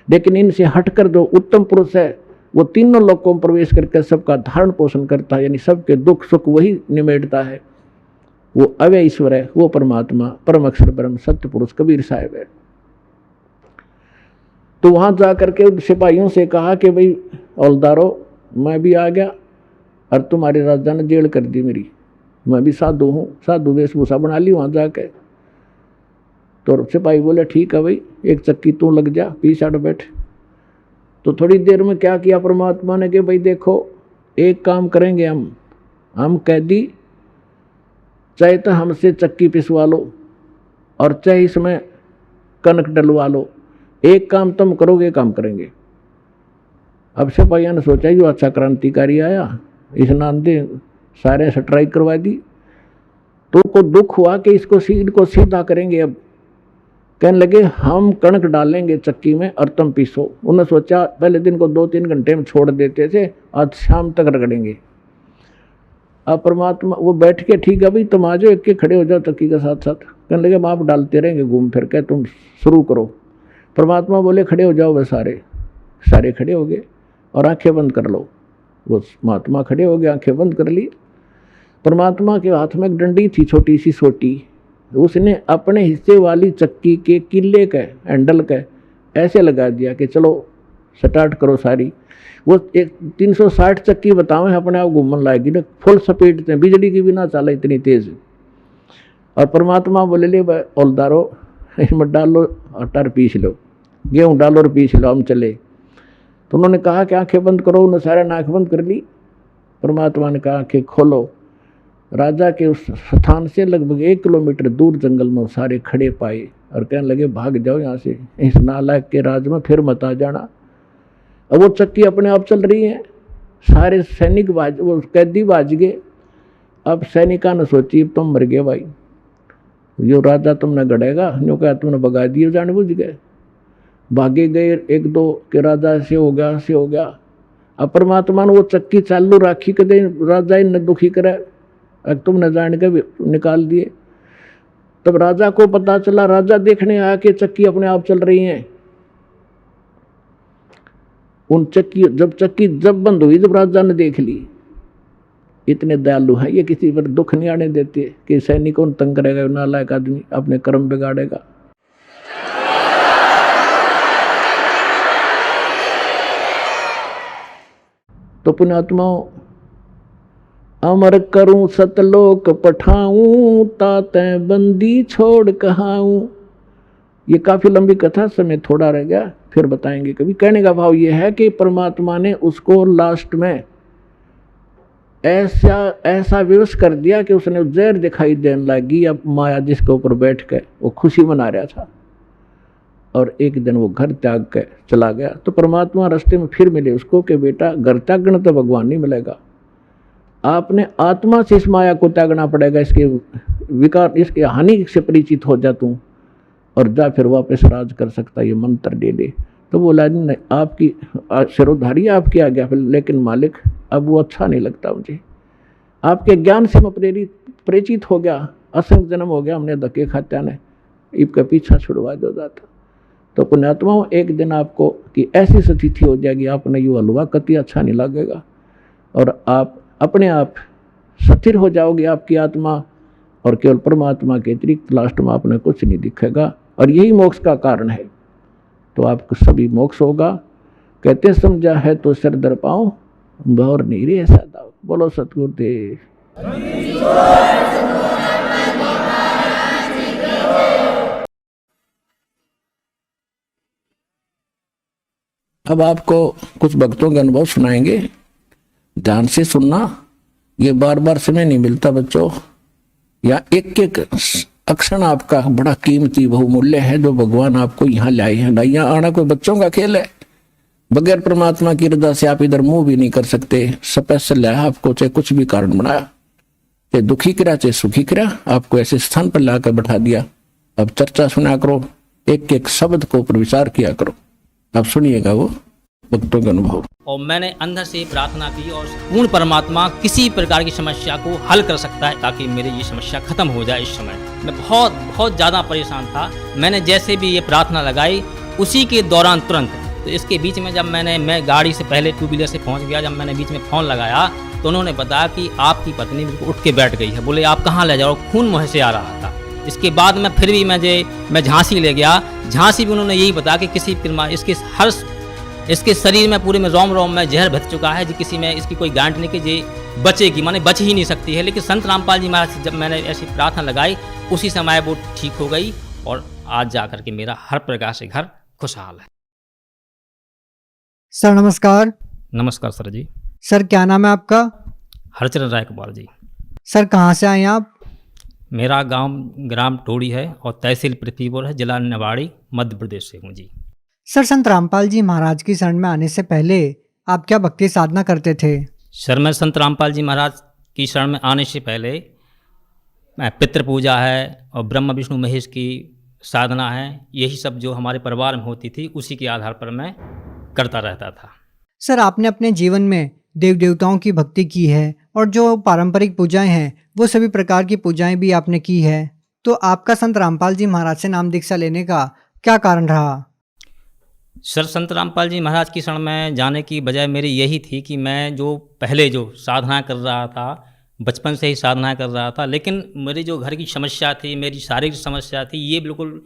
A: लेकिन इनसे हटकर जो उत्तम पुरुष है वो तीनों लोकों में प्रवेश करके सबका धारण पोषण करता है, यानी सबके दुख सुख वही निमेटता है। वो अव्यय ईश्वर है, वो परमात्मा परम अक्षर ब्रह्म सत्य पुरुष कबीर साहब है। तो वहां जाकर के सिपाहियों से कहा कि भाई औलदारो मैं भी आ गया और तुम्हारे राजा ने जेल कर दी मेरी, मैं भी साधु हूँ, साधु वेशभूषा बना ली वहां जाके। तो सिपाही बोले ठीक है भाई, एक चक्की तू लग जा, पीछे हट बैठ। तो थोड़ी देर में क्या किया परमात्मा ने कि भाई देखो एक काम करेंगे हम कैदी, चाहे तो हमसे चक्की पिसवा लो और चाहे इसमें कनक डलवा लो, एक काम तुम करोगे काम करेंगे। अब सिपाहियों ने सोचा जो अच्छा क्रांतिकारी आया, इस नांदे सारे स्ट्राइक करवा दी। तो को दुख हुआ कि इनको सीधा करेंगे। अब कहने लगे हम कणक डालेंगे चक्की में और तुम पीसो। उन्होंने सोचा पहले दिन को 2-3 घंटे में छोड़ देते थे, आज शाम तक रगड़ेंगे। अब परमात्मा वो बैठ के ठीक है भाई तुम आ जाओ, एक के खड़े हो जाओ चक्की के साथ साथ। कहने लगे आप डालते रहेंगे घूम फिर के, तुम शुरू करो। परमात्मा बोले खड़े हो जाओ, वे सारे खड़े हो गए और आंखें बंद कर लो। वो महात्मा खड़े हो गए, आंखें बंद कर ली। परमात्मा के हाथ में एक डंडी थी छोटी सी सोटी, उसने अपने हिस्से वाली चक्की के किले के हैंडल के ऐसे लगा दिया कि चलो स्टार्ट करो सारी। वो एक 360 चक्की बतावें अपने आप घूमने लाएगी ना, फुल स्पीड से, बिजली की भी ना चला इतनी तेज। और परमात्मा बोले ले औलदारो इसमें डाल लो आटा पीस लो, गेहूँ डालो और पीस लो, हम चले। तो उन्होंने कहा कि आंखें बंद करो, उन्होंने सारे आंख बंद कर ली। परमात्मा ने कहा आंखें खोलो। राजा के उस स्थान से लगभग 1 किलोमीटर दूर जंगल में सारे खड़े पाए और कहने लगे भाग जाओ यहाँ से, इस नालायक के राज में फिर मत आ जाना। अब वो चक्की अपने आप चल रही है, सारे सैनिक वो कैदी भाज गए। अब सैनिका ने सोची तुम मर गए भाई, जो राजा तुमने गड़ेगा, न्यू कहा तुमने भगा दिए जान बुझ गए। भागे गए 1-2 के राजा से हो गया से हो गया। अब परमात्मा ने वो चक्की चालू राखी कदे राजा ने दुखी करे, तुमने जान के निकाल दिए। तब राजा को पता चला, राजा देखने आया कि चक्की अपने आप चल रही है। उन चक्की जब बंद हुई, जब राजा ने देख ली, इतने दयालु हैं ये, किसी पर दुख नहीं आने देते कि सैनिकों ने तंग करेगा, नालायक आदमी अपने कर्म बिगाड़ेगा। तो पुण्यात्माओं, अमर करूं सतलोक पठाऊं, ताते बंदी छोड़ कहाऊं। ये काफी लंबी कथा, समय थोड़ा रह गया, फिर बताएंगे कभी। कहने का भाव ये है कि परमात्मा ने उसको लास्ट में ऐसा विवश कर दिया कि उसने जहर दिखाई देने लगी। अब माया जिसके ऊपर बैठ के वो खुशी मना रहा था और एक दिन वो घर त्याग के चला गया। तो परमात्मा रास्ते में फिर मिले उसको कि बेटा घर त्यागना तो भगवान नहीं मिलेगा, आपने आत्मा से इस माया को त्यागना पड़ेगा, इसके विकार इसके हानि से परिचित हो जा तू और जा फिर वापस राज कर सकता, ये मंत्र दे दे। तो बोला नहीं, आपकी सिरोधारी आपकी आज्ञा, लेकिन मालिक अब वो अच्छा नहीं लगता मुझे, आपके ज्ञान से मैं परिचित हो गया, असंख्य जन्म हो गया, हमने धक्के खाते ने इनका पीछा छुड़वा दो जाता। तो पुण्यात्माओं, एक दिन आपको कि ऐसी स्थिति हो जाएगी, आपने यू हलवा कति अच्छा नहीं लगेगा और आप अपने आप स्थिर हो जाओगे, आपकी आत्मा, और केवल परमात्मा के अतिरिक्त लास्ट में आपने कुछ नहीं दिखेगा। और यही मोक्ष का कारण है। तो आपको सभी मोक्ष होगा। कहते समझा है तो सिर दर पाओ, गौर नहीं रे ऐसा दाव। बोलो सतगुरुदेव। अब आपको कुछ भक्तों के अनुभव सुनाएंगे, ध्यान से सुनना। ये बार बार समय नहीं मिलता बच्चों, या एक एक अक्षर आपका बड़ा कीमती बहुमूल्य है जो भगवान आपको यहाँ लाए हैं। ना यहाँ आना कोई बच्चों का खेल है। बगैर परमात्मा की रजा से आप इधर मुंह भी नहीं कर सकते। स्पेशल है आपको, चाहे कुछ भी कारण बनाया, चाहे दुखी करा चाहे सुखी करा, आपको ऐसे स्थान पर लाकर बैठा दिया। अब चर्चा सुना करो, एक एक शब्द को ऊपर विचार किया करो। अब सुनिएगा वो भक्तों का अनुभव।
B: और मैंने अंदर से प्रार्थना की और पूर्ण परमात्मा किसी प्रकार की समस्या को हल कर सकता है, ताकि मेरी ये समस्या खत्म हो जाए। इस समय मैं बहुत ज़्यादा परेशान था। मैंने जैसे भी ये प्रार्थना लगाई, उसी के दौरान तुरंत, तो इसके बीच में जब मैं गाड़ी से पहले 2 व्हीलर से पहुंच गया, जब मैंने बीच में फ़ोन लगाया तो उन्होंने बताया कि आपकी पत्नी बिल्कुल उठ के बैठ गई है। बोले आप कहाँ ले जाओ, खून मुँह से आ रहा था। इसके बाद मैं फिर भी मैं झांसी ले गया। झांसी भी उन्होंने यही बताया कि किसी इसके शरीर में पूरे में रोम रोम में जहर भर चुका है जी, किसी में इसकी कोई गारंटी नहीं कि ये बचेगी, माने बच ही नहीं सकती है। लेकिन संत रामपाल जी महाराज से जब मैंने ऐसी प्रार्थना लगाई, उसी समय वो ठीक हो गई और आज जा कर के मेरा हर प्रकार से घर खुशहाल है।
C: सर नमस्कार।
B: नमस्कार सर जी।
C: सर क्या नाम है आपका?
B: हरचरण राय कुमार जी।
C: सर कहाँ से आए हैं आप?
B: मेरा गांव ग्राम टोड़ी है और तहसील पृथ्वीपुर है, जिला निवाड़ी, मध्य प्रदेश से हूँ जी।
C: सर संत रामपाल जी महाराज की शरण में आने से पहले आप क्या भक्ति साधना करते थे?
B: सर मैं संत रामपाल जी महाराज की शरण में आने से पहले पितृ पूजा है और ब्रह्मा विष्णु महेश की साधना है, यही सब जो हमारे परिवार में होती थी, उसी के आधार पर मैं करता रहता था।
C: सर आपने अपने जीवन में देव देवताओं की भक्ति की है और जो पारंपरिक पूजाएं हैं वो सभी प्रकार की पूजाएं भी आपने की है, तो आपका संत रामपाल जी महाराज से नाम दीक्षा लेने का क्या कारण रहा?
B: सर संत रामपाल जी महाराज की शरण में जाने की वजह मेरी यही थी कि मैं जो पहले जो साधना कर रहा था, बचपन से ही साधना कर रहा था, लेकिन मेरी जो घर की समस्या थी, मेरी शारीरिक समस्या थी, ये बिल्कुल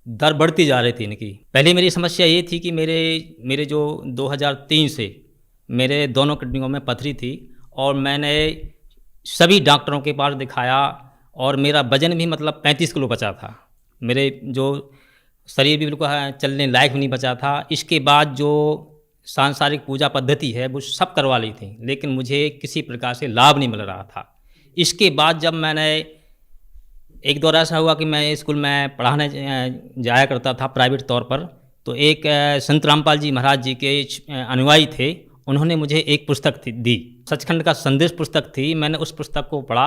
B: दर बढ़ती जा रही थी इनकी। पहले मेरी समस्या ये थी कि मेरे जो 2003 से मेरे दोनों किडनियों में पथरी थी और मैंने सभी डॉक्टरों के पास दिखाया और मेरा वजन भी मतलब 35 किलो बचा था। मेरे जो शरीर भी बिल्कुल चलने लायक भी नहीं बचा था। इसके बाद जो सांसारिक पूजा पद्धति है वो सब करवा ली थी, लेकिन मुझे किसी प्रकार से लाभ नहीं मिल रहा था। इसके बाद जब मैंने एक दौर ऐसा हुआ कि मैं स्कूल में पढ़ाने जाया करता था प्राइवेट तौर पर, तो एक संत रामपाल जी महाराज जी के अनुयायी थे, उन्होंने मुझे एक पुस्तक दी, सचखंड का संदेश पुस्तक थी। मैंने उस पुस्तक को पढ़ा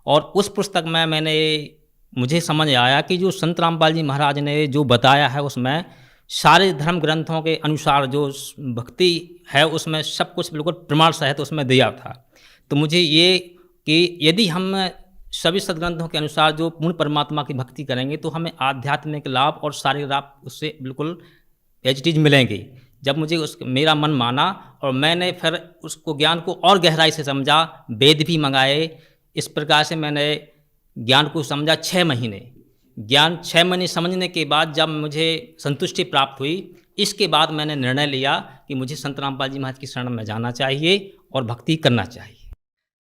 B: और उस पुस्तक में मुझे समझ आया कि जो संत रामपाल जी महाराज ने जो बताया है उसमें सारे धर्म ग्रंथों के अनुसार जो भक्ति है उसमें सब कुछ बिल्कुल प्रमाण सहित उसमें दिया था। तो मुझे ये कि यदि हम सभी सदग्रंथों के अनुसार जो पूर्ण परमात्मा की भक्ति करेंगे तो हमें आध्यात्मिक लाभ और शारीरिक लाभ उससे बिल्कुल एज मिलेंगे। जब मुझे मेरा मन माना और मैंने फिर उसको ज्ञान को और गहराई से समझा, वेद भी मंगाए, इस प्रकार से मैंने ज्ञान को समझा 6 महीने। ज्ञान 6 महीने समझने के बाद जब मुझे संतुष्टि प्राप्त हुई, इसके बाद मैंने निर्णय लिया कि मुझे संत रामपाल जी महाराज की शरण में जाना चाहिए और भक्ति करना चाहिए।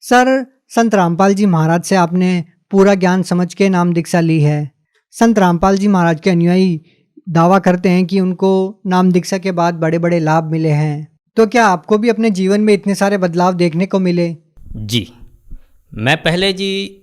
C: सर संत रामपाल जी महाराज से आपने पूरा ज्ञान समझ के नाम दीक्षा ली है। संत रामपाल जी महाराज के अनुयायी दावा करते हैं कि उनको नाम दीक्षा के बाद बड़े बड़े लाभ मिले हैं, तो क्या आपको भी अपने जीवन में इतने सारे बदलाव देखने को मिले?
B: जी, मैं पहले जी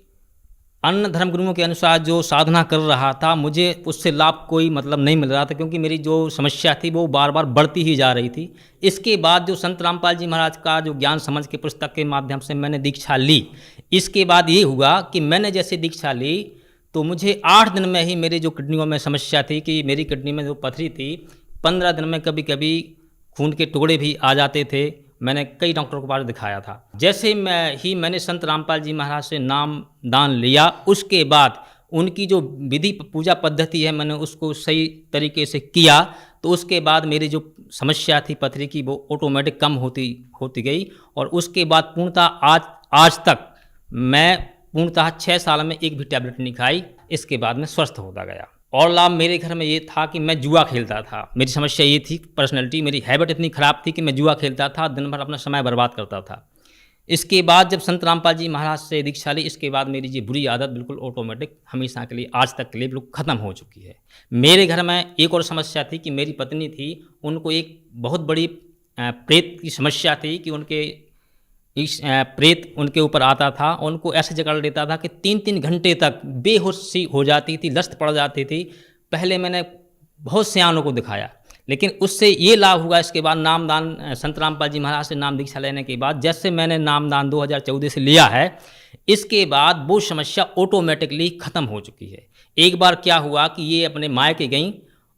B: अन्य धर्म गुरुओं के अनुसार जो साधना कर रहा था, मुझे उससे लाभ कोई मतलब नहीं मिल रहा था, क्योंकि मेरी जो समस्या थी वो बार बार बढ़ती ही जा रही थी। इसके बाद जो संत रामपाल जी महाराज का जो ज्ञान समझ के पुस्तक के माध्यम से मैंने दीक्षा ली, इसके बाद ये हुआ कि मैंने जैसे दीक्षा ली तो मुझे 8 दिन में ही मेरे जो किडनियों में समस्या थी कि मेरी किडनी में जो पथरी थी, 15 दिन में कभी कभी खून के टुकड़े भी आ जाते थे। मैंने कई डॉक्टरों के पास दिखाया था। जैसे मैंने संत रामपाल जी महाराज से नाम दान लिया, उसके बाद उनकी जो विधि पूजा पद्धति है मैंने उसको सही तरीके से किया, तो उसके बाद मेरी जो समस्या थी पथरी की वो ऑटोमेटिक कम होती गई। और उसके बाद पूर्णतः आज तक मैं पूर्णतः 6 साल में एक भी टैबलेट नहीं खाई। इसके बाद मैं स्वस्थ होता गया। और लाभ मेरे घर में ये था कि मैं जुआ खेलता था। मेरी समस्या ये थी, पर्सनैलिटी मेरी हैबिट इतनी ख़राब थी कि मैं जुआ खेलता था, दिन भर अपना समय बर्बाद करता था। इसके बाद जब संत रामपाल जी महाराज से दीक्षा ली, इसके बाद मेरी ये बुरी आदत बिल्कुल ऑटोमेटिक हमेशा के लिए, आज तक के लिए बिल्कुल ख़त्म हो चुकी है। मेरे घर में एक और समस्या थी कि मेरी पत्नी थी, उनको एक बहुत बड़ी प्रेत की समस्या थी कि उनके प्रेत उनके ऊपर आता था, उनको ऐसे जकड़ लेता था कि 3-3 घंटे तक बेहोश सी हो जाती थी, लस्त पड़ जाती थी। पहले मैंने बहुत सियानों को दिखाया, लेकिन उससे ये लाभ हुआ इसके बाद नामदान संत रामपाल जी महाराज से नाम दीक्षा लेने के बाद, जैसे मैंने नामदान 2014 से लिया है, इसके बाद वो समस्या ऑटोमेटिकली ख़त्म हो चुकी है। एक बार क्या हुआ कि ये अपने मायके गईं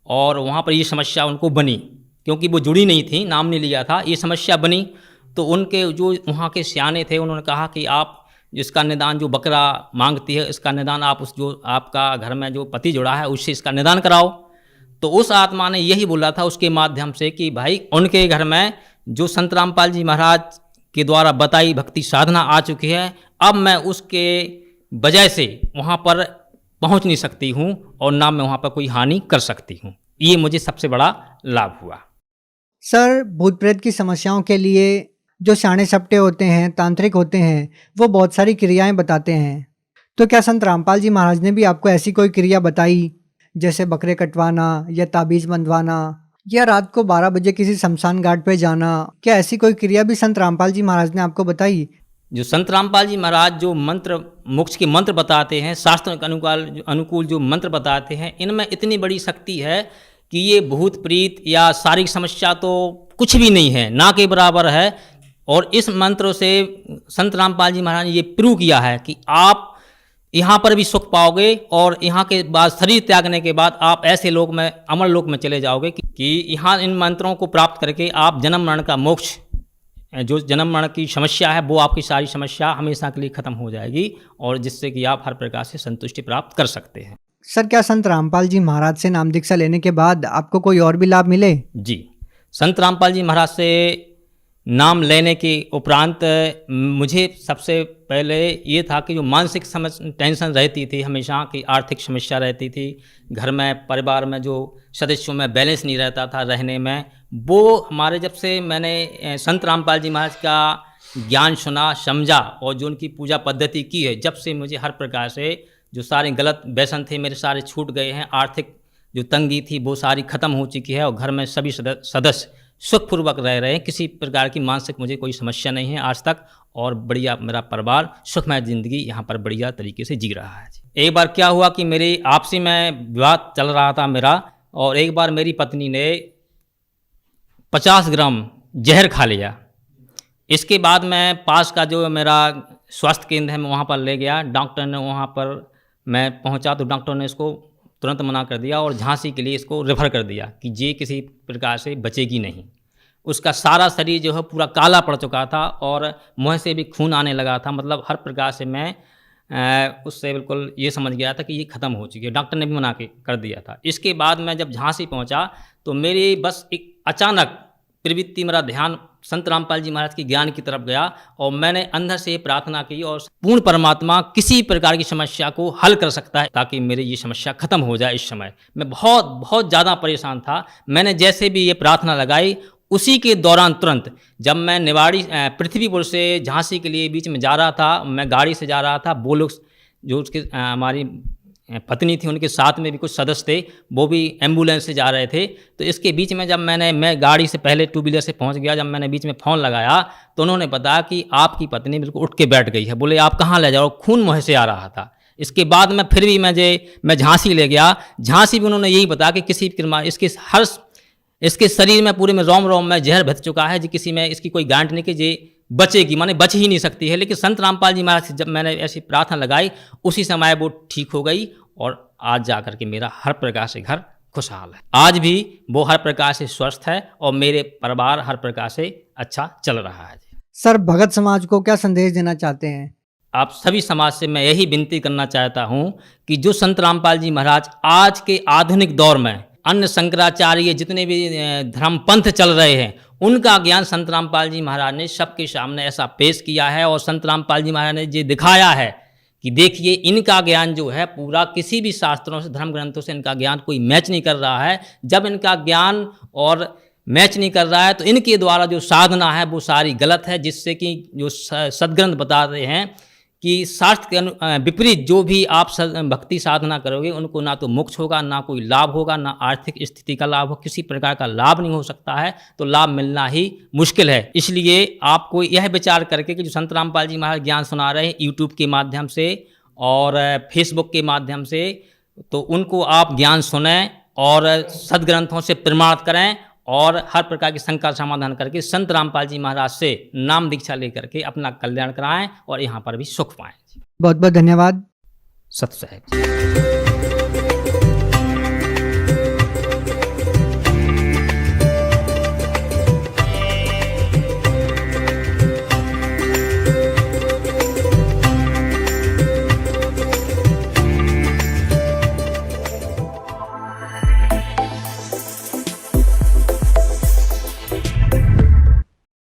B: और वहाँ पर ये समस्या उनको बनी, क्योंकि वो जुड़ी नहीं थी, नाम नहीं लिया था, ये समस्या बनी। तो उनके जो वहाँ के सियाने थे, उन्होंने कहा कि आप इसका निदान, जो बकरा मांगती है इसका निदान आप उस जो आपका घर में जो पति जुड़ा है उससे इसका निदान कराओ। तो उस आत्मा ने यही बोला था उसके माध्यम से कि भाई उनके घर में जो संत रामपाल जी महाराज के द्वारा बताई भक्ति साधना आ चुकी है, अब मैं उसके वजह से वहाँ पर पहुँच नहीं सकती हूँ और ना मैं वहाँ पर कोई हानि कर सकती हूँ। ये मुझे सबसे बड़ा लाभ हुआ।
C: सर, भूत प्रेत की समस्याओं के लिए जो शाणे सपटे होते हैं, तांत्रिक होते हैं, वो बहुत सारी क्रियाएं बताते हैं। तो क्या संत रामपाल जी महाराज ने भी आपको ऐसी कोई क्रिया बताई, जैसे बकरे कटवाना या ताबीज़ बंधवाना या रात को 12 बजे किसी शमशान घाट पे जाना? क्या ऐसी कोई क्रिया भी संत रामपाल जी महाराज ने आपको बताई?
B: जो संत रामपाल जी महाराज जो मंत्र, मोक्ष के मंत्र बताते हैं, शास्त्रों के अनुकूल जो मंत्र बताते हैं, इनमें इतनी बड़ी शक्ति है कि ये भूत प्रीत या शारीरिक समस्या तो कुछ भी नहीं है, ना के बराबर है। और इस मंत्र से संत रामपाल जी महाराज ने ये प्रूव किया है कि आप यहाँ पर भी सुख पाओगे और यहाँ के बाद शरीर त्यागने के बाद आप ऐसे लोक में, अमर लोक में चले जाओगे कि यहाँ इन मंत्रों को प्राप्त करके आप जन्म मरण का मोक्ष, जो जन्म मरण की समस्या है वो आपकी सारी समस्या हमेशा के लिए ख़त्म हो जाएगी और जिससे कि आप हर प्रकार से संतुष्टि प्राप्त कर सकते हैं।
C: सर, क्या संत रामपाल जी महाराज से नाम दीक्षा लेने के बाद आपको कोई और भी लाभ मिले?
B: जी, संत रामपाल जी महाराज से नाम लेने के उपरांत मुझे सबसे पहले ये था कि जो मानसिक टेंशन रहती थी हमेशा, की आर्थिक समस्या रहती थी, घर में परिवार में जो सदस्यों में बैलेंस नहीं रहता था रहने में, वो हमारे जब से मैंने संत रामपाल जी महाराज का ज्ञान सुना, समझा और जो उनकी पूजा पद्धति की है, जब से मुझे हर प्रकार से जो सारे गलत व्यसन थे मेरे सारे छूट गए हैं। आर्थिक जो तंगी थी वो सारी ख़त्म हो चुकी है और घर में सभी सदस्य सुखपूर्वक रह रहे हैं। किसी प्रकार की मानसिक मुझे कोई समस्या नहीं है आज तक और बढ़िया मेरा परिवार सुखमय ज़िंदगी यहाँ पर बढ़िया तरीके से जी रहा है। एक बार क्या हुआ कि मेरी आपसी में विवाद चल रहा था मेरा, और एक बार मेरी पत्नी ने 50 ग्राम जहर खा लिया। इसके बाद मैं पास का जो मेरा स्वास्थ्य केंद्र है मैं वहाँ पर ले गया। डॉक्टर ने, वहाँ पर मैं पहुँचा तो डॉक्टर ने इसको तुरंत मना कर दिया और झांसी के लिए इसको रेफर कर दिया कि ये किसी प्रकार से बचेगी नहीं। उसका सारा शरीर जो है पूरा काला पड़ चुका था और मुँह से भी खून आने लगा था। मतलब हर प्रकार से मैं उससे बिल्कुल ये समझ गया था कि ये ख़त्म हो चुकी है। डॉक्टर ने भी मना कर दिया था। इसके बाद मैं जब झांसी पहुंचा तो मेरी बस एक अचानक प्रवृत्ति, मेरा ध्यान संत रामपाल जी महाराज के ज्ञान की तरफ गया और मैंने अंदर से प्रार्थना की और पूर्ण परमात्मा किसी प्रकार की समस्या को हल कर सकता है ताकि मेरी ये समस्या ख़त्म हो जाए। इस समय मैं बहुत ज़्यादा परेशान था। मैंने जैसे भी ये प्रार्थना लगाई, उसी के दौरान तुरंत जब मैं निवाड़ी पृथ्वीपुर से झांसी के लिए बीच में जा रहा था, मैं गाड़ी से जा रहा था, वो लोग जो उसके हमारी पत्नी थी उनके साथ में भी कुछ सदस्य थे, वो भी एम्बुलेंस से जा रहे थे। तो इसके बीच में जब मैं गाड़ी से पहले 2 व्हीलर से पहुंच गया, जब मैंने बीच में फ़ोन लगाया तो उन्होंने बताया कि आपकी पत्नी बिल्कुल उठ के बैठ गई है। बोले आप कहाँ ले जाओ? खून मुँह से आ रहा था। इसके बाद मैं फिर भी मैं झांसी ले गया। झांसी भी उन्होंने यही बताया कि किसी इसके शरीर में पूरे में रोम रोम में जहर भर चुका है, जी किसी में इसकी कोई गारंटी नहीं कि ये बचेगी, माने बच ही नहीं सकती है। लेकिन संत रामपाल जी महाराज से जब मैंने ऐसी प्रार्थना लगाई, उसी समय वो ठीक हो गई और आज जा कर के मेरा हर प्रकार से घर खुशहाल है। आज भी वो हर प्रकार से स्वस्थ है और मेरे परिवार हर प्रकार से अच्छा चल रहा है।
C: सर, भगत समाज को क्या संदेश देना चाहते हैं?
B: आप सभी समाज से मैं यही विनती करना चाहता हूँ कि जो संत रामपाल जी महाराज आज के आधुनिक दौर में अन्य शंकराचार्य जितने भी धर्म पंथ चल रहे हैं, उनका ज्ञान संत रामपाल जी महाराज ने सबके सामने ऐसा पेश किया है और संत रामपाल जी महाराज ने ये दिखाया है कि देखिए इनका ज्ञान जो है पूरा किसी भी शास्त्रों से, धर्म ग्रंथों से इनका ज्ञान कोई मैच नहीं कर रहा है। जब इनका ज्ञान और मैच नहीं कर रहा है तो इनके द्वारा जो साधना है वो सारी गलत है, जिससे कि जो सदग्रंथ बता रहे हैं कि शास्त्र के विपरीत जो भी आप भक्ति साधना करोगे उनको ना तो मोक्ष होगा, ना कोई लाभ होगा, ना आर्थिक स्थिति का लाभ हो, किसी प्रकार का लाभ नहीं हो सकता है, तो लाभ मिलना ही मुश्किल है। इसलिए आपको यह विचार करके कि जो संत रामपाल जी महाराज ज्ञान सुना रहे हैं यूट्यूब के माध्यम से और फेसबुक के माध्यम से, तो उनको आप ज्ञान सुनें और सदग्रंथों से प्रमाणित करें और हर प्रकार की शंका समाधान करके संत रामपाल जी महाराज से नाम दीक्षा लेकर के अपना कल्याण कराएं और यहाँ पर भी सुख पाएं।
C: बहुत बहुत धन्यवाद।
B: सत साहिब।